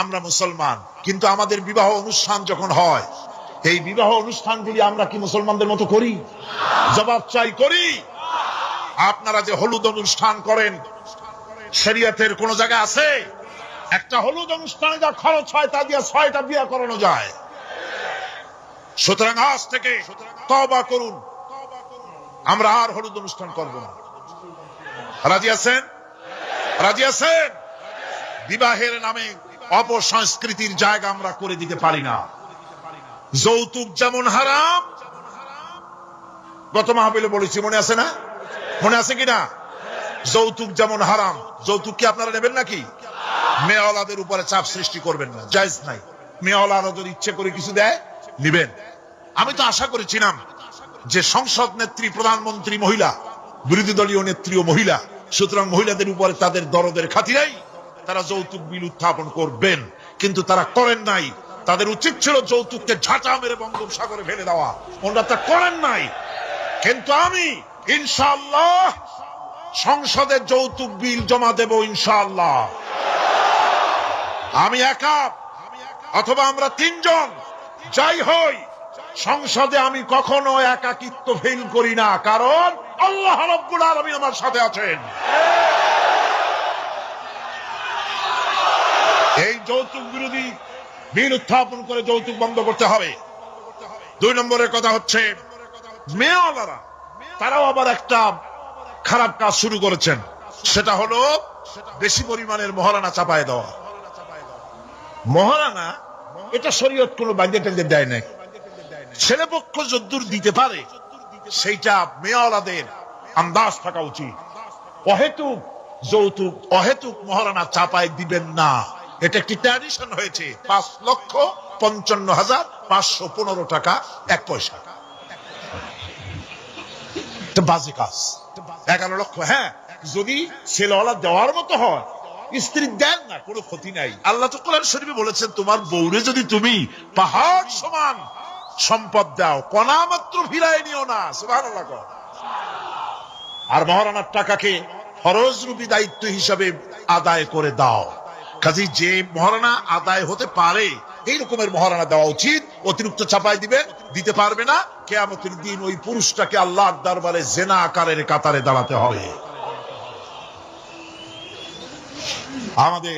আমরা মুসলমান, কিন্তু আমাদের বিবাহ অনুষ্ঠান যখন হয়, এই বিবাহ অনুষ্ঠানগুলি আমরা কি মুসলমানদের মতো করি? জবাব চাই, করি? আপনারা যে হলুদ অনুষ্ঠান করেন, শরীয়তের কোন জায়গায় আছে একটা হলুদ অনুষ্ঠানে যা খরচ হয় তা দিয়ে 6টা বিয়ে করানো যায়? সুতরাং আজ থেকে তওবা করুন, আমরা আর হলুদ অনুষ্ঠান করব না। রাজি আছেন? রাজি আছেন? বিবাহের নামে অপসংস্কৃতির জায়গা আমরা করে দিতে পারি না। যৌতুক যেমন হারাম, গত মাহফিলে বলেছি, মনে আছে না? মনে আছে কিনা? যৌতুক যেমন হারাম, যৌতুক কি আপনারা নেবেন নাকি? মেয়েওয়ালাদের উপরে চাপ সৃষ্টি করবেন না, জায়েজ নাই। মেয়েওয়ালারা যদি ইচ্ছে করে কিছু দেয়, নিবেন। আমি তো আশা করেছিলাম যে সংসদ নেত্রী, প্রধানমন্ত্রী মহিলা, বিরোধী দলীয় নেত্রীও মহিলা, সুতরাং মহিলাদের উপরে তাদের দরদের খাতিরেই তারা যৌতুক বিল উত্থাপন করবেন, কিন্তু তারা করেন নাই। তাদের উচিত ছিল যৌতুককে ঝাঁটা মেরে বঙ্গোপসাগরে ফেলে দেওয়া, ওনারা তা করেন নাই। কিন্তু আমি ইনশাআল্লাহ সংসদে যৌতুক বিল জমা দেব, ইনশাআল্লাহ। আমি একা অথবা আমরা 3 জন যাই হই, সংসদে আমি কখনো একাকিত্ব ফিল করি না, কারণ আল্লাহ রাব্বুল আলামিন আমার সাথে আছেন। এই যৌতুক বিরোধী বিল উত্থাপন করে যৌতুক বন্ধ করতে হবে। 2 নম্বরের কথা হচ্ছে, মেয়েওয়ালারা তারাও আবার একটা খারাপ কাজ শুরু করেছেন, সেটা হলো বেশি পরিমাণের মহারানা চাপায় দেওয়া। মহারানা এটা শরীয়ত কোনো বাধ্যে টেন্দে দেয় নাই। ছেলেপক্ষ যদ্দূর দিতে পারে সেইটা মেয়েওয়ালাদের আন্দাজ থাকা উচিত। অহেতুক যৌতুক, অহেতুক মহারানা চাপায় দিবেন না। এটা একটি ট্র্যাডিশন হয়েছে। 5,55,515 টাকা 1 পয়সা, বাজে কাজ। 11 লক্ষ, হ্যাঁ, যদি ছেলেওয়ালা দেওয়ার মতো হয়, স্ত্রী দেন না, কোনো ক্ষতি নাই। আল্লাহ তো কোরআন শরীফে বলেছেন, তোমার বউরে যদি তুমি পাহাড় সমান সম্পদ দাও, কণা মাত্র ফিরায় নিও না। সুবহানাল্লাহ। আর মহারানার টাকাকে ফরজরূপী দায়িত্ব হিসাবে আদায় করে দাও। কাজে যে মহারানা আদায় হতে পারে এই রকমের মহারানা দেওয়া উচিত। অতিরিক্ত চাপাই দিতে পারবে না। কিয়ামতের দিন ওই পুরুষটাকে আল্লাহর দরবারে জেনা আকারের কাতারে দাঁড়াতে হবে। আমাদের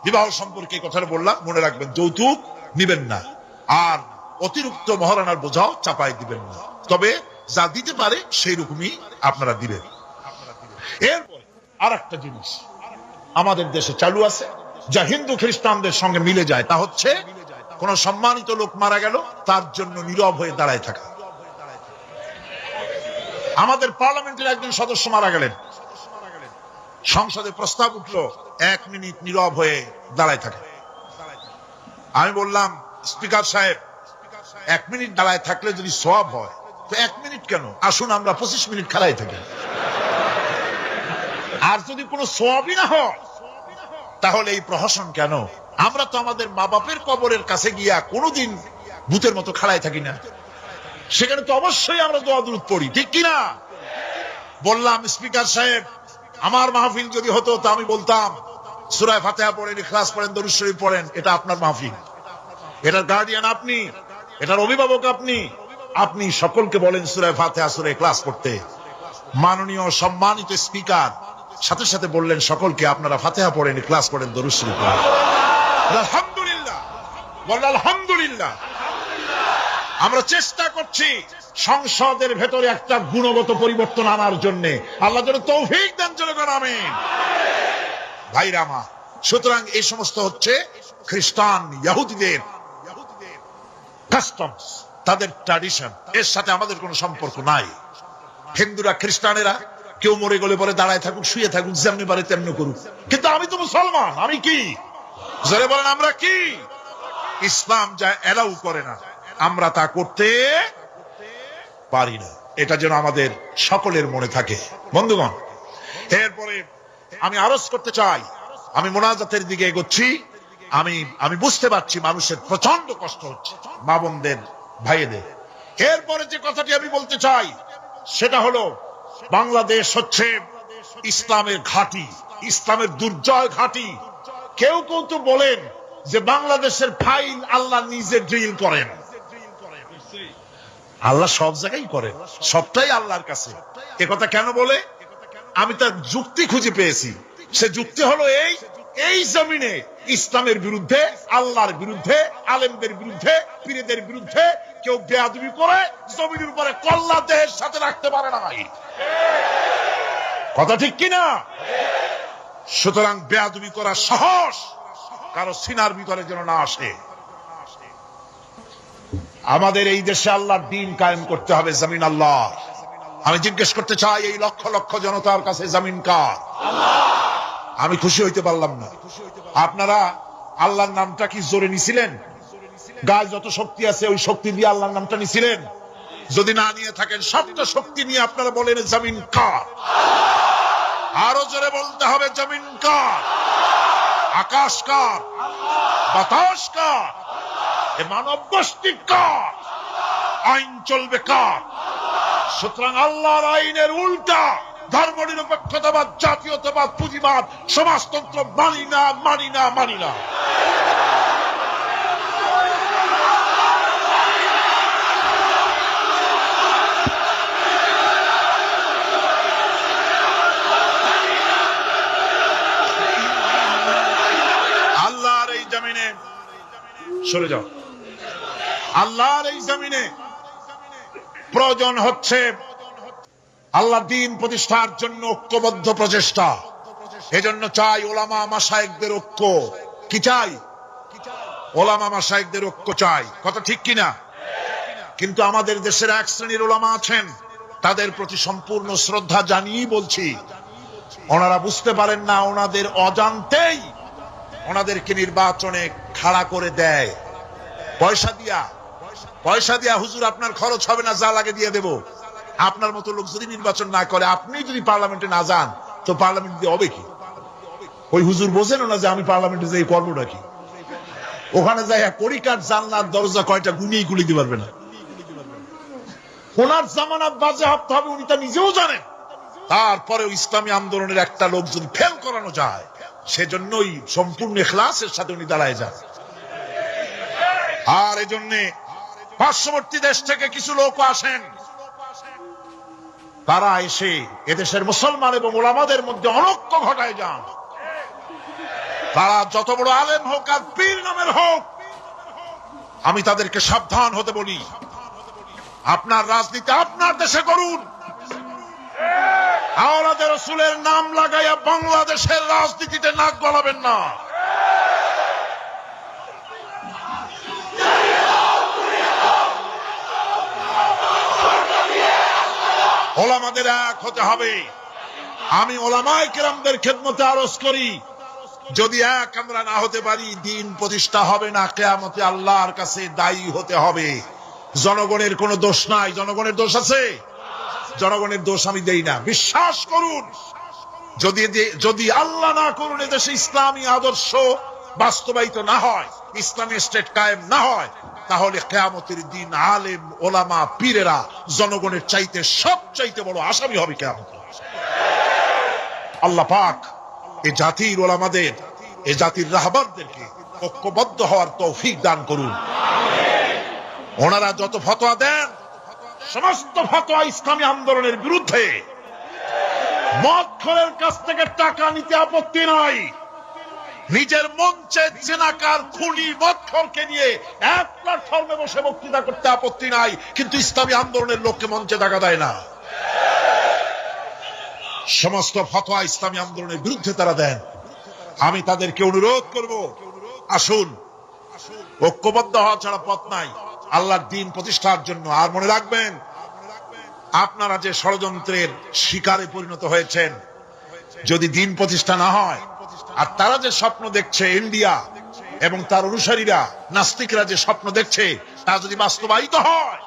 বিবাহ সম্পর্কে কথাটা বললাম, মনে রাখবেন, যৌতুক নিবেন না, আর অতিরিক্ত মহারানার বোঝাও চাপাই দিবেন না। তবে যা দিতে পারে সেই রকমই আপনারা দিবেন। এরপরে আর একটা জিনিস আমাদের দেশে চালু আছে, যা হিন্দু খ্রিস্টানদের সঙ্গে মিলে যায়, তা হচ্ছে কোন সম্মানিত লোক মারা গেল, তার জন্য নীরব হয়ে দাঁড়ায় থাকা। আমাদের পার্লামেন্টের একজন সদস্য মারা গেলেন, সংসদে প্রস্তাব উঠল 1 মিনিট নীরব হয়ে দাঁড়ায় থাকে। আমি বললাম, স্পিকার সাহেব, 1 মিনিট দাঁড়ায় থাকলে যদি সওয়াব হয়, তো 1 মিনিট কেন, আসুন আমরা 25 মিনিট খাড়ায় থাকি। আর যদি কোনো সওয়াবই না হয়, তাহলে এই প্রহসন কেন? আমরা তো আমাদের মা বাপের কবরের কাছে গিয়া কোনোদিন ভূতের মতো খাড়ায় থাকি না, সেখানে তো অবশ্যই আমরা দোয়া দুরূদ পড়ি, ঠিক কিনা? বললাম, স্পিকার সাহেব, আমার মাহফিল যদি হতো তা আমি বলতাম সূরা ফাতিহা পড়েন, ইখলাস পড়েন, দরুদ শরীফ পড়েন। এটা আপনার মাহফিল, এটার গার্ডিয়ান আপনি, এটার অভিভাবক আপনি। আপনি সকলকে বলেন সূরা ফাতিহা, সূরা ইখলাস পড়তে। মাননীয় সম্মানিত স্পিকার সাথে সাথে বললেন সকলকে, আপনারা ফাতিহা পড়েন, ইখলাস পড়েন, দরুদ শরীফ পড়েন। আলহামদুলিল্লাহ, বলেন আলহামদুলিল্লাহ। আমরা চেষ্টা করছি সংসদের ভেতরে একটা গুণগত পরিবর্তন আনার জন্য। আল্লাহ যেন তৌফিক দেন, জনগণ আমিন। ভাইরা আমার, সুতরাং এই সমস্ত হচ্ছে খ্রিস্টান ইহুদিদের কাস্টমস, তাদের ট্র্যাডিশন। এর সাথে আমাদের কোনো সম্পর্ক নাই। হিন্দুরা, খ্রিস্টানেরা কেউ মরে গেলে পরে দাঁড়ায় থাকুক, শুয়ে থাকুক, যেমনি পারে তেমনি করুক, কিন্তু আমি তো মুসলমান, আমি কি? জোরে বলেন, আমরা কি? ইসলাম যা এলাউ করে না, আমরা তা করতে পারি না। এটা যেন আমাদের সকলের মনে থাকে, বন্ধুগণ। এরপরে আমি আরজ করতে চাই, আমি মোনাজাতের দিকে এগোচ্ছি। আমি বুঝতে পারছি মানুষের প্রচন্ড কষ্ট হচ্ছে, মা বোনদের, ভাইদের। এরপরে যে কথাটি আমি বলতে চাই সেটা হলো, বাংলাদেশ হচ্ছে ইসলামের ঘাঁটি, ইসলামের দুর্জয় ঘাঁটি। কেউ কেউ তো বলেন যে বাংলাদেশের ফাইল আল্লাহ নিজে ড্রিল করেন। আল্লাহ সব জায়গায় করেন, সবটাই আল্লাহর কাছে। এ কথা কেন বলে? আমি তার যুক্তি খুঁজে পেয়েছি। সে যুক্তি হলো এই জমিনে ইসলামের বিরুদ্ধে, আল্লাহর বিরুদ্ধে, আলেমদের বিরুদ্ধে, পীরদের বিরুদ্ধে কেউ বেয়াদবি করে জমিনের উপরে কল্লা দেহের সাথে রাখতে পারে না। কথা ঠিক কিনা? সুতরাং বেয়াদবি করা সাহস কারো সিনার ভিতরে যেন না আসে। আমাদের এই দেশে আল্লাহর দ্বীন কায়েম করতে হবে, জমিন আল্লাহ। আমি জিজ্ঞেস করতে চাই, এই লক্ষ লক্ষ জনতার কাছে জমিন কার? আমি খুশি হইতে পারলাম না। আপনারা আল্লাহর নামটা কি জোরে নিছিলেন? গায়ে যত শক্তি আছে ওই শক্তি দিয়ে আল্লাহর নামটা নিছিলেন? যদি না নিয়ে থাকেন, সবটা শক্তি নিয়ে আপনারা বলেন জমিন কার? আরো জোরে বলতে হবে জমিন কার? আকাশ কার? বাতাস কার? এ মানব গোষ্ঠী কার? আইন চলবে কার? সুতরাং আল্লাহর আইনের উল্টা ধর্মনিরপেক্ষতাবাদ, জাতীয়তাবাদ, পুঁজিবাদ, সমাজতন্ত্র মানি না, মানি না, মানি না। আল্লাহর এই জমিনে সরে যাও। আল্লাহর এই জমিনে প্রয়োজন হচ্ছে আল্লাহর দ্বীন প্রতিষ্ঠার জন্য ঐক্যবদ্ধ প্রচেষ্টা। এজন্য চাই ওলামা মাশায়েখদের ঐক্য। কি চাই? ওলামা মাশায়েখদের ঐক্য চাই। কথা ঠিক কিনা? কিন্তু আমাদের দেশের এক শ্রেণীর ওলামা আছেন, তাদের প্রতি সম্পূর্ণ শ্রদ্ধা জানিয়েই বলছি, ওনারা বুঝতে পারেন না, ওনাদের অজান্তেই ওনাদেরকে নির্বাচনে খাড়া করে দেয় পয়সা দিয়া। হুজুর আপনার খরচ হবে না, যা লাগে দিয়ে দেব। আপনার মতো লোক যদি নির্বাচন না করে, আপনি যদি পার্লামেন্টে না যান, তো পার্লামেন্ট দিয়ে হবে কি? ওই হুজুর বোঝেন না যে আমি পার্লামেন্টে যাই করবোটা কি? ওখানে যাই কড়িকাঠ জানলার দরজা কয়টা গুনিয়ে গুলি দিতে পারবে না। ওনার জামানত বাজেয়াপ্ত হবে, উনি তা নিজেও জানেন। তারপরেও ইসলামী আন্দোলনের একটা লোক যদি ফেল করানো যায়, সেজন্যই সম্পূর্ণ ইখলাসের সাথে উনি দাঁড়ায় যান। আর এজন্যে পার্শ্ববর্তী দেশ থেকে কিছু লোক আসেন, তারা এসে এদেশের মুসলমান এবং ওলামাদের মধ্যে অনৈক্য ঘটায় যান। তারা যত বড় আলেম হোক আর পীর নামের হোক, আমি তাদেরকে সাবধান হতে বলি। আপনার রাজনীতি আপনার দেশে করুন, আওলাদের রাসূলের নাম লাগাইয়া বাংলাদেশের রাজনীতিতে নাক গলাবেন না। ওলামাদের এক হতে হবে। আমি ওলামায়ে কেরামদের খেদমতে আরজ করি, যদি এক আমরা না হতে পারি, দ্বীন প্রতিষ্ঠা হবে না। কিয়ামতে আল্লাহর কাছে দায়ী হতে হবে। জনগণের কোনো দোষ নাই। জনগণের দোষ আছে? জনগণের দোষ আমি দেই না। বিশ্বাস করুন, যদি আল্লাহ না করুন এদেশে ইসলামী আদর্শ বাস্তবায়িত না হয়, ইসলামী স্টেট কায়েম না হয়, তাহলে কিয়ামতের দিন আলেম, ওলামা, পীরেরা জনগণের চাইতে সবচাইতে বড় আসামি হবে কিয়ামতে। আল্লাহ পাক এ জাতির ওলামাদের, এ জাতির রাহবারদেরকে ঐক্যবদ্ধ হওয়ার তৌফিক দান করুন। ওনারা যত ফতোয়া দেন, সমস্ত ফতোয়া ইসলামী আন্দোলনের বিরুদ্ধে। মদখোরের কাছ থেকে টাকা নিতে আপত্তি নাই, নিজের মঞ্চে জেনাকার খুনি মদখোরকে নিয়ে এক প্ল্যাটফর্মে বসে বক্তৃতা করতে আপত্তি নাই, কিন্তু ইসলামী আন্দোলনের লোককে মঞ্চে টাকা দেয় না। সমস্ত ফতোয়া ইসলামী আন্দোলনের বিরুদ্ধে তারা দেন। আমি তাদেরকে অনুরোধ করব, আসুন, ঐক্যবদ্ধ হওয়া ছাড়া পথ নাই আল্লাহর দ্বীন প্রতিষ্ঠার জন্য। আর মনে রাখবেন, আপনারা যে ষড়যন্ত্রের শিকারে পরিণত হয়েছেন, যদি দ্বীন প্রতিষ্ঠা না হয়, আর তারা যে স্বপ্ন দেখছে, ইন্ডিয়া এবং তার অনুসারীরা, নাস্তিকরা যে স্বপ্ন দেখছে, তা যদি বাস্তবায়িত হয়,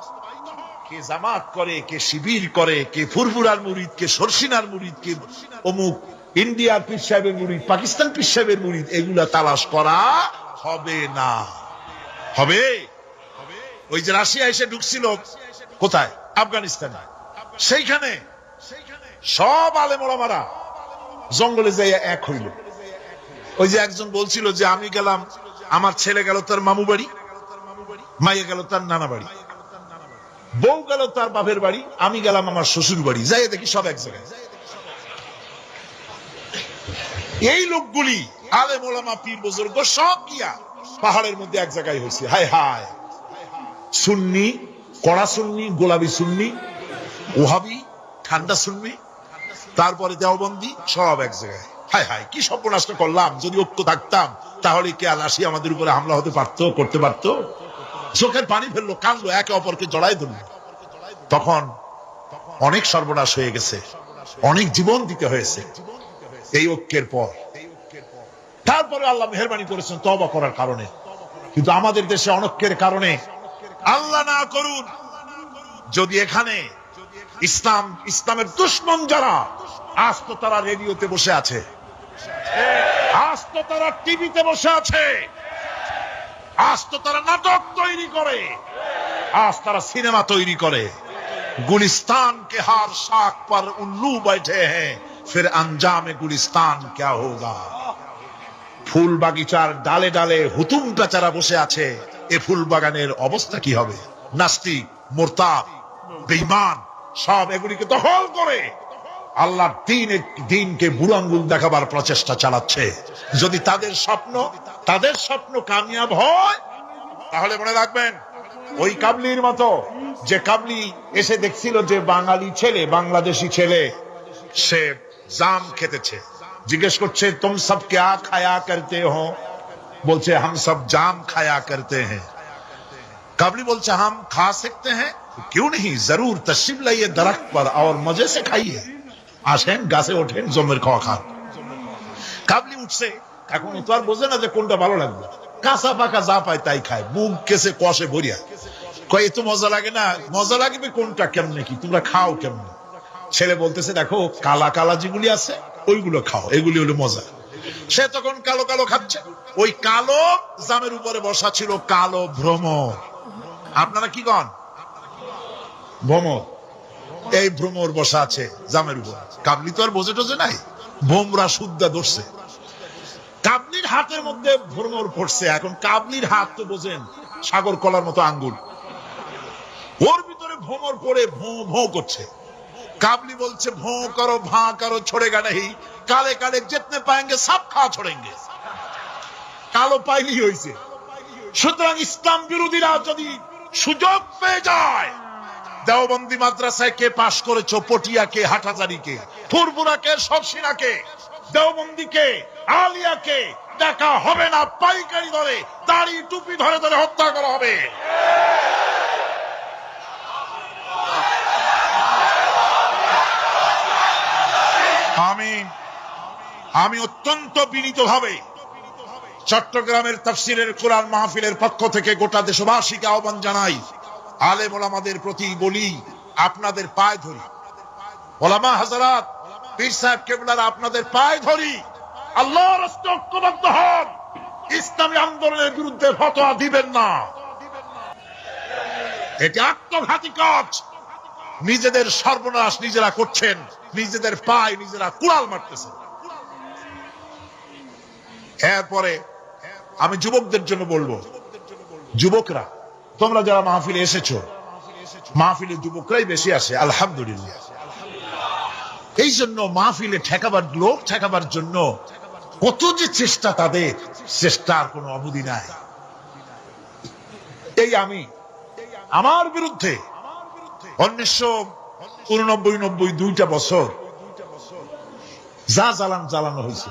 কে জামাত করে, কে শিবির করে, কে ফুরফুরার মুরিদ, কে সরসিনার মুরিদ, কে অমুক ইন্ডিয়ার পীর সাহেবের মুরিদ, পাকিস্তান পীর সাহেবের মুরিদ, এগুলা তালাশ করা হবে না। হবে? ওই যে রাশিয়া এসে ঢুকছিল কোথায়? আফগানিস্তানে। সেইখানে সব আলেম ওলামারা জঙ্গলে যাইয়া এক হইল। ওই যে একজন বলছিল যে আমি গেলাম আমার ছেলে গেল তার মামু বাড়ি, মাইয়া গেল তার নানা বাড়ি, বউ গেল তার বাপের বাড়ি, আমি গেলাম আমার শ্বশুর বাড়ি, যাই দেখি সব এক জায়গায়। এই লোকগুলি আলেম ওলামা পীর বুজুর্গ সব গিয়া পাহাড়ের মধ্যে এক জায়গায় হয়েছে। হায় হায়, সুন্নি কড়া সুন্নি, গোলাপি সুন্নি, ওহাবি ঠান্ডা সুন্নি, তারপরে দেওবন্দি, সব এক জায়গায়। হায় হায়, কি সর্বনাশটা করলাম। যদি ঐক্য থাকতাম তাহলে কে আলাসি আমাদের উপরে হামলা হতে পারতো, করতে পারতো। চোখের পানি ফেললো, কাঁদলো, একে অপরকে জড়াই ধরলো। তখন অনেক সর্বনাশ হয়ে গেছে, অনেক জীবন দিতে হয়েছে এই ঐক্যের পর। তারপরে আল্লাহ মেহেরবানি করেছেন তওবা করার কারণে। কিন্তু আমাদের দেশে অনৈক্যের কারণে, আল্লাহ না করুন, যদি এখানে ইসলামের দুশমন যারা, আজ তো তারা রেডিওতে বসে আছে, আজ তো তারা টিভিতে বসে আছে, আজ তো তারা নাটক তৈরি করে, আজ তারা সিনেমা তৈরি করে। गुलिस्तान के हर शाख पर उल्लू बैठे हैं, फिर अंजाम गुलिस्तान क्या होगा। ফুল বাগিচার ডালে ডালে হুতুম বেচারা বসে আছে, এ ফুল বাগানের অবস্থা কি হবে। নাস্তিক, মুরতাদ, বেঈমান সব এগুলিকে দখল করে আল্লাহর দ্বীনকে বুড়ো আঙ্গুল দেখাবার প্রচেষ্টা চালাচ্ছে। যদি তাদের স্বপ্ন কামিয়াব হয়, তাহলে মনে রাখবেন ওই কাবলির মতো, যে কাবলি এসে দেখছিল যে বাঙালি ছেলে, বাংলাদেশি ছেলে, সে জাম খেতেছে, জিজ্ঞেস করছে তুম সব ক্যা খায়া করতে হো, বলছে হাম সব জাম খায়া করতে हैं। কাবলি বলছে হাম খা सकते हैं, क्यों नहीं, जरूर तशरीफ लाइए दरख्त पर और मजे से खाइए। আসেন গাছে ওঠেন, জমের খাওয়া খান। কাবলি উঠছে, এখন তো আর বোঝে না যে কোনটা ভালো লাগবে, কাঁচা পাকা যা পায় তাই খায়, মুখ কেসে কষে ভরিয়া কয় এত মজা লাগে না। মজা লাগবে কোনটা, কেমনে কি, তোমরা খাও কেমনে। ছেলে বলতেছে দেখো কালা কালা যেগুলি আছে ওইগুলো খাও, এগুলি হলো মজা। সে তখন কালো কালো খাচ্ছে। ওই কালো জামের উপরে বসা ছিল কালো ভ্রমর। আপনারা কি কন? ভ্রমর। এই ভ্রমর বসা আছে জামের উপর। কাবলি তো আর বোঝে টোঝে নাই, ভোমরা শুদ্ধা ধরছে। কাবলির হাতের মধ্যে ভ্রমর পড়ছে। এখন কাবলির হাত তো বোঝেন সাগর কলার মতো আঙ্গুল, ওর ভিতরে ভ্রমর পড়ে ভোঁ ভোঁ করছে। কাবলি বলছে ভোঁ করো, ভাঁ করো, छोड़ेगा नहीं, काले काले जितने पाएंगे सब खा छोड़ेंगे। কালো পাইলি হয়েছে। সুতরাং ইসলাম বিরোধীরা যদি সুযোগ পেয়ে যায়, দেওবন্দি মাদ্রাসায় কে পাশ করেছো, পটিয়াকে, হাটাজারিকে, ফুরফুরাকে, সবসিনাকে, দেওবন্দিকে, আলিয়াকে দেখা হবে না, পাইকারি ধরে দাড়ি টুপি ধরে ধরে হত্যা করা হবে। আমি অত্যন্ত বিনীতভাবে চট্টগ্রামের তাফসীরের কোরআন মাহফিলের পক্ষ থেকে গোটা দেশবাসীকে আহ্বান জানাই, আলেম ওলামাদের প্রতি বলি, আপনাদের পায়ে ধরি, ওলামা হাজরাত, পীর সাহেব কেবলার আপনাদের পায়ে ধরি, আল্লাহর রাস্তায় ঐক্যবদ্ধ হন, ইসলামী আন্দোলনের বিরুদ্ধে ফতোয়া দিবেন না। এটি আত্মঘাতী কাজ। নিজেদের সর্বনাশ নিজেরা করছেন, নিজেদের পায়ে নিজেরা কুড়াল মারতেছেন। এরপরে আমি যুবকদের জন্য বলবো, যুবকরা তোমরা যারা মাহফিলে এসেছো, মাহফিলে যুবকরাই বেশি আসে আলহামদুলিল্লাহ। এই জন্য মাহফিলে লোক ঠেকাবার জন্য কত যে চেষ্টা, তাদের চেষ্টার কোনো অবধি নাই। এই আমি আমার বিরুদ্ধে 1989-90 দুইটা বছর যা জ্বালানো হয়েছে,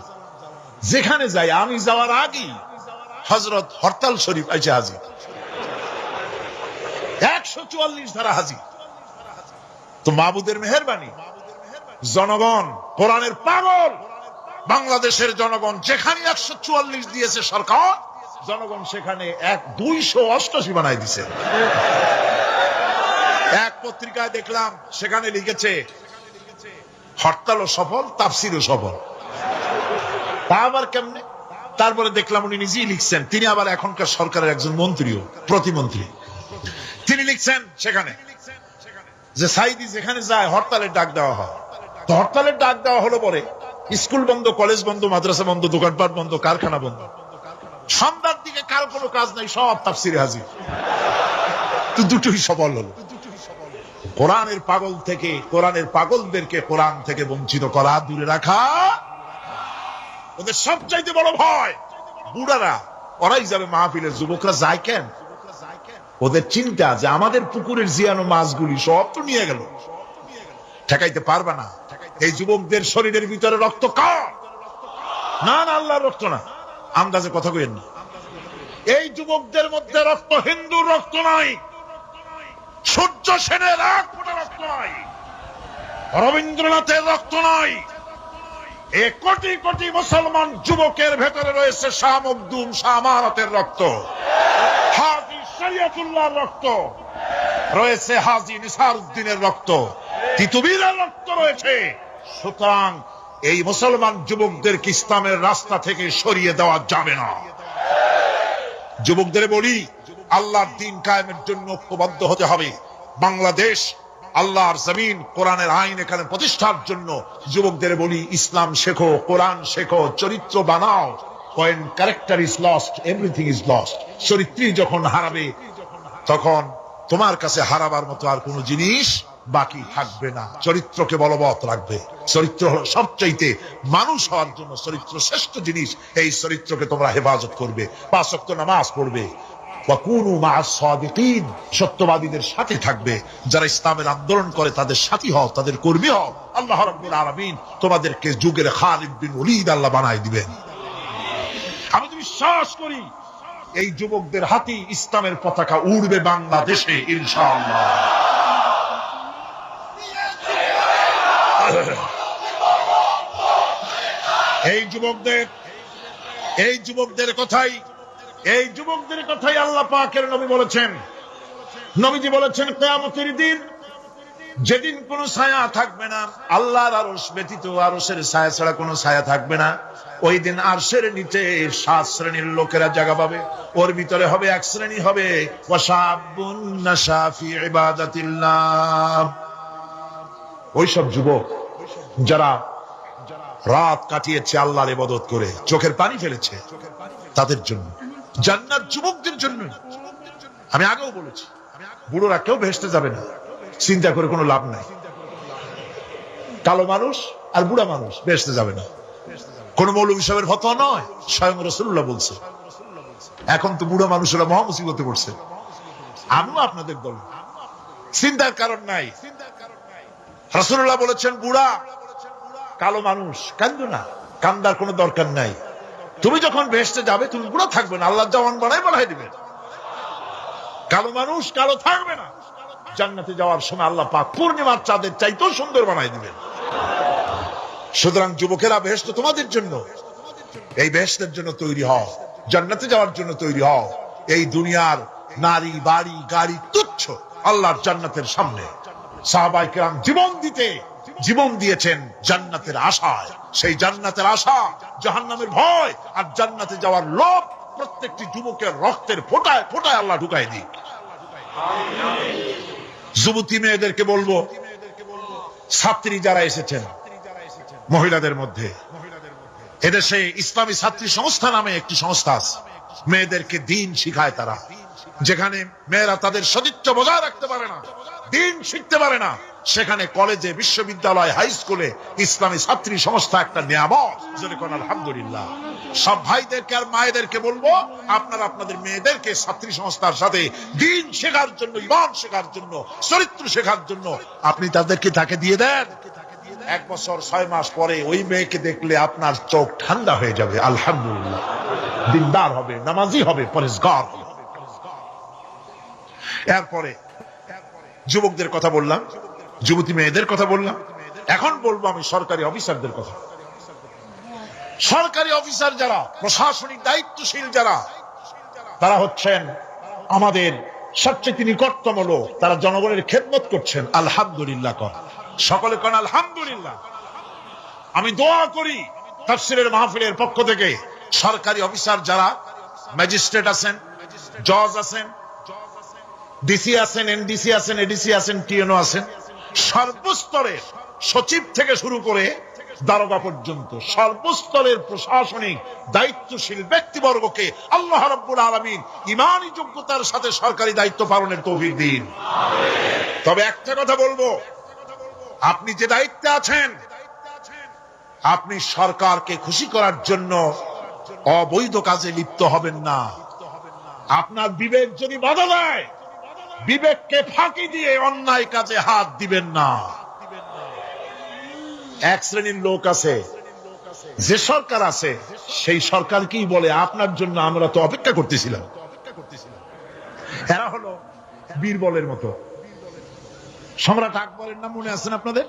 যেখানে যাই, আমি যাওয়ার আগেই হযরত হরতাল শরীফ আইসা হাজির, 144 ধারা হাজির। তো মাবুদের মেহেরবানি, জনগণ কোরআনের পাগল, বাংলাদেশের জনগণ যেখানে 144 দিয়েছে সরকার, জনগণ সেখানে 288 বানাই দিছে। এক পত্রিকায় দেখলাম সেখানে লিখেছে হরতালও সফল, তাফসীরও সফল। তা আবার কেমনে? তারপরে দেখলাম উনি নিজেই লিখছেন, তিনি আবার এখনকার সরকারের একজন মন্ত্রীও, প্রতিমন্ত্রী। তিনি লিখছেন সেখানে যে সাইদি যেখানে যায় হরতালের ডাক দেওয়া হয়। তো হরতালের ডাক দেওয়া হলো পরে স্কুল বন্ধ, কলেজ বন্ধ, মাদ্রাসা বন্ধ, দোকানপাট বন্ধ, কারখানা বন্ধ। সন্ধ্যার দিকে এদিকে কারো কোনো কাজ নাই, সব তাফসিরে হাজির। তো দুটোই সফল হলো। কোরআনের পাগল থেকে, কোরআনের পাগলদেরকে কোরআন থেকে বঞ্চিত করা, দূরে রাখা ওদের সবচাইতে বড় ভয়। বুড়ারা ওরাই যাবে মাহফিলে, যুবকরা যায় কেন? ওদের চিন্তা যে আমাদের পুকুরের জিয়ানো মাছগুলি সব তো নিয়ে গেল, ঠেকাইতে পারবে না। এই যুবকদের শরীরের ভিতরে রক্ত কার? না না, আল্লাহর রক্ত না, আন্দাজে কথা কইেন না। এই যুবকদের মধ্যে রক্ত হিন্দুর রক্ত নাই, সূর্য সেনের এক ফোঁটা রক্ত নাই, রবীন্দ্রনাথের রক্ত নাই। এ কোটি কোটি মুসলমান যুবকের ভেতরে রয়েছে শাহ মখদুম, শাহ আমানতের রক্ত, হাজী শরিয়তুল্লাহর রক্ত রয়েছে, হাজী নিসারউদ্দিনের রক্ত, তিতুমীরের রক্ত রয়েছে। সুতরাং এই মুসলমান যুবকদেরকে ইসলামের রাস্তা থেকে সরিয়ে দেওয়া যাবে না। যুবকদের বলি, আল্লাহর দ্বীন কায়েমের জন্য ঐক্যবদ্ধ হতে হবে। বাংলাদেশ আল্লাহর জমিন, কোরআনের আইন এখানে প্রতিষ্ঠার জন্য যুবকদের বলি, ইসলাম শেখো, কোরআন শেখো, চরিত্র বানাও। When character is lost, everything is lost. চরিত্রই যখন হারাবে, তখন তোমার কাছে হারাবার মতো আর কোনো জিনিস বাকি থাকবে না। চরিত্রকে বলবৎ রাখবে। চরিত্র হলো সবচাইতে, মানুষ হওয়ার জন্য চরিত্র শ্রেষ্ঠ জিনিস। এই চরিত্রকে তোমরা হেফাজত করবে, 5 ওয়াক্ত নামাজ পড়বে, ওয়াকুনু মা'আস সাদিকিন, সত্যবাদীদের সাথে থাকবে। যারা ইসলামের আন্দোলন করে তাদের সাথী হও, তাদের কর্মী হও। আল্লাহ রাব্বুল আলামিন তোমাদেরকে যুগের খালিদ বিন ওলীদ আল্লাহ বানায় দিবেন। আমি তো বিশ্বাস করি এই যুবকদের হাতে ইসলামের পতাকা উড়বে বাংলাদেশে ইনশাআল্লাহ। এই যুবকদের কথাই আল্লাহ পাকের নবী বলেছেন। নবীজি বলেছেন, কিয়ামতের দিন যেদিন কোন ছায়া থাকবে না, আল্লাহর আরশ ব্যতীত আরশের ছায়া ছাড়া কোনো ছায়া থাকবে না, ওই দিন আরশের নিচে 7 শ্রেণীর লোকেরা জায়গা পাবে। ওর ভিতরে হবে এক শ্রেণী হবে ওয়াশাবুন নাশা ফি ইবাদাতিল্লাহ, ওইসব যুবক যারা রাত কাটিয়েছে আল্লাহর ইবাদত করে, চোখের পানি ফেলেছে, তাদের জন্য জান্নাত যুবকদের জন্য। আমি আগেও বলেছি, বুড়োরা কেউ ভেস্তে যাবে না, চিন্তা করে কোনো লাভ নাই। কালো মানুষ আর বুড়া মানুষ ভেস্তে যাবে না, কোন মৌলভী সাহেবের ফতোয়া নয়, স্বয়ং রাসূলুল্লাহ বলছে। এখন তো বুড়া মানুষেরা মহা মুসিবতে পড়ছে। আমিও আপনাদের দল, চিন্তার কারণ নাই। রাসূলুল্লাহ বলেছেন, বুড়া কালো মানুষ কান্দো না, কান্দার কোনো দরকার নাই। তুমি যখন ভেস্তে যাবে তুমি বুড়া থাকবে না, আল্লাহ জওয়ান বানাই দিবেন। কালো মানুষ কালো থাকবে না, জান্নাতে যাওয়ার সময় আল্লাহ পাক পূর্ণিমার চাঁদের চাইতেও সুন্দর বানাই দিবেন। সুতরাং যুবকেরা, বেহেশত তোমাদের জন্য, এই বেহেশতের জন্য তৈরি হও, জান্নাতে যাওয়ার জন্য তৈরি হও। এই দুনিয়ার নারী, বাড়ি, গাড়ি তুচ্ছ আল্লাহর জান্নাতের সামনে। সাহাবায়ে কেরাম জীবন দিয়েছেন জান্নাতের আশায়। সেই জান্নাতের আশা, জাহান্নামের ভয় আর জান্নাতে যাওয়ার লোভ প্রত্যেকটি যুবকের রক্তের ফোঁটায় ফোঁটায় আল্লাহ ঢুকাই দিক। যুবতী মেয়েদেরকে বলবো, ছাত্রী যারা এসেছেন মহিলাদের মধ্যে, এদেশে ইসলামী ছাত্রী সংস্থা নামে একটি সংস্থা আছে। মেয়েদেরকে দ্বীন শিখায় তারা, যেখানে মেয়েরা তাদের সতীত্ব বজায় রাখতে পারে না, দ্বীন শিখতে পারে না, সেখানে কলেজে, বিশ্ববিদ্যালয়, হাই স্কুলে ইসলামী ছাত্রী সংস্থা একটা নিয়ামত। আলহামদুলিল্লাহ। সব ভাইদেরকে আর মায়েদেরকে বলবো, আপনারা আপনাদের মেয়েদেরকে ছাত্রী সংস্থার সাথে দ্বীন শেখার জন্য, ঈমান শেখার জন্য, চরিত্র শেখার জন্য আপনি তাকে দিয়ে দেন। 1 বছর 6 মাস পরে ওই মেয়েকে দেখলে আপনার চোখ ঠান্ডা হয়ে যাবে। আলহামদুলিল্লাহ, দিনদার হবে, নামাজি হবে, পরেজগার হবে। এরপরে যুবকদের কথা বললাম, যুবতী মেয়েদের কথা বললাম, এখন বলবো আমি সরকারি অফিসারদের কথা। সরকারি অফিসার যারা, প্রশাসনিক দায়িত্বশীল যারা, তারা হচ্ছেন আমাদের সবচেয়ে নিকটতম লোক। তারা জনগণের খেদমত করছেন। আলহামদুলিল্লাহ কর, সকলে কোন আলহামদুলিল্লাহ। আমি দোয়া করি তাফসীরের মাহফিলের পক্ষ থেকে সরকারি অফিসার যারা, ম্যাজিস্ট্রেট আছেন, জজ আছেন, ডিসি আছেন, এনডিসি আছেন, এডিসি আছেন, টিএনও আছেন, সর্বস্তরের সচিব থেকে শুরু করে দারোগা পর্যন্ত সর্বস্তরের প্রশাসনিক দায়িত্বশীল ব্যক্তিবর্গকে আল্লাহ রাব্বুল আলামিন ঈমানী যোগ্যতার সাথে সরকারি দায়িত্ব পালনের তৌফিক দিন। তবে একটা কথা বলবো, আপনি যে দায়িত্বে আছেন, আপনি সরকারকে খুশি করার জন্য অবৈধ কাজে লিপ্ত হবেন না। আপনার বিবেক যদি বাধা দেয়, বিবেককে ফাঁকি দিয়ে অন্যায় কাজে হাত দিবেন না। এক শ্রেণীর লোক আছে, যে সরকার আছে সেই সরকার কি বলে, আপনার জন্য আমরা তো অপেক্ষা করতেছিলাম। এরা হলো বীরবলের মতো। সম্রাট আকবরের নাম মনে আছেন আপনাদের?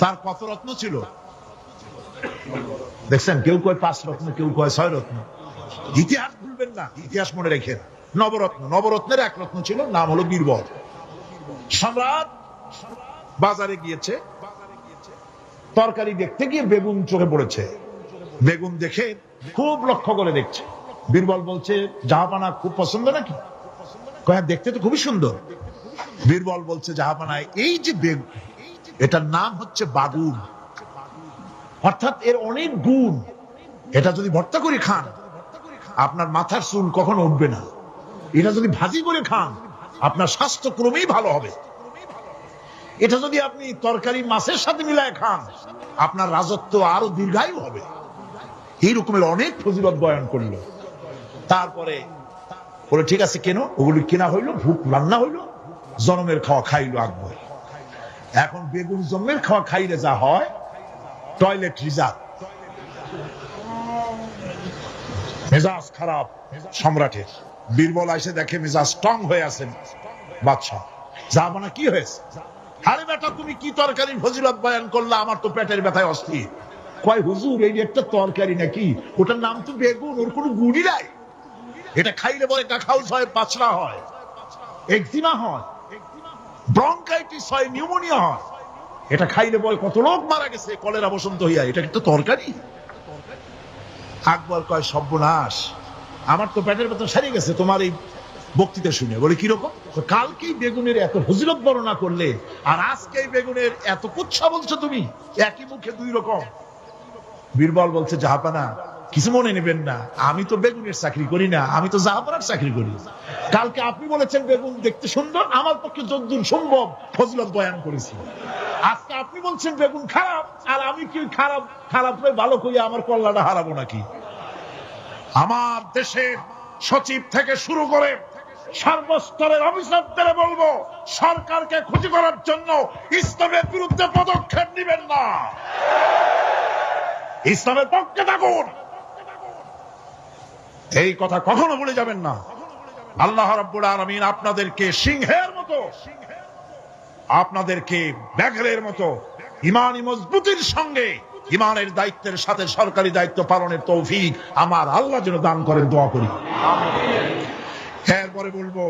তার কত রত্ন ছিল দেখছেন? কেউ কয় 5 রত্ন, কেউ কয় 6 রত্ন। ইতিহাস ভুলবেন না, ইতিহাস মনে রেখেন। নবরত্ন, নবরত্নের এক রত্ন ছিল, নাম হলো বীরবল। সম্রাট বাজারে গিয়েছে, তরকারি দেখতে গিয়ে বেগুন চোখে পড়েছে। বেগুন দেখে খুব লক্ষ্য করে দেখছে। বীরবল বলছে, জাহাপানা খুব পছন্দ নাকি? কয় দেখতে তো খুবই সুন্দর। বীরবল বলছে, জাহাপানা এই যে বেগুন, এটার নাম হচ্ছে বাগুন, অর্থাৎ এর অনেক গুণ। এটা যদি ভর্তা করে খান, আপনার মাথার চুল কখনো উঠবে না। এটা যদি ভাজি করে খান, আপনার স্বাস্থ্য ক্রমেই ভালো হবে। এটা যদি আপনি তরকারি মাছের সাথে মিলায় খান, আপনার রাজত্ব আরো দীর্ঘায়ু হবে। এই রকমের অনেক ফজিলত বয়ান করলো। তারপরে বলে, ঠিক আছে কেন? ওগুলি কেনা হইলো, ভূপ রান্না হইলো, জনমের খাওয়া খাইলো আকবর। এখন বেগুন জন্মের খাওয়া খাইলে যা হয়, টয়লেট রিজার্ভ। মেজাজ খারাপ সম্রাটের। বীরবল এসে দেখে মেজাজ স্ট্রং হয়ে আছেন বাদশাহ। জাহাপানা কি হয়েছে? আরে বেটা, তুমি কি তরকারি ফজিলত বয়ান করলা? আমার তো পেটের ব্যথায় অস্থির। কয়, হুজুর এই একটা তরকারি নাকি, ওটার নাম তো বেগুন, ওর কোনো গুণই নাই। এটা খাইলে পরে কাখাউস হয়, পাছড়া হয়, একজিমা হয়, ব্রঙ্কাইটিস হয়, নিউমোনিয়া হয়। এটা খাইলে পরে কত লোক মারা গেছে কলেরা বসন্ত হইয়া। এটা কিন্তু তরকারি? আকবর কয়, সর্বনাশ, আমার তো পেটের ব্যথা সারিয়ে গেছে তোমার এই বক্তৃতা শুনে। বলে, কিরকম? কালকেই বেগুনের এত ফজিলত বর্ণনা করলে, আর আজকে বেগুনের এত কুচ্ছা বলছো তুমি, একই মুখে দুই রকম। বীরবল বলছে, জাহাপানা কিছু মনে নেবেন না, আমি তো বেগুনের চাকরি করি না, আমি তো জাহাপানার চাকরি করি। কালকে আপনি বলেছেন বেগুন দেখতে সুন্দর, আমার পক্ষে যদ্দূর সম্ভব ফজিলত বয়ান করেছি। আজকে আপনি বলছেন বেগুন খারাপ, আর আমি কি খারাপ খারাপ ভালো করিয়া আমার কল্যাণটা হারাবো নাকি? আমার দেশের সচিব থেকে শুরু করে সর্বস্তরের অফিসারদের বলবো, সরকারকে খুশি করার জন্য ইসলামের বিরুদ্ধে পদক্ষেপ নেবেন না, ইসলামের পক্ষে থাকুন। এই কথা কখনো ভুলে যাবেন না। আল্লাহ রাব্বুল আলামিন আপনাদেরকে সিংহের মতো, আপনাদেরকে ব্যাঘ্রের মতো ঈমানি মজবুতির সঙ্গে ঈমানের দায়িত্বের সাথে সরকারি দায়িত্ব পালনের তৌফিক আমার আল্লাহ যেন দান করেন, দোয়া করি। এরপরে বলবো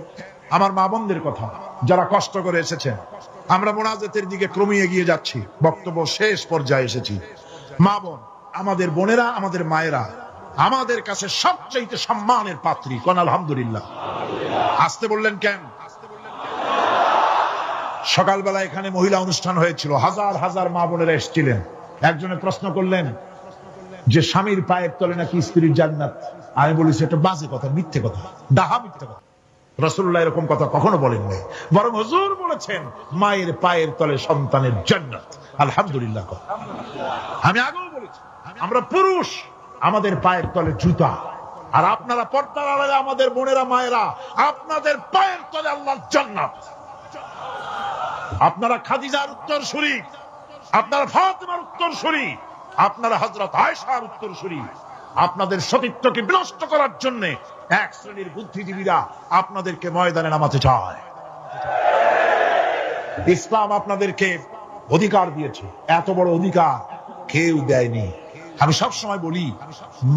আমার মা বোনদের কথা, যারা কষ্ট করে এসেছেন। আমরা মোনাজাতের দিকে ক্রমে এগিয়ে যাচ্ছি, বক্তব্য শেষ পর্যায়ে এসেছি। মা বোন, আমাদের বোনেরা, আমাদের মায়েরা আমাদের কাছে সবচেয়ে সম্মানের পাত্রী। কোন আলহামদুলিল্লাহ। আসতে বললেন কেন? সকালবেলা এখানে মহিলা অনুষ্ঠান হয়েছিল, হাজার হাজার মা বোনেরা এসেছিলেন। একজনে প্রশ্ন করলেন যে স্বামীর পায়ের তলে নাকি স্ত্রীর জান্নাত। আমি বলেছি এটা বাজে কথা, মিথ্যে কথা, ডাহা মিথ্যে কথা। রাসূলুল্লাহ এরকম কথা কখনো বলেন নাই, বরং হুজুর বলেছেন মায়ের পায়ের তলে সন্তানের জান্নাত। আলহামদুলিল্লাহ। আমি আগেও বলেছি, আমরা পুরুষ, আমাদের পায়ের তলে জুতা, আর আপনারা পর্দার আড়ালে আমাদের বোনেরা মায়েরা, আপনাদের পায়ের তলে আল্লাহর জান্নাত। আপনারা খাদিজার উত্তরসূরি, আপনারা ফাতেমার উত্তরসূরি, আপনারা হযরত আয়েশার উত্তরসূরি। আপনাদের সতীত্বকে বিনষ্ট করার জন্য এক শ্রেণীর বুদ্ধিজীবীরা আপনাদেরকে ময়দানে নামাতে চায়। ইসলাম আপনাদেরকে অধিকার দিয়েছে, এত বড় অধিকার কেউ দেয়নি। আমি সবসময় বলি,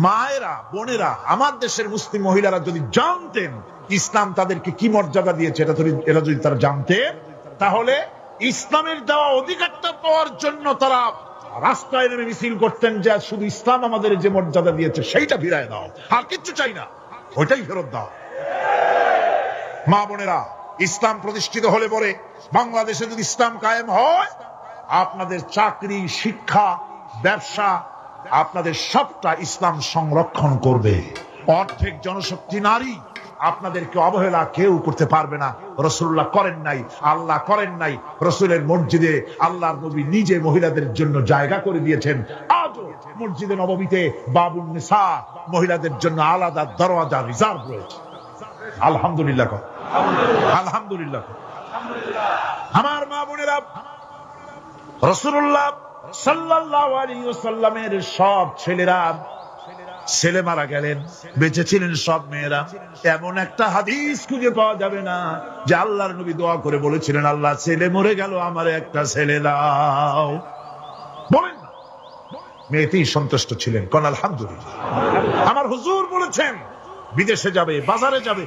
মায়েরা, বোনেরা, আমার দেশের মুসলিম মহিলারা যদি জানতেন ইসলাম তাদেরকে কি মর্যাদা দিয়েছে, এরা যদি তারা জানতেন, তাহলে ইসলামের দেওয়া অধিকারটা পাওয়ার জন্য তারা রাস্তায় নেমে মিছিল করতেন, যে শুধু ইসলাম আমাদের যে মর্যাদা দিয়েছে সেইটা ফিরায় দাও, আর কিচ্ছু চাই না, ওইটাই ফেরত দাও। মা বোনেরা, ইসলাম প্রতিষ্ঠিত হলে পরে বাংলাদেশে যদি ইসলাম কায়েম হয়, আপনাদের চাকরি, শিক্ষা, ব্যবসা, আপনাদের সবটা ইসলাম সংরক্ষণ করবে। অর্ধেক জনশক্তি নারী, আপনাদেরকে অবহেলা কেউ করতে পারবে না। রাসূলুল্লাহ করেন নাই, আল্লাহ করেন নাই। রাসূলের মসজিদে আল্লাহর নবী নিজে মহিলাদের জন্য জায়গা করে দিয়েছেন। আজও মসজিদে নববীতে বাবুন নিসা, মহিলাদের জন্য আলাদা দরওয়াজা রিজার্ভ রয়েছে। আলহামদুলিল্লাহ, আলহামদুলিল্লাহ। আমার মা বোনেরা, রাসূলুল্লাহ সাল্লাল্লাহু আলাইহি ওয়াসাল্লামের সব ছেলেরা, ছেলে মারা গেলেন, বেঁচে ছিলেন সব মেয়েরা। এমন একটা হাদিস খুঁজে পাওয়া যাবে না যে আল্লাহর নবী দোয়া করে বলেছিলেন, আল্লাহ ছেলে মরে গেল, আমার একটা ছেলে দাও। বলেন না, মেয়েতেই সন্তুষ্ট ছিলেন। কোন আলহামদুলিল্লাহ। আমার হুজুর বলেছেন, বিদেশে যাবে, বাজারে যাবে,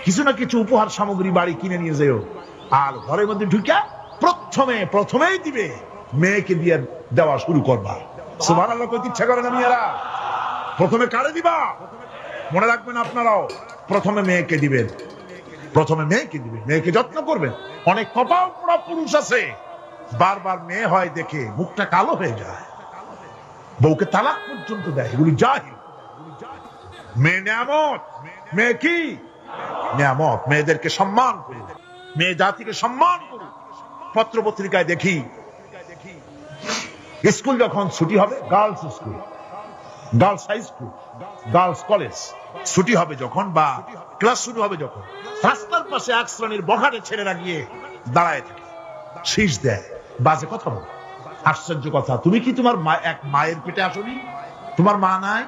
কিছু না কিছু উপহার সামগ্রী বাড়ি কিনে নিয়ে যেও, আর ঘরের মধ্যে ঢুকে প্রথমেই দিবে, মেয়েকে দিয়ে দেওয়া শুরু করবা। সুবহানাল্লাহ কইতে ইচ্ছা করে না মেয়েরা? প্রথমে কারে দিবা? মনে রাখবেন আপনারাও, প্রথমে মেয়েকে দিবেন, প্রথমে মেয়েকে দিবেন, মেয়েকে যত্ন করবেন। অনেক কপাল পোড়া পুরুষ আছে, বারবার মেয়ে হয় দেখে মুখটা কালো হয়ে যায়, বউকে তালাক পর্যন্ত দেয়। এগুলি জাহিল। মেয়ে নিয়ামত, মেয়ে কি নিয়ামত। মেয়েদেরকে সম্মান করুন, মেয়ে জাতিকে সম্মান করুন। পত্র পত্রিকায় দেখি, স্কুল যখন ছুটি হবে, girls school, girls high school, girls college ছুটি হবে যখন, বা ক্লাস শুরু হবে যখন, রাস্তার পাশে এক শ্রেণীর বখাটে ছেলেরা গিয়ে দাঁড়ায় থাকে, শীষ দেয়, বাজে কথা বলে। আশ্চর্য কথা, তুমি কি তোমার এক মায়ের পেটে আসনি? তোমার মা নাই,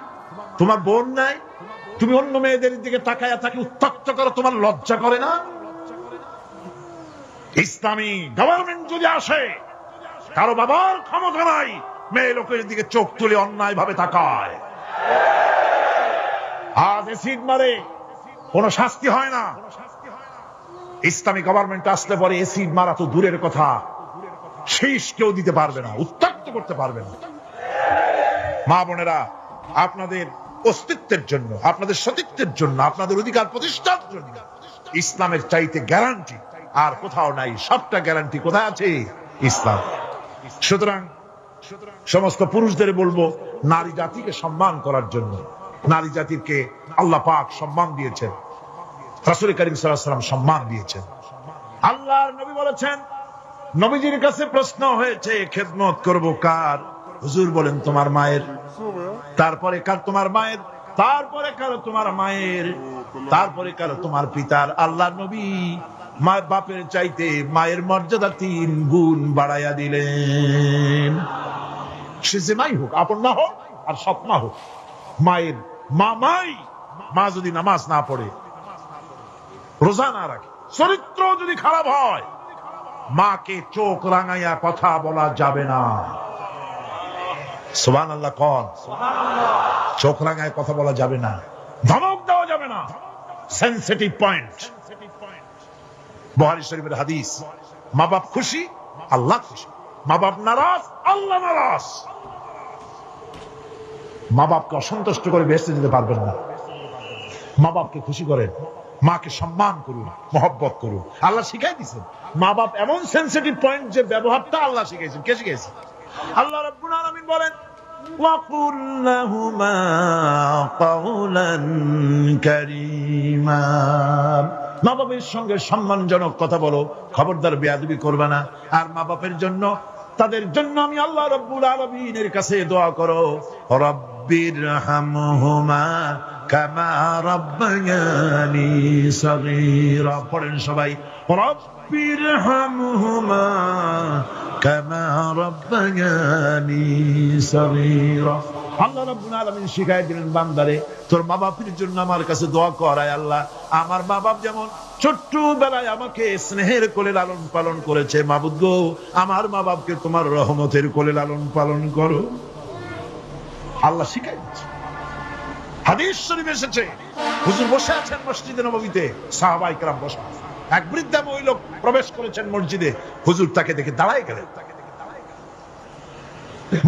তোমার বোন নাই, তুমি অন্য মেয়েদের দিকে তাকায়া তাকে উত্ত্যক্ত করো, তোমার লজ্জা করে না? ইসলামী গভর্নমেন্ট যদি আসে, কারো বাবার ক্ষমতা নাই মেয়ে লোকের দিকে চোখ তুলে অন্যায় ভাবে তাকায়। আজ এসিড মারে, কোন শাস্তি হয় না। ইসলামী গভর্নমেন্ট আসলে পরে এসিড মারা তো দূরের কথা, শীষ কেউ দিতে পারবে না, উত্ত্যক্ত করতে পারবে না। মা বোনেরা, আপনাদের অস্তিত্বের জন্য, আপনাদের সতীত্বের জন্য, আপনাদের অধিকার প্রতিষ্ঠার জন্য ইসলামের চাইতে গ্যারান্টি আর কোথাও নাই। সবটা গ্যারান্টি কোথায় আছে? ইসলাম। সুতরাং সমস্ত পুরুষদের বলবো, নারী জাতিকে সম্মান করার জন্য। নারী জাতিকে আল্লাহ পাক সম্মান দিয়েছেন, রাসূল করিম সাল্লাল্লাহু আলাইহি ওয়াসাল্লাম সম্মান দিয়েছেন। আল্লাহর নবী বলেছেন, নবীজির কাছে প্রশ্ন হয়েছে, খেদমত করব কার? হুজুর বলেন, তোমার মায়ের। তারপরে কার? তোমার মায়ের। তারপরে কার? তোমার মায়ের। তারপরে কার? তোমার পিতার। আল্লাহর নবী মায়ের বাপের চাইতে মায়ের মর্যাদা 3 গুণ বাড়াইয়া দিলেন। সে যে মাই হোক, আপন মা হোক আর সৎ মা হোক, মায়ের মামাই। মা যদি নামাজ না পড়ে, রোজা না রাখে, চরিত্র যদি খারাপ হয়, মাকে চোখ রাঙাইয়া কথা বলা যাবে না। সুবহানাল্লাহ কোন? চোখ রাঙায় কথা বলা যাবে না, ধমক দেওয়া যাবে না। Sensitive point. বুখারী শরীফের হাদিস, মা বাপ খুশি, আল্লাহ খুশি। মা বাপ নারাজ, আল্লাহ নারাজ। মা বাপকে অসন্তুষ্ট করে বেহেশতে যেতে পারবেন না। মা বাপকে খুশি করেন, মাকে সম্মান করুন, মহব্বত করুন। আল্লাহ শিখাই দিয়েছেন। মা বাপ এমন সেনসিটিভ পয়েন্ট যে ব্যবহারটা আল্লাহ শিখাইছেন। কে শিখাইছে? আল্লাহ রাব্বুল আলামিন বলেন, ওয়াকুল লাহুমা কাওলান কারীমা। মা বাপের সঙ্গে সম্মানজনক কথা বলো, খবরদার বেয়াদবি করবে না। আর মা বাপের জন্য, তাদের জন্য আমি আল্লাহ রাব্বুল আলামিনের কাছে দোয়া করো, রব্বিরহামহুমা কামা রাব্বায়ানি সগীরা। পড়েন সবাই, রব্বিরহামহুমা কামা রাব্বায়ানি সগীরা। আল্লাহ রাব্বুল আলামিন শিখাই দিলেন, বান্দারে তোর মা বাপের জন্য আমার কাছে দোয়া কর। আল্লাহ, আমার মা বাপ যেমন ছোট্ট বেলায় আমাকে স্নেহের কোলে লালন পালন করেছে, মাবুদ গো, আমার মা বাপকে তোমার রহমতের কোলে লালন পালন করো। আল্লাহ শিখাই দিচ্ছে। হাদিস শরীফে এসেছে, হুজুর বসে আছেন মসজিদে নববীতে, সাহাবায়ে কেরাম বসা। এক বৃদ্ধা মহিলা প্রবেশ করেছেন মসজিদে, হুজুর তাকে দেখে দাঁড়ায় গেলেন।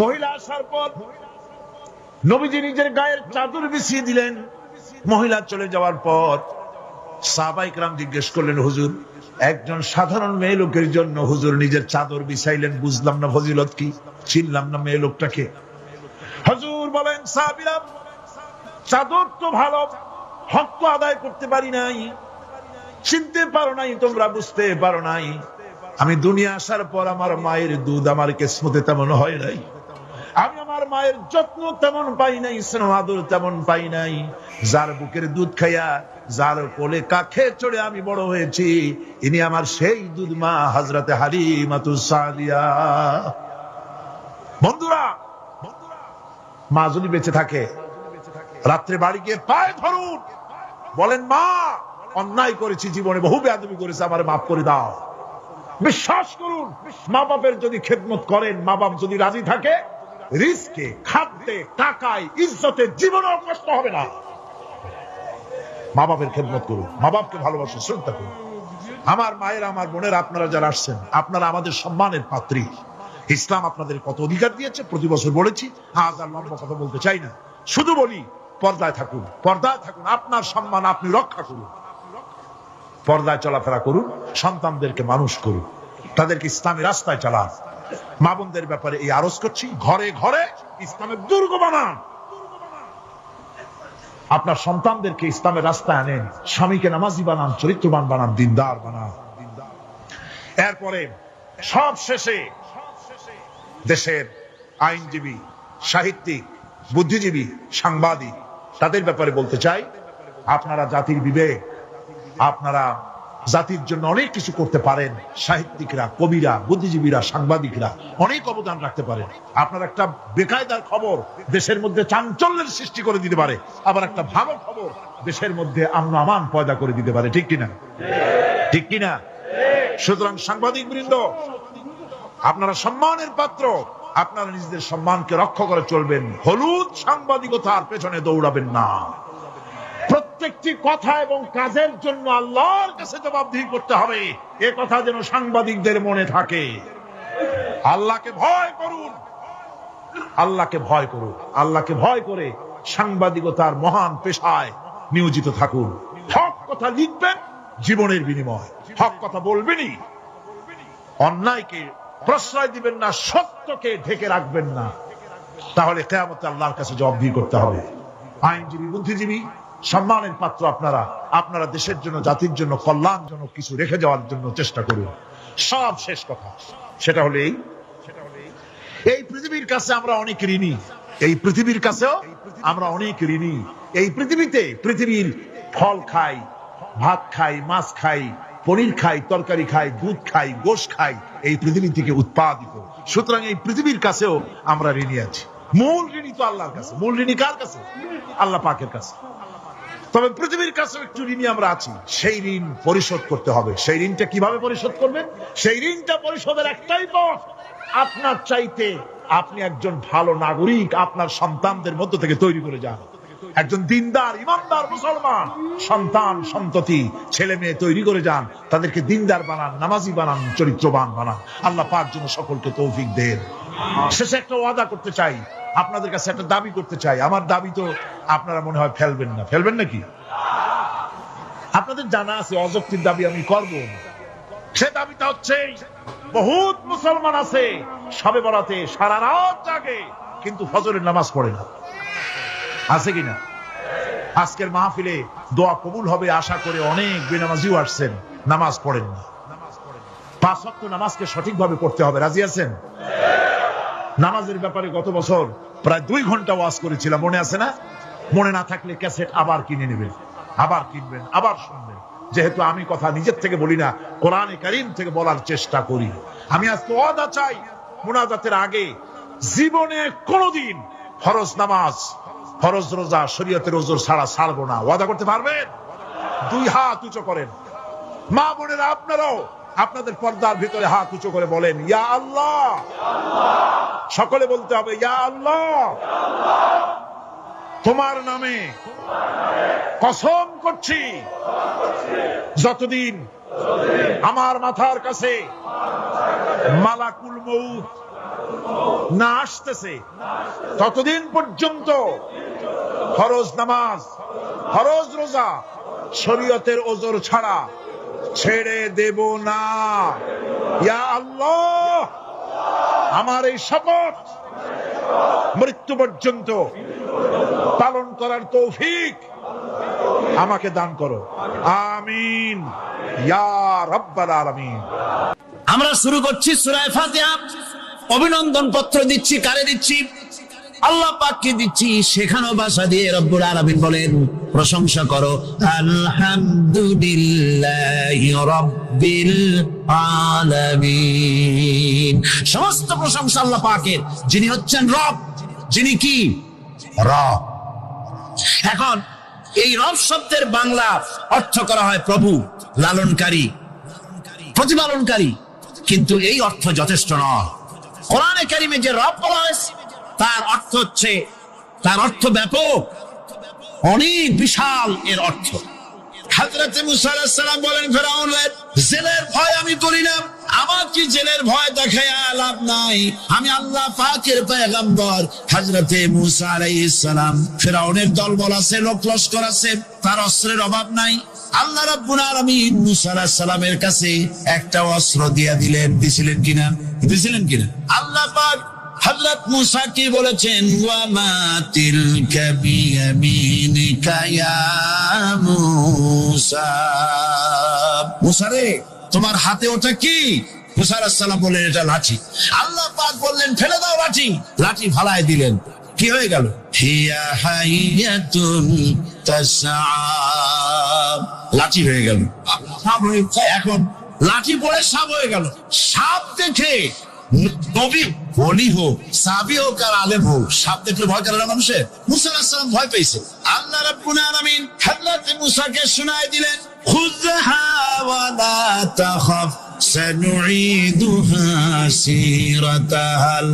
মহিলা আসার পর নবীজি নিজের গায়ের চাদর বিছিয়ে দিলেন। মহিলা চলে যাওয়ার পর সাহাবায়ে কেরাম জিজ্ঞেস করলেন, হুজুর একজন সাধারণ মেয়ে লোকের জন্য হুজুর নিজের চাদর বিছাইলেন, বুঝলাম না ফজিলত কি, চিনলাম না মেয়ে লোকটাকে। হুজুর বলেন, সাহাবীরা চাদর তো ভালো, হক তো আদায় করতে পারি নাই, চিনতে পারো নাই, তোমরা বুঝতে পারো নাই, আমি দুনিয়া আসার পর আমার মায়ের দুধ আমার কিসমতে তেমন হয় নাই, আমি আমার মায়ের যত্ন তেমন পাই নাই, স্নেহ আদর তেমন পাই নাই, যার বুকের দুধ খাইয়া যার কোলে কাখে চড়ে আমি বড় হয়েছি, ইনি আমার সেই দুধ মা হযরতে হালিমাতুস সাদিয়া। বন্ধুরা, মা যদি বেঁচে থাকে রাত্রে বাড়ি গিয়ে পায়ে ধরুন, বলেন মা অন্যায় করেছি, জীবনে বহু বেয়াদবি করেছি, আমার মাফ করে দাও। বিশ্বাস করুন, মা বাপের যদি খেদমত করেন, মা বাপ যদি রাজি থাকে, রিজকে, খাদ্যে, টাকায়, ইজ্জতে জীবনেও কষ্ট হবে না। মা বাপের খেদমত করুন, মা বাপকে ভালোবাসুন, শ্রদ্ধা করুন। আমার মায়ের, আমার বোনের, আপনারা যারা আসছেন, আপনারা আমাদের সম্মানের পাত্রী। ইসলাম আপনাদের কত অধিকার দিয়েছে প্রতি বছর বলেছি, আজ আর লম্বা কথা বলতে চাই না, শুধু বলি পর্দায় থাকুন, পর্দায় থাকুন, আপনার সম্মান আপনি রক্ষা করুন, পর্দায় চলাফেরা করুন, সন্তানদেরকে মানুষ করুন, তাদেরকে ইসলামের রাস্তায় চালান। মা বোনদের ব্যাপারে এই আরজ করছি, ঘরে ঘরে ইসলামের দুর্গ বানান, আপনার সন্তানদেরকে ইসলামের রাস্তায় আনেন, স্বামীকে নামাজি বানান, চরিত্রবান বানান, দিনদার বানান। এরপরে সব শেষে দেশের আইনজীবী, সাহিত্যিক, বুদ্ধিজীবী, সাংবাদিক, তাদের ব্যাপারে বলতে চাই, আপনারা জাতির বিবেক, আপনারা জাতির জন্য অনেক কিছু করতে পারেন। সাহিত্যিকরা, কবিরা, বুদ্ধিজীবীরা, সাংবাদিকরা অনেক অবদান রাখতে পারেন। আপনার একটা বেকায়দার খবর দেশের মধ্যে চাঞ্চল্যের সৃষ্টি করে দিতে পারে, আবার একটা ভালো খবর দেশের মধ্যে আমন আমান পয়দা করে দিতে পারে, ঠিক কিনা? ঠিক কিনা? সুতরাং সাংবাদিক বৃন্দ, আপনারা সম্মানের পাত্র, আপনারা নিজেদের সম্মানকে রক্ষা করে চলবেন, হলুদ সাংবাদিকতার পেছনে দৌড়াবেন না। প্রত্যেকটি কথা এবং কাজের জন্য আল্লাহর কাছে জবাবদিহি করতে হবে, এ কথা যেন সাংবাদিকদের মনে থাকে। আল্লাহকে ভয় করুন, আল্লাহকে ভয় করুন, আল্লাহকে ভয় করে সাংবাদিকতার মহান পেশায় নিয়োজিত থাকুন। হক কথা লিখবেন, জীবনের বিনিময় হক কথা বলবেনই, অন্যায়কে প্রশ্রয় দিবেন না, সত্যকে ঢেকে রাখবেন না, তাহলে কিয়ামতে আল্লাহর কাছে জবাবদিহি করতে হবে। আইনজীবী, বুদ্ধিজীবী, সম্মানের পাত্র আপনারা, আপনারা দেশের জন্য, জাতির জন্য কল্যাণজনক কিছু রেখে যাওয়ার জন্য চেষ্টা করুন। সব শেষ কথা সেটা হলো এই পৃথিবীর কাছে আমরা অনেক ঋণী, এই পৃথিবীর কাছেও আমরা অনেক ঋণী। এই পৃথিবীতে পৃথিবীর ফল খাই, ভাত খাই, মাছ খাই, পনির খাই, তরকারি খাই, দুধ খাই, গোশ খাই, এই পৃথিবী থেকে উৎপাদিত। সুতরাং এই পৃথিবীর কাছেও আমরা ঋণী আছি। মূল ঋণী তো আল্লাহর কাছে। মূল ঋণী কার কাছে? আল্লাহ পাকের কাছে। তবে পৃথিবীর কাছে একটু ঋণী আমরা আছি, সেই ঋণ পরিশোধ করতে হবে। সেই ঋণটা কিভাবে পরিশোধ করবেন? সেই ঋণটা পরিশোধের একটাই পথ, আপনার চাইতে আপনি একজন ভালো নাগরিক আপনার সন্তানদের মধ্য থেকে তৈরি করে যান। একজন দিনদার, ইমানদার মুসলমান সন্তান, সন্ততি, ছেলে মেয়ে তৈরি করে যান, তাদেরকে দিনদার বানান, নামাজি বানান, চরিত্রবান বানান। আল্লাহ পাক যেন সকলকে তৌফিক দেন। শেষে একটা ওয়াদা করতে চাই, আপনাদের কাছে একটা দাবি করতে চাই। আমার দাবি তো আপনারা মনে হয় ফেলবেন না, ফেলবেন নাকি? আপনাদের জানা আছে অযৌক্তিক দাবি আমি করব। সে দাবিটা হচ্ছে, বহুত মুসলমান আছে শবে বরাতে সারা রাত জাগে কিন্তু ফজরের নামাজ পড়ে না, আছে কিনা? আজকের মাহফিলে দোয়া কবুল হবে আশা করে অনেক বেনামাজিও আসছেন, নামাজ পড়েন না। 5 ওয়াক্ত নামাজকে সঠিকভাবে পড়তে হবে, রাজি আছেন? নামাজের ব্যাপারে গত বছর প্রায় 2 ঘন্টা ওয়াজ করেছিলাম, মনে আছে না? মনে না থাকলে ক্যাসেট আবার কিনে নেবেন, আবার কিনবেন, আবার শুনবেন। যেহেতু আমি কথা নিজের থেকে বলি না, কোরআনে কারীম থেকে বলার চেষ্টা করি। আমি আজকে ওয়াদা চাই, মুনাজাতের আগে জীবনে কোনোদিন ফরজ নামাজ, ফরজ রোজা, শরীয়তের ওজর ছাড়া ছাড়বো না। ওয়াদা করতে পারবেন? 2 হাত উঁচু করেন। মা বোনেরা আপনারাও আপনাদের পর্দার ভিতরে হাত উঁচু করে বলেন, ইয়া আল্লাহ। সকলে বলতে হবে, ইয়া আল্লাহ, তোমার নামে কসম করছি, যতদিন আমার মাথার কাছে মালাকুল মউত না আসতেছে ততদিন পর্যন্ত ফরজ নামাজ, ফরজ রোজা, শরীয়তের ওজর ছাড়া ছেড়ে দেব না। ইয়া আল্লাহ, আমার এই শপথ মৃত্যু পর্যন্ত পালন করার তৌফিক আমাকে দান করো, আমিন ইয়া রাব্বাল আলামিন। আমরা শুরু করছি সূরা ফাতিহা। অভিনন্দন পত্র দিচ্ছি, কারে দিচ্ছি? আল্লাহ পাককে দিচ্ছি। সেখানেও ভাষা দিয়ে রব্বুল আলামিন বলেন, প্রশংসা করো আলহামদুলিল্লাহি রাব্বিল আলামিন। সমস্ত প্রশংসা আল্লাহ পাকের, যিনি হচ্ছেন রব, যিনি কি রব। এখন এই রব শব্দের বাংলা অর্থ করা হয় প্রভু, লালনকারী, প্রতিপালনকারী, কিন্তু এই অর্থ যথেষ্ট নয়। কোরআনে কারিমে যে রব বলা হয়েছে তার অর্থ হচ্ছে, তার অর্থ ব্যাপক, অনেক বিশাল এর অর্থ। হযরত মুসা আলাইহিস সালাম বলেন ফেরাউনের, জেলের ভয় আমি করি না, আমার কি জেলের ভয় দেখায়া লাভ নাই, আমি আল্লাহ পাকের পয়গম্বর। হযরত মুসা আলাইহিস সালাম, ফেরাউনের দলবল আছে, লোক লস্কর আছে, তার অস্ত্রের অভাব নাই। আল্লাহ রাব্বুল আলামিন মুসা আলাইহিস সালামের কাছে একটা অস্ত্র দিয়া দিলেন। দিছিলেন কিনা? আল্লাহ পাক হযরত মুসা কি বলেছেন, ওয়া মা তিলকা বিয়ামিনিকা ইয়া মুসা। মুসা রে, তোমার হাতে ওটা কি? মুসা আলাইহিস সালাম বললেন, এটা লাঠি। আল্লাহ পাক বললেন, ফেলে দাও লাঠি। লাঠি ফালায় দিলেন। কি হয়ে গেল? হিয়া হাইয়াতুন তাসআ, লাঠি হয়ে গেল। এখন লাঠি পড়ে সাপ হয়ে গেল। সাপ দেখে নবী বলি হোক, সাহাবী হোক আর আলেম হোক, সাপ দেখলে ভয় করে না মানুষের? মুসা আলাইহিস সালাম ভয় পেয়েছে। আল্লাহ রাব্বুল আলামিন হযরত মুসাকে শোনায় দিলেন, খুযহা ওয়া লা তাখাফ সানুঈদুহা সিরাতাহাল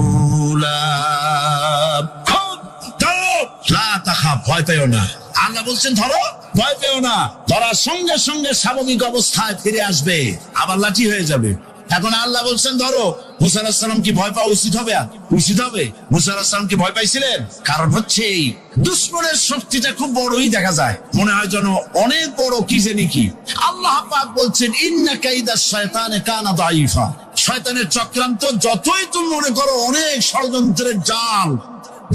উলা। লা তাখাফ, ভয় পেও না। আল্লাহ বলছেন ধরো, ভয় পেও না। ধরার সঙ্গে সঙ্গে স্বাভাবিক অবস্থায় ফিরে আসবে, আবার লাঠি হয়ে যাবে। এখন আল্লাহ বলছেন ধরো। মুসা আলাইহিস সালাম কি ভয় পাওয়া উচিত হবে? উচিত হবে। মুসা আলাইহিস সালাম কি ভয় পাইছিলেন? কারণ হচ্ছে এই দুশমনের শক্তিটা খুব বড়ই দেখা যায়, মনে হয় যেন অনেক বড়, কি জানি কি। আল্লাহ পাক বলছেন, ইন্না কাইদাশ শয়তানে কানা দাঈফা। শয়তানের চক্রান্ত যতই তুমি মনে করো অনেক ষড়যন্ত্রের জাল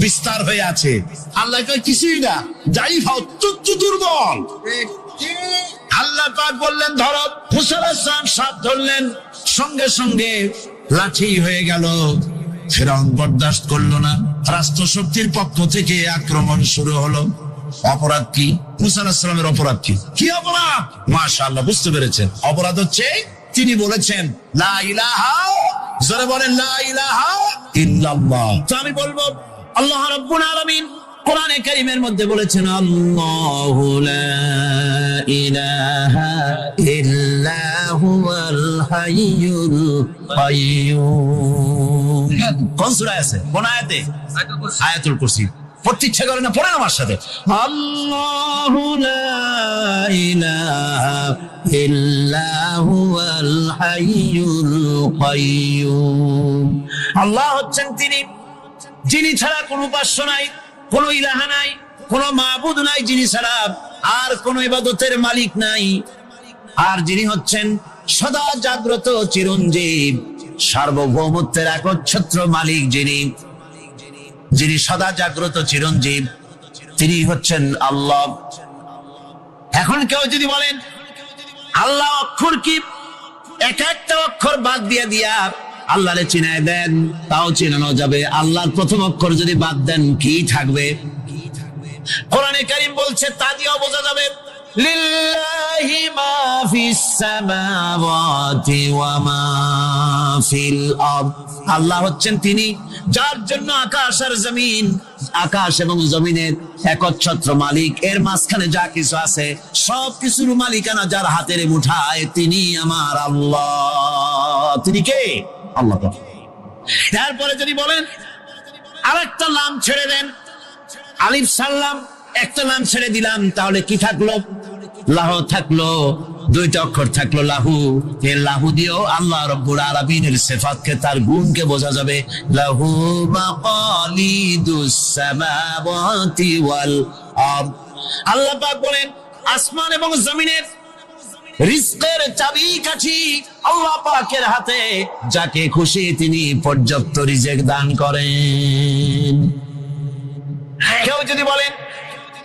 বিস্তার হয়ে আছে, আল্লাহ কয় কিছুই না, দাঈফা, অত্যন্ত দুর্বল। আল্লাহ পাক বললেন ধরো। মুসা আলাইহিস সালাম সাপ ধরলেন, সঙ্গে সঙ্গে লাঠি হয়ে গেল। ফিরআউন বরদাস্ত করলো না, রাষ্ট্র শক্তির পক্ষ থেকে আক্রমণ শুরু হলো। অপরাধ কি? মুসা আলাইহিস সালামের অপরাধ কি? কি অপরাধ? মাশাআল্লাহ, বুঝতে পেরেছেন। অপরাধ হচ্ছে তিনি বলেছেন লা ইলাহা, জোরে বলেন লা ইলাহা ইল্লাল্লাহ। তো আমি বলবো, আল্লাহ রাব্বুল আলামিন কোরআনে কারীমের মধ্যে বলেছেন, আল্লাহু লা ইলাহা ইল্লা হুয়াল হাইয়ুল কাইয়্যুম। কোন সূরা আছে? কোন আয়াতে? আয়াতুল কুরসি। পড়তে ইচ্ছা করে না? পড়েন আমার সাথে। আল্লাহু লা ইলাহা ইল্লা হুয়াল হাইয়ুল কাইয়্যুম। আল্লাহ হচ্ছেন তিনি, যিনি ছাড়া কোনো উপাস্য নাই, কোন ইলাহা নাই, কোন মাবুদ নাই যিনি ছাড়া, আর কোন ইবাদতের মালিক নাই। আর যিনি হচ্ছেন সদা জাগ্রত চিরঞ্জীব, সার্বভৌমত্বের একচ্ছত্র মালিক, যিনি সদা জাগ্রত চিরঞ্জীব, তিনি হচ্ছেন আল্লাহ। এখন কেউ যদি বলেন আল্লাহ অক্ষর কি, এক একটা অক্ষর বাদ দিয়া আল্লাহরে চিনায় দেন, তাও চিনানো যাবে। আল্লাহর প্রথম অক্ষর যদি বাদ দেন, কি থাকবে? কোরআনে কারীম বলছে তা দিয়েও বোঝা যাবে। লিল্লাহি মা ফিস সামাওয়াতি ওয়া মা ফিল আরদ। আল্লাহ হচ্ছেন তিনি, যার জন্য আকাশ আর জমিন, আকাশ এবং জমিনের একচ্ছত্র মালিক। এর মাঝখানে যা কিছু আছে সব কিছুর মালিকানা যার হাতের মুঠায়, তিনি আমার আল্লাহ। তিনি কে? আল্লাহ। তারপরে যদি বলেন আরেকটা নাম ছেড়ে দেন, আলিফ সাল্লাম, একটা নাম ছেড়ে দিলাম, তাহলে কি থাকলো? লাহু থাকলো, দুইটা অক্ষর থাকলো লাহু। এই লাহু দিয়েও আল্লাহ রাব্বুল আলামিনের সিফাতকে, তার গুণকে বোঝা যাবে। লাহু মাকালিদুস সামাওয়াতি ওয়াল আরদ। আল্লাহ পাক বলেন আসমান এবং জমিনের রিজকের চাবিকাঠি আল্লাহ পাকের হাতে, যাকে খুশি তিনি পর্যাপ্ত রিজেক দান করেন। কেউ যদি বলেন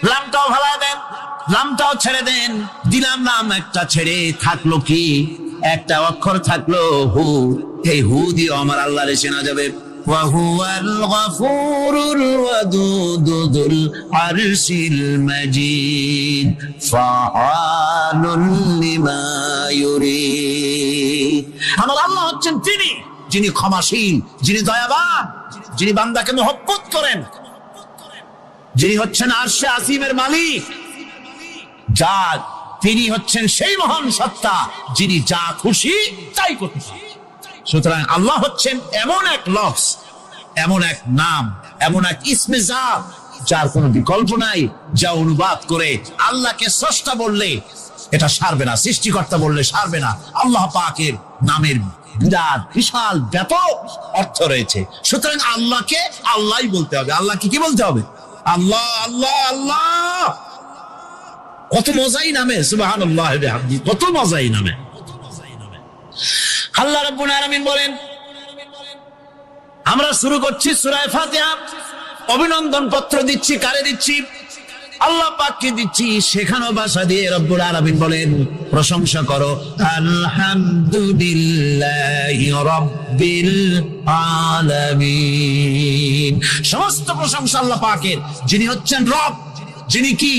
লামটাও ভালা দেন, লামটাও ছেড়ে দেন, দিলাম নাম একটা ছেড়ে থাকলো কি, একটা অক্ষর থাকলো হু, এই হু দিয়ে আমার আল্লাহরে চেনা যাবে। ওয়াহুয়াল গফুরুল ওয়াদুদুল আরশিল মাজিদ ফাআলুল লিমা ইউরিদ। আমার আল্লাহ হচ্ছেন তিনি যিনি ক্ষমাশীল, যিনি দয়াবান, যিনি বান্দাকে মহব্বত করেন, যিনি হচ্ছেন আরশে আসিমের মালিক, যার তিনি হচ্ছেন সেই মহান সত্তা যিনি যা খুশি তাই করতে পারেন। সুতরাং আল্লাহ হচ্ছেন এমন এক লফজ, এমন এক নাম, এমন এক ইসমে জাত যার কোনো বিকল্প নাই, যা অনুবাদ করে আল্লাহকে স্রষ্টা বললে এটা সারবে না, সৃষ্টিকর্তা বললে সারবে না। আল্লাহ পাকের নামের বিরাট বিশাল ব্যাপক অর্থ রয়েছে। সুতরাং আল্লাহকে আল্লাহই বলতে হবে। আল্লাহকে কি বলতে হবে? আল্লাহ আল্লাহ আল্লাহ। কত মজাই নামে, সুবহানাল্লাহ বিহামদিহি, কত মজাই নামে। আল্লাহ রাব্বুল আলামিন বলেন, আমরা শুরু করছি সূরা ফাতিহা, অভিনন্দন পত্র দিচ্ছি, কারে দিচ্ছি? আল্লাহ পাককে দিচ্ছি। শেখানো ভাষা দিয়ে রব্বুল আলামিন বলেন, প্রশংসা করো আলহামদুলিল্লাহি রাব্বিল আলামিন। সমস্ত প্রশংসা আল্লাহ পাকের, যিনি হচ্ছেন রব, যিনি কি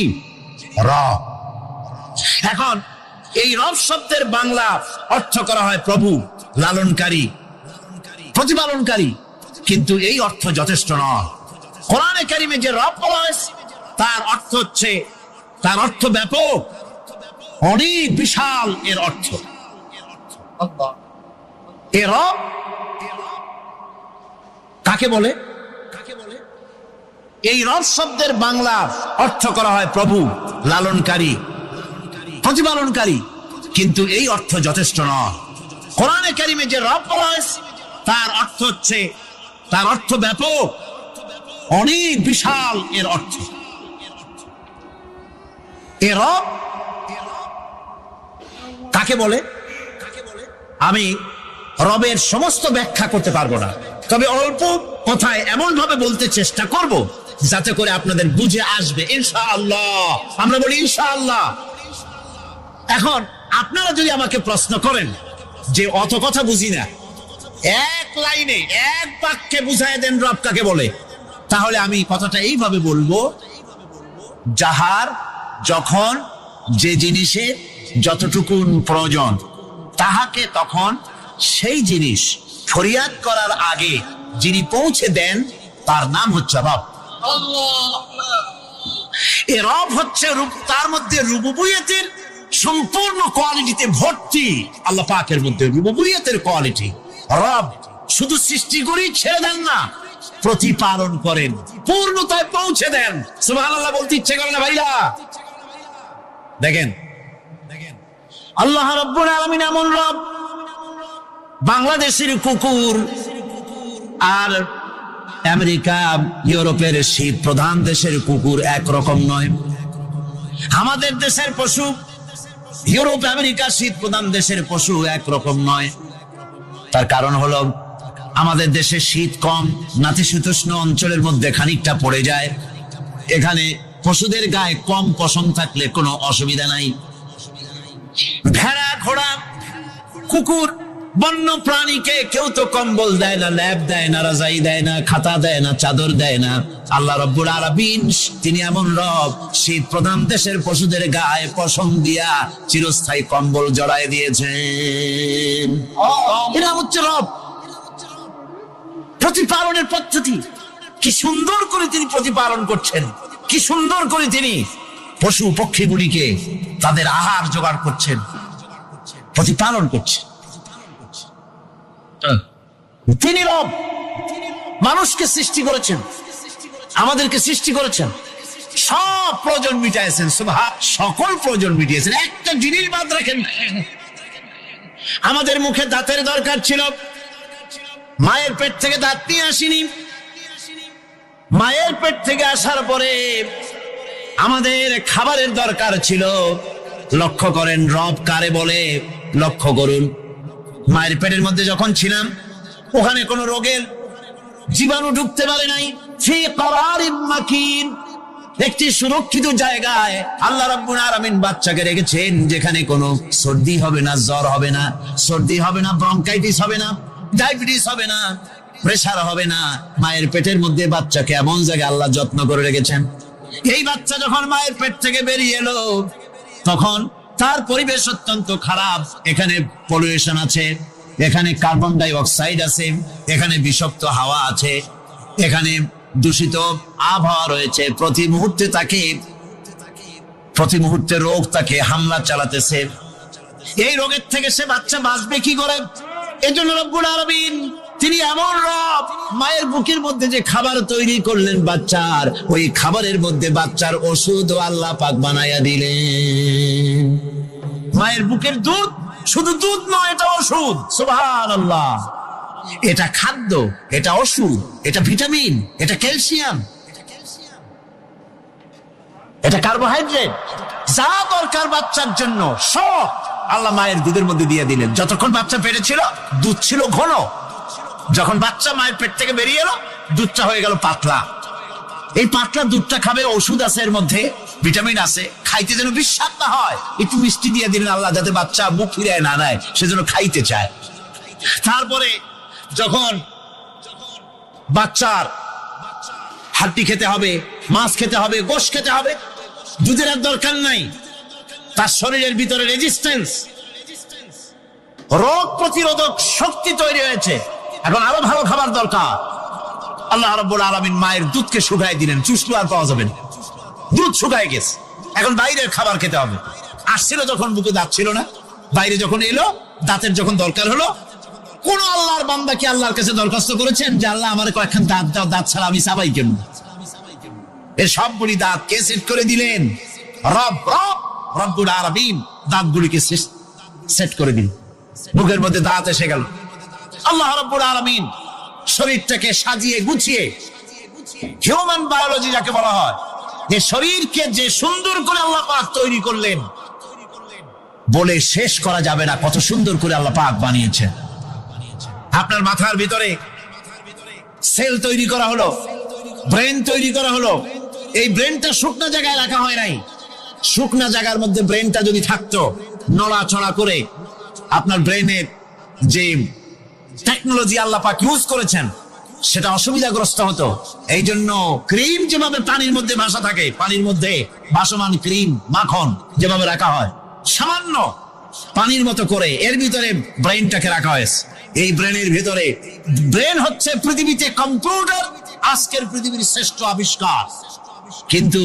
রব। এখন এই রব শব্দের বাংলা অর্থ করা হয় প্রভু, লালনকারী, প্রতিপালনকারী, কিন্তু এই অর্থ যথেষ্ট নয়। কোরআনে কারিমে যে রব বলা হয়েছে তার অর্থ হচ্ছে, তার অর্থ ব্যাপক, অনেক বিশাল এর অর্থ। এ রব কাকে বলে? এই রব শব্দের বাংলা অর্থ করা হয় প্রভু, লালনকারী, প্রতিপালনকারী, কিন্তু এই অর্থ যথেষ্ট নয়। কোরআনে কারিমে যে রব বলা হয়েছে তার অর্থ হচ্ছে, তার অর্থ ব্যাপক, অনেক বিশাল এর অর্থ। এ রব কাকে বলে? আমি রবের সমস্ত ব্যাখ্যা করতে পারবো না, তবে অল্প কথায় এমন ভাবে বলতে চেষ্টা করব যাতে করে আপনাদের বুঝে আসবে ইনশাআল্লাহ। আমরা বলি ইনশাআল্লাহ। এখন আপনারা যদি আমাকে প্রশ্ন করেন যে অত কথা বুঝি না, এক লাইনে এক বাক্যে বুঝায় দেন রব কাকে বলে, তাহলে আমি কথাটা এইভাবে বলবো, যাহার যখন যে জিনিসে যতটুকু প্রয়োজন তাহাকে তখন সেই জিনিস ফরিয়াদ করার আগে যিনি পৌঁছে দেন তার নাম হচ্ছে রব। এ রব হচ্ছে তার মধ্যে রুবুবিয়তের সম্পূর্ণ কোয়ালিটিতে ভর্তি। আল্লাহ পাকের মধ্যে রুবুবিয়তের কোয়ালিটি। রব শুধু সৃষ্টি করেই ছেড়ে দেন না, প্রতিপালন করেন, পূর্ণতায় পৌঁছে দেন। সুবহানাল্লাহ বলতে ইচ্ছে করে না ভাইরা? দেখেন আল্লাহ রাব্বুল আলামিন এমন রব, বাংলাদেশের কুকুর আর আমেরিকা ইউরোপের শীত প্রধান দেশের কুকুর একরকম নয়। আমাদের দেশের পশু ইউরোপ আমেরিকা শীত প্রধান দেশের পশু একরকম নয়। তার কারণ হলো আমাদের দেশে শীত কম, নাতিশীতোষ্ণ অঞ্চলের মধ্যে খানিকটা পড়ে যায়। এখানে পশুদের গায়ে কম পশম থাকলে কোনো অসুবিধা নাই। ভেড়া, ঘোড়া, কুকুর, বন্য প্রাণীকে কেউ তো কম্বল দেয় না, ল্যাব দেয় না, রাজাই দেয় না, খাতা দেয় না, চাদর দেয় না। আল্লাহ রাব্বুল আলামিন তিনি এমন রব, শীত প্রধান দেশের পশুদের গায়ে পশম দিয়া চিরস্থায়ী কম্বল জড়ায় দিয়েছেন। এটা হচ্ছে রব। প্রতিপালনের পদ্ধতি কি সুন্দর করে তিনি প্রতিপালন করছেন, কি সুন্দর করে তিনি পশু পক্ষীগুলিকে তাদের আহার জোগাড় করছেন, প্রতিপালন করছেন। তিনি রব। মানুষকে সৃষ্টি করেছেন, আমাদেরকে সৃষ্টি করেছেন, সব প্রয়োজন মিটাইছেন, সকল প্রয়োজন মিটিয়েছেন। একটা জিনিস বাদ রাখেন। আমাদের মুখে দাঁতের দরকার ছিল, মায়ের পেট থেকে দাঁত নিয়ে আসিনি। মায়ের পেট থেকে আসার পরে আমাদের খাবারের দরকার ছিল। লক্ষ্য করেন রব কারে বলে, লক্ষ্য করুন। মায়ের পেটের মধ্যে যখন ছিলাম, ওখানে কোনো রোগের জীবাণু ঢুকতে পারে নাই। ফি করারিম মাকিন, একটি সুরক্ষিত জায়গায় আল্লাহ রাব্বুল আলামিন বাচ্চাকে রেখেছেন, যেখানে কোনো সর্দি হবে না, জ্বর হবে না, সর্দি হবে না, ব্রঙ্কাইটিস হবে না, ডায়াবেটিস হবে না, প্রেসার হবে না। মায়ের পেটের মধ্যে বাচ্চাকে এমন জায়গায় আল্লাহ যত্ন করে রেখেছেন। এই বাচ্চা যখন মায়ের পেট থেকে বেরিয়ে এলো, তখন তার পরিবেশ অত্যন্ত খারাপ। এখানে পলিউশন আছে, এখানে কার্বন ডাই অক্সাইড আছে, এখানে বিষাক্ত হাওয়া আছে, এখানে দূষিত আবহাওয়া রয়েছে। প্রতি মুহূর্তে রোগ তাকে হামলা চালাতেছে। এই রোগের থেকে সে বাচ্চা বাঁচবে কি করে? এজন্য রব্বুল আলামিন তিনি এমন রব, মায়ের বুকের মধ্যে যে খাবার তৈরি করলেন বাচ্চার, ওই খাবারের মধ্যে বাচ্চার ওষুধ আল্লাহ পাক বানায়া দিলেন। মায়ের বুকের দুধ শুধু দুধ নয়, এটা ওষুধ। সুবহানাল্লাহ। এটা খাদ্য, এটা ওষুধ, এটা ভিটামিন, এটা ক্যালসিয়াম, এটা কার্বোহাইড্রেট, যা দরকার বাচ্চার জন্য সব আল্লাহ মায়ের দুধের মধ্যে দিয়ে দিলেন। যতক্ষণ বাচ্চা পেটে ছিল দুধ ছিল ঘন, যখন বাচ্চা মায়ের পেট থেকে বেরিয়ে এলো দুধটা হয়ে গেল পাতলা। এই পাতলা দুধটা খাবে, ওষুধ আছে এর মধ্যে, ভিটামিন আছে, খাইতে যেন বিস্বাদ না হয়, একটু মিষ্টি দিয়ে দিলেন আল্লাহ, যাতে বাচ্চা মুখ ফিরায় না নেয়, সেজন্য খাইতে চায়। তারপরে যখন বাচ্চার হাড্ডি খেতে হবে, মাছ খেতে হবে, গোশত খেতে হবে, দুধের আর দরকার নাই। তার শরীরের ভিতরে রেজিস্ট্যান্স, রোগ প্রতিরোধক শক্তি তৈরি হয়েছে। এখন আরো ভালো খাবার দরকার। আল্লাহ রাব্বুল আলামিন মায়ের দুধকে শুকায় দিলেন, চুষলে আর পাওয়া যাবে না, দুধ শুকায় গেছে। এখন বাইরের খাবার খেতে হবে। আসছিল যখন বুকে দাঁত ছিল না, বাইরে যখন এলো দাঁতের যখন দরকার হলো, কোন আল্লাহর বান্দা কি আল্লাহর কাছে দরখাস্ত করেছেন যে আল্লাহ আমার কয়েকখান দাঁত দাও, দাঁত ছাড়া আমি চাবাই কেমন? এর সবগুলি দাঁত কে সেট করে দিলেন? রব্বুল আলামিন দাঁতগুলিকে সেট করে দিন। মুখের মধ্যে দাঁত এসে গেল। আল্লাহ রাব্বুল আলামিন শরীরটাকে সাজিয়ে গুছিয়ে, হিউম্যান বায়োলজি যাকে বলা হয়, যে শরীরকে যে সুন্দর করে আল্লাহ পাক তৈরি করলেন, বলে শেষ করা যাবে না কত সুন্দর করে আল্লাহ পাক বানিয়েছেন। আপনার মাথার ভিতরে সেল তৈরি করা হলো, ব্রেন তৈরি করা হলো। এই ব্রেনটা শুকনা জায়গায় রাখা হয় নাই। শুকনা জায়গার মধ্যে ব্রেনটা যদি থাকতো, নড়াচড়া করে আপনার ব্রেনের যে টেকনোলজি আল্লাহ পাক ইউজ করেছেন সেটা অসুবিধাগ্রস্ত হতো। এই জন্য ক্রিম যেভাবে পানির মধ্যে ভাসা থাকে, পানির মধ্যে ভাসমান ক্রিম, মাখন যেভাবে রাখা হয়, সামান্য পানির মতো করে এর ভিতরে ব্রেনটাকে রাখা হয়েছে। এই ব্রেনের ভিতরে, ব্রেন হচ্ছে পৃথিবীতে কম্পিউটার, আজকের পৃথিবীর শ্রেষ্ঠ আবিষ্কার। কিন্তু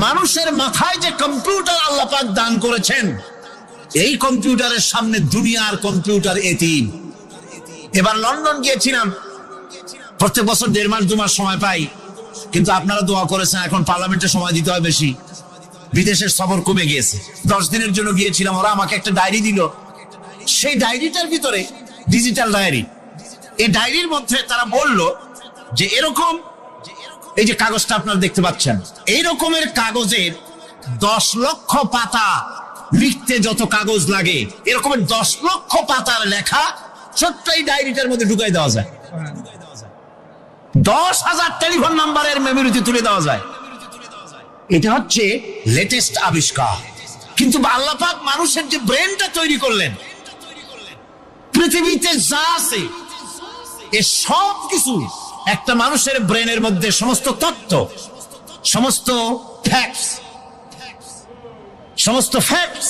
মানুষের মাথায় যে কম্পিউটার আল্লাহ পাক দান করেছেন, এই কম্পিউটারের সামনে দুনিয়ার কম্পিউটার এতিম। এবার লন্ডন গিয়েছিলাম, প্রত্যেক বছর 1.5 মাস 2 মাস সময় পাই, কিন্তু আপনারা দোয়া করেছেন এখন পার্লামেন্টে সময় দিতে হয় বেশি। বিদেশের সফর কমে গিয়েছে, 10 দিনের জন্য গিয়েছিলাম। ওরা আমাকে একটা ডায়েরি দিল, সেই ডায়েরিটার ভিতরে ডিজিটাল ডায়েরি। এই ডায়েরির মধ্যে তারা বলল যে এরকম, এই যে কাগজটা আপনারা দেখতে পাচ্ছেন, এই রকমের কাগজের 10 লক্ষ পাতা লিখতে যত কাগজ লাগে, এরকমের 10 লক্ষ পাতার লেখা ছোট্ট এই ডায়েরিটার মধ্যে ঢুকাই দেওয়া যায়। 10,000 টেলিফোন নাম্বারের মেমোরিতে তুলে দেওয়া যায়। এটা হচ্ছে লেটেস্ট আবিষ্কার। কিন্তু আল্লাহ পাক মানুষের যে ব্রেনটা তৈরি করলেন, পৃথিবীতে যা আছে এ সব কিছু একটা মানুষের ব্রেনের মধ্যে, সমস্ত তথ্য, সমস্ত ফ্যাক্টস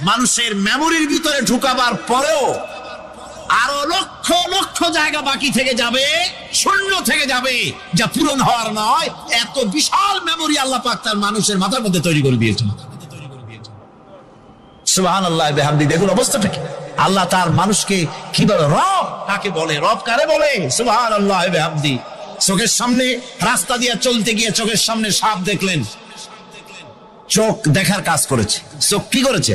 মানুষের মেমোরির ভিতরে ঢুকাবার পরেও আরো লক্ষ লক্ষ জায়গা বাকি থেকে যাবে, শূন্য থেকে যাবে, যা পূরণ হওয়ার নয়। এত বিশাল মেমোরি আল্লাহ পাক তার মানুষের মাথার মধ্যে তৈরি করে দিয়েছেন। সুবহানাল্লাহ বিহামদি। দেখুন অবস্থাটা কি। আল্লাহ তার মানুষকে কিভাবে, রব কাকে বলে, রব কারে বলে, সুবহানাল্লাহ বিহামদি। চোখের সামনে রাস্তা দিয়ে চলতে গিয়ে চোখের সামনে সাপ দেখলেন, চোখ দেখার কাজ করেছে। চোখ কি করেছে?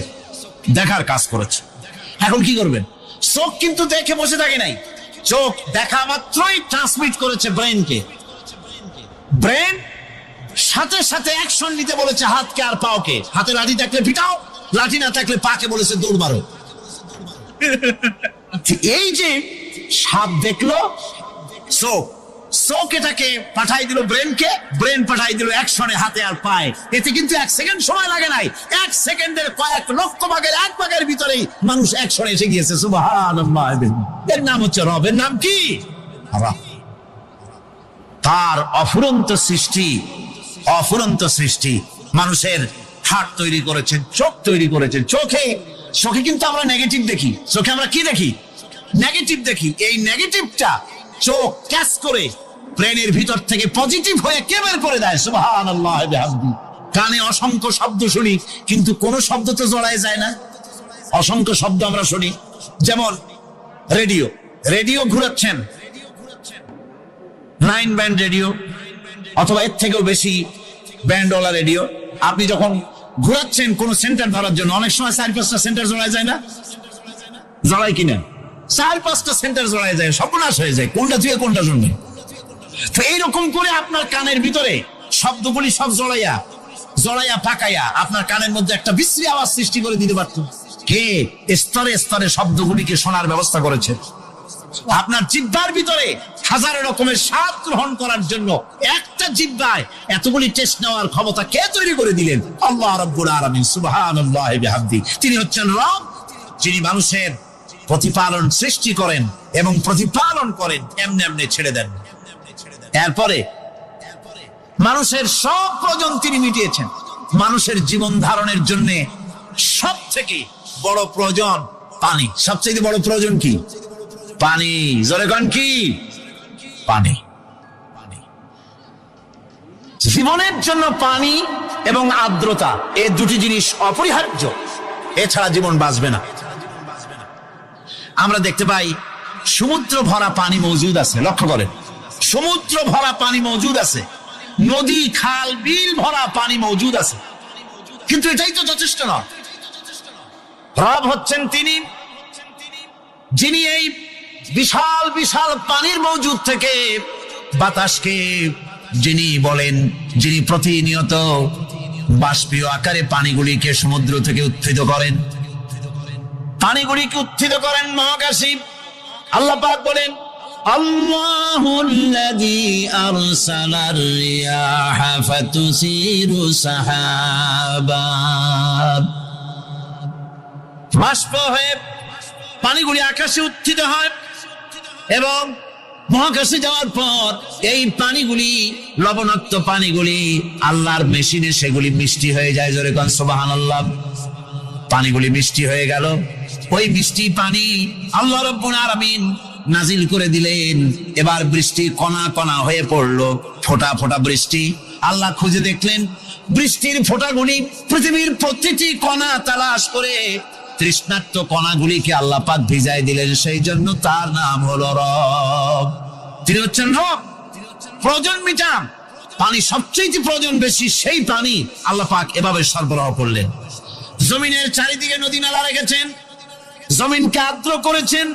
দেখার কাজ করেছে। এখন কি করবেন? চোখ কিন্তু দেখে বসে থাকে নাই, চোখ দেখা মাত্রই ট্রান্সমিট করেছে ব্রেনকে। ব্রেন সাথে সাথে অ্যাকশন নিতে বলেছে হাতকে আর পাওকে। হাতে লাঠি থাকলে পিটাও, লাঠি না থাকলে পাকে বলেছে দৌড় মারো। এই যে সাপ দেখলো, চোখ এটাকে পাঠাই দিল ব্রেনকে, ব্রেন পাঠাই দিল অ্যাকশনে হাতে আর পায়ে। এতে কিন্তু 1 সেকেন্ড সময় লাগে নাই, 1 সেকেন্ডের কয়েক লক্ষ ভাগের 1 ভাগের ভিতরেই মানুষ অ্যাকশনে এসে গিয়েছে। সুবহানাল্লাহ। এর নাম হচ্ছে রব। এর নাম কি? রব। তার অফুরন্ত সৃষ্টি, অফুরন্ত সৃষ্টি। মানুষের হার্ট তৈরি করেছেন, চোখ তৈরি করেছেন। চোখে কিন্তু আমরা নেগেটিভ দেখি। চোখে আমরা কি দেখি? নেগেটিভ দেখি। এই নেগেটিভটা চোখ ক্যাচ করে ব্রেনের ভিতর থেকে পজিটিভ হয়ে কে বের করে দেয়? সুবহানাল্লাহ বিহামদি। কানে অসংখ্য শব্দ শুনি, কিন্তু কোন শব্দ তো জড়ায় যায় না। অসংখ্য শব্দ আমরা শুনি। যেমন রেডিও ঘুরাচ্ছেন, 9 ব্যান্ড রেডিও অথবা এর থেকেও বেশি ব্যান্ডওয়ালা রেডিও। আপনি যখন ঘুরাচ্ছেন কোন সেন্টার ধরার জন্য, অনেক সময় 4-5টা সেন্টার জড়ায় যায় না? জড়ায় কিনা? 4-5টা সেন্টার জড়ায় যায়, সর্বনাশ হয়ে যায়, কোনটা থেকে কোনটা শুনবে। তো এইরকম করে আপনার কানের ভিতরে শব্দগুলি সব জড়াইয়া পাকাইয়া আপনার কানের মধ্যে একটা বিশ্রী আওয়াজ সৃষ্টি করে দিতে পারত। কে স্তরে স্তরে শব্দগুলিকে শোনার ব্যবস্থা করেছে? আপনার জিহ্বার ভিতরে হাজার রকমের স্বাদ গ্রহণ করার জন্য একটা জিহ্বায় এতগুলি টেস্ট নেওয়ার ক্ষমতা কে তৈরি করে দিলেন? আল্লাহ রাব্বুল আলামিন। সুবহানাল্লাহ বিহামদি। তিনি হচ্ছেন রব, যিনি মানুষের প্রতিপালন সৃষ্টি করেন এবং প্রতিপালন করেন, এমনি এমনি ছেড়ে দেন। এরপরে মানুষের সব প্রয়োজন তিনি মিটিয়েছেন। মানুষের জীবন ধারণের জন্য সব থেকে বড় প্রয়োজন পানি। সবচেয়ে বড় প্রয়োজন কি? পানি। জোরে কোন কি? পানি। জীবনের জন্য পানি এবং আর্দ্রতা, এই দুটি জিনিস অপরিহার্য, এছাড়া জীবন বাঁচবে না। আমরা দেখতে পাই সমুদ্র ভরা পানি মজুদ আছে। লক্ষ্য করেন, সমুদ্র ভরা পানি মজুদ আছে, নদী খাল বিল ভরা পানি মজুদ আছে, কিন্তু এটাই তো যথেষ্ট নয়। রব হচ্ছেন তিনি, যিনি এই বিশাল বিশাল পানির মজুদ থেকে বাতাসকে যিনি বলেন, যিনি প্রতিনিয়ত বাষ্পীয় আকারে পানিগুলিকে সমুদ্র থেকে উত্থিত করেন, পানিগুলিকে উত্থিত করেন মহাকাশে। আল্লাহ পাক বলেন, আল্লাহুল্লাযী আরসালার রিয়াহা ফাতুসিরু সাহাবা। বাষ্প হয়ে পানিগুলি আকাশে উত্থিত হয় এবং মহাকাশে যাওয়ার পর এই পানিগুলি, লবণাক্ত পানিগুলি আল্লাহর মেশিনে সেগুলি মিষ্টি হয়ে যায়। জোরে কোন সুবহানাল্লাহ। পানিগুলি মিষ্টি হয়ে গেল। ওই মিষ্টি পানি আল্লাহ রাব্বুল আলামিন নাজিল করে দিলেন। এবার বৃষ্টি কণা কণা হয়ে পড়লো, ফোঁটা ফোঁটা বৃষ্টি। আল্লাহ খুঁজে দেখলেন বৃষ্টির ফোঁটাগুলি পৃথিবীর প্রতিটি কণা তালাশ করে তৃষ্ণার্ত কণাগুলিকে আল্লাহ পাক ভিজাই দিলেন। সেই জন্য তার নাম হলো রব। তিনি হচ্ছেন রব। প্রয়োজন মিটান, পানি সবচেয়ে প্রয়োজন বেশি, সেই পানি আল্লাহ পাক এভাবে সরবরাহ করলেন। জমিনের চারিদিকে নদী নালা রেখেছেন, জমিনকে আর্দ্র করেছেন,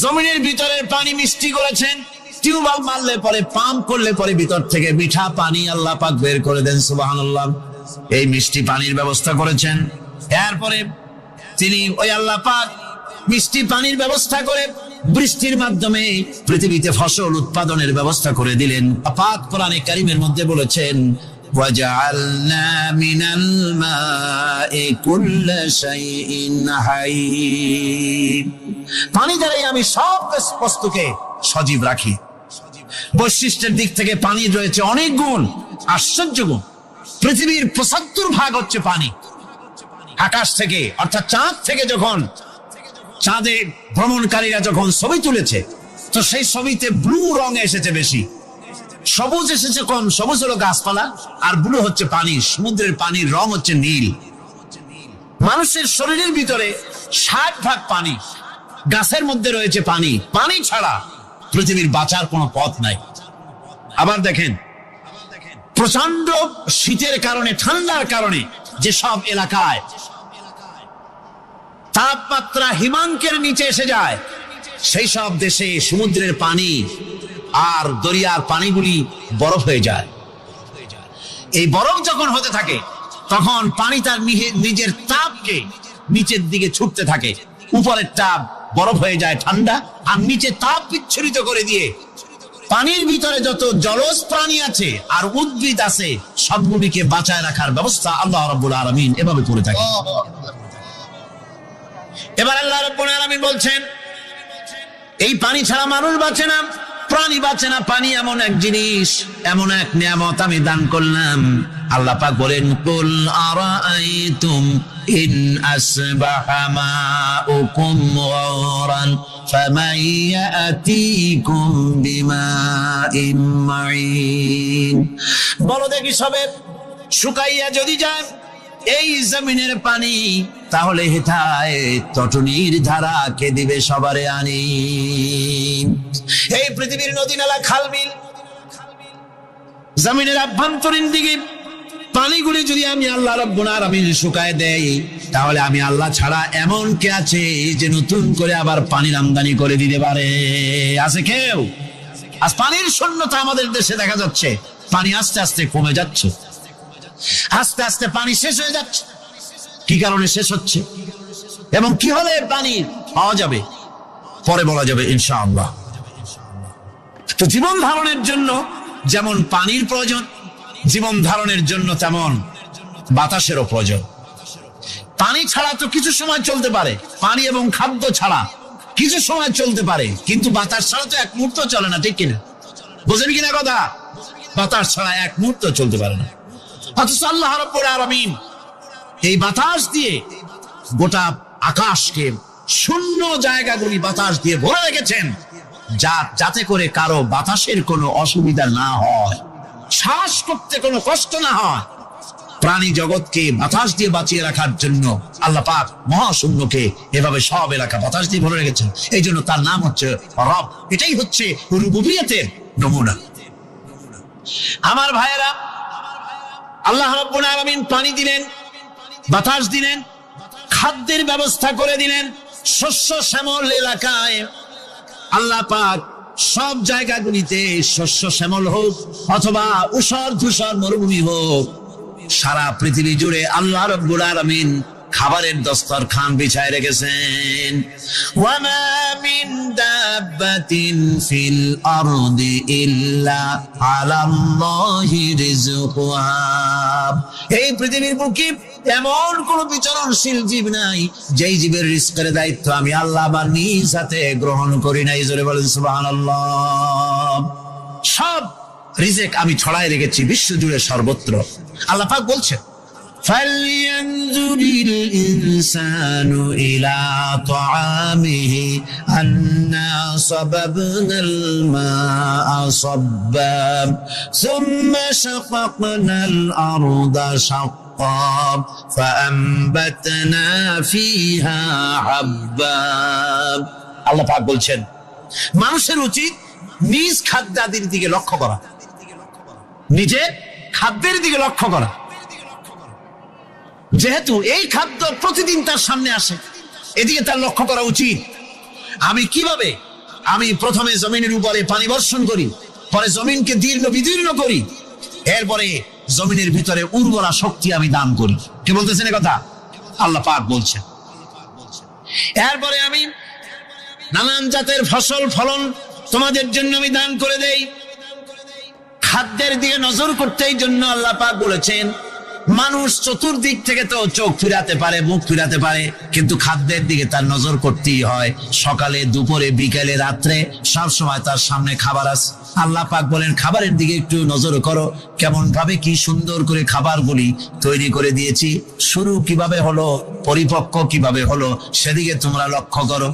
জমিনের ভিতরের পানি মিষ্টি করেছেন। টিউবওয়েল মারলে পরে, পাম্প করলে পরে ভিতর থেকে মিঠা পানি আল্লাহ পাক বের করে দেন। সুবহানাল্লাহ। এই মিষ্টি পানির ব্যবস্থা করেছেন। এরপরে তিনি ওই আল্লাহ পাক মিষ্টি পানির ব্যবস্থা করে বৃষ্টির মাধ্যমে পৃথিবীতে ফসল উৎপাদনের ব্যবস্থা করে দিলেন। পাক কোরআনে কারীমের মধ্যে বলেছেন, ওয়াজআলনা মিনাল মাই কুল্লা শাইইন হাই। পানি দ্বারাই আমি সব বস্তুকে সজীব রাখি। বৈশিষ্ট্যের দিক থেকে পানির রয়েছে অনেক গুণ, আশ্চর্য গুণ। পৃথিবীর 75% হচ্ছে পানি। আকাশ থেকে অর্থাৎ চাঁদ থেকে যখন চাঁদে ভ্রমণকারীরা যখন ছবি তুলেছে, তো সেই ছবিতে ব্লু রং এসেছে বেশি, সবুজ এসেছে কম। সবুজ হলো গাছপালা, আর ব্লু হচ্ছে পানি। সমুদ্রের পানির রং হচ্ছে নীল। মানুষের শরীরের ভিতরে 60% পানি, গাছের মধ্যে রয়েছে পানি। পানি ছাড়া পৃথিবীর বাঁচার কোনো পথ নাই। আবার দেখেন, প্রচন্ড শীতের কারণে, ঠান্ডার কারণে যেসব এলাকায় তাপমাত্রা হিমাঙ্কের নিচে এসে যায়, সেই সব দেশে সমুদ্রের পানি আর দরিয়ার পানিগুলি বরফ হয়ে যায়। এই বরফ যখন হতে থাকে তখন পানি তার নিজের তাপকে নিচের দিকে ছুটতে থাকে, উপরের তাপ বরফ হয়ে যায় ঠান্ডা, আর নিচে তাপ বিচ্ছুরিত করে দিয়ে পানির ভিতরে যত জলজ প্রাণী আছে আর উদ্ভিদ আছে সবগুলিকে বাঁচায় রাখার ব্যবস্থা আল্লাহ রাব্বুল আলামিন এভাবে করে থাকে। এবার আল্লাহ রাব্বুল আলামিন বলছেন, এই পানি ছাড়া মানুষ বাঁচে না, প্রাণী বাঁচে না। পানি এমন এক জিনিস, এমন এক নিয়ামত আমি দান করলাম। আল্লাহ পাক বলেন, কুল আরাআইতুম ইন আসবাহা মাউকুম গাওরান ফামান ইয়াতিকুম বিমাইন মাইন। বলো দেখি সবে, শুকাইয়া যদি যায় এই জমিনের পানি, তাহলে হেথায় তটনির ধারা কে দিবে সবারে আনি। এই পৃথিবীর নদী নালা খাল বিল জমিনের আভ্যন্তরীণ দিকে পানিগুলি যদি আমি আল্লাহ রাব্বুল আলামিন শুকায় দেই, তাহলে আমি আল্লাহ ছাড়া এমন কে আছে যে নতুন করে আবার পানির আমদানি করে দিতে পারে? আছে কেউ? আজ পানির শূন্যতা আমাদের দেশে দেখা যাচ্ছে, পানি আস্তে আস্তে কমে যাচ্ছে, আস্তে আস্তে পানি শেষ হয়ে যাচ্ছে। কি কারণে শেষ হচ্ছে এবং কি হলে পানি পাওয়া যাবে পরে বলা যাবে ইনশাআল্লাহ। তো জীবন ধারণের জন্য যেমন পানির প্রয়োজন, জীবন ধারণের জন্য তেমন বাতাসেরও প্রয়োজন। পানি ছাড়া তো কিছু সময় চলতে পারে, পানি এবং খাদ্য ছাড়া কিছু সময় চলতে পারে, কিন্তু বাতাস ছাড়া তো এক মুহূর্ত চলে না, ঠিক কিনা? বুঝেন কিনা কথা? বাতাস ছাড়া এক মুহূর্ত চলতে পারে না। অথচ আল্লাহ রাব্বুল আলামিন এই বাতাস দিয়ে গোটা আকাশকে, শূন্য জায়গাগুলি বাতাস দিয়ে ভরে রেখেছেন, যাতে করে কারো বাতাসের কোনো অসুবিধা না হয়, শ্বাস করতে কোনো কষ্ট না হয়। প্রাণী জগৎকে বাতাস দিয়ে বাঁচিয়ে রাখার জন্য আল্লাহ পাক মহাশূন্যকে এভাবে সব এলাকা বাতাস দিয়ে ভরে রেখেছেন। এই জন্য তার নাম হচ্ছে রব। এটাই হচ্ছে রুবুবিয়তের নমুনা। আমার ভাইয়েরা, আল্লাহ রাব্বুল আলামিন পানি দিলেন, বাতাস দিলেন, খাদ্যের ব্যবস্থা করে দিলেন। শস্য শ্যামল এলাকায় আল্লাহ পাক সব জায়গাগুলিতে শস্য শ্যামল হোক অথবা উষর ধূসর মরুভূমি হোক, সারা পৃথিবী জুড়ে আল্লাহ রাব্বুল আলামিন খাবারের দস্তরখান বিছায় রেখেছেন। ওয়ামা মিন দাব্বাতিন ফিল আরদি ইল্লা আলাল্লাহি রিজকুহা। এই পৃথিবীর বুকে এমন কোন বিচরণশীল জীব নাই যেই জীবের রিজকের দায়িত্ব আমি আল্লাহ আমার নিজ হাতে গ্রহণ করি নাই। জোরে বলেন সুবহানাল্লাহ। সব রিজেক আমি ছড়ায় রেখেছি বিশ্ব জুড়ে সর্বত্র। আল্লাহ পাক বলছেন, فَلْيَنْظُرِ الْإِنسَانُ إِلَى طَعَامِهِ أَنَّا صَبَبْنَا الْمَاءَ صَبًّا ثُمَّ شَقَقْنَا الْأَرْضَ شَقًّا فَأَنبَتْنَا فِيهَا حَبًّا। আল্লাহ পাক বলছেন, মানুষের উচিত নিজ খাদ্যাদির দিকে লক্ষ্য করা, নিজের খাদ্যের দিকে লক্ষ্য করা। যেহেতু এই খাদ্য প্রতিদিন তার সামনে আসে, এদিকে তার লক্ষ্য করা উচিত। আমি প্রথমে জমিনের উপরে পানি বর্ষণ করি, পরে জমিনকে দীর্ণ বিদীর্ণ করি, এরপরে জমিনের ভিতরে উর্বরা শক্তি আমি দান করি। কে বলতেছেন কথা? আল্লাহ পাক বলছেন। এরপরে আমি নানান জাতের ফসল ফলন তোমাদের জন্য আমি দান করে দেই। খাদ্যের দিকে নজর করতে এই জন্য আল্লাহ পাক বলেছেন, মানুষ চতুর্দিক থেকে তো চোখ ফিরাতে পারে, মুখ ফিরাতে পারে, কিন্তু খাদ্যের দিকে তার নজর করতেই হয়। সকালে, দুপুরে, বিকেলে, রাত্রে সব সময় তার সামনে খাবার আছে। আল্লাহ পাক বলেন, খাবারের দিকে একটু নজর করো, কেমন ভাবে কি সুন্দর করে খাবারগুলি তৈরি করে দিয়েছি, শুরু কিভাবে হলো, পরিপক্ক কিভাবে হলো, সেদিকে তোমরা লক্ষ্য করো।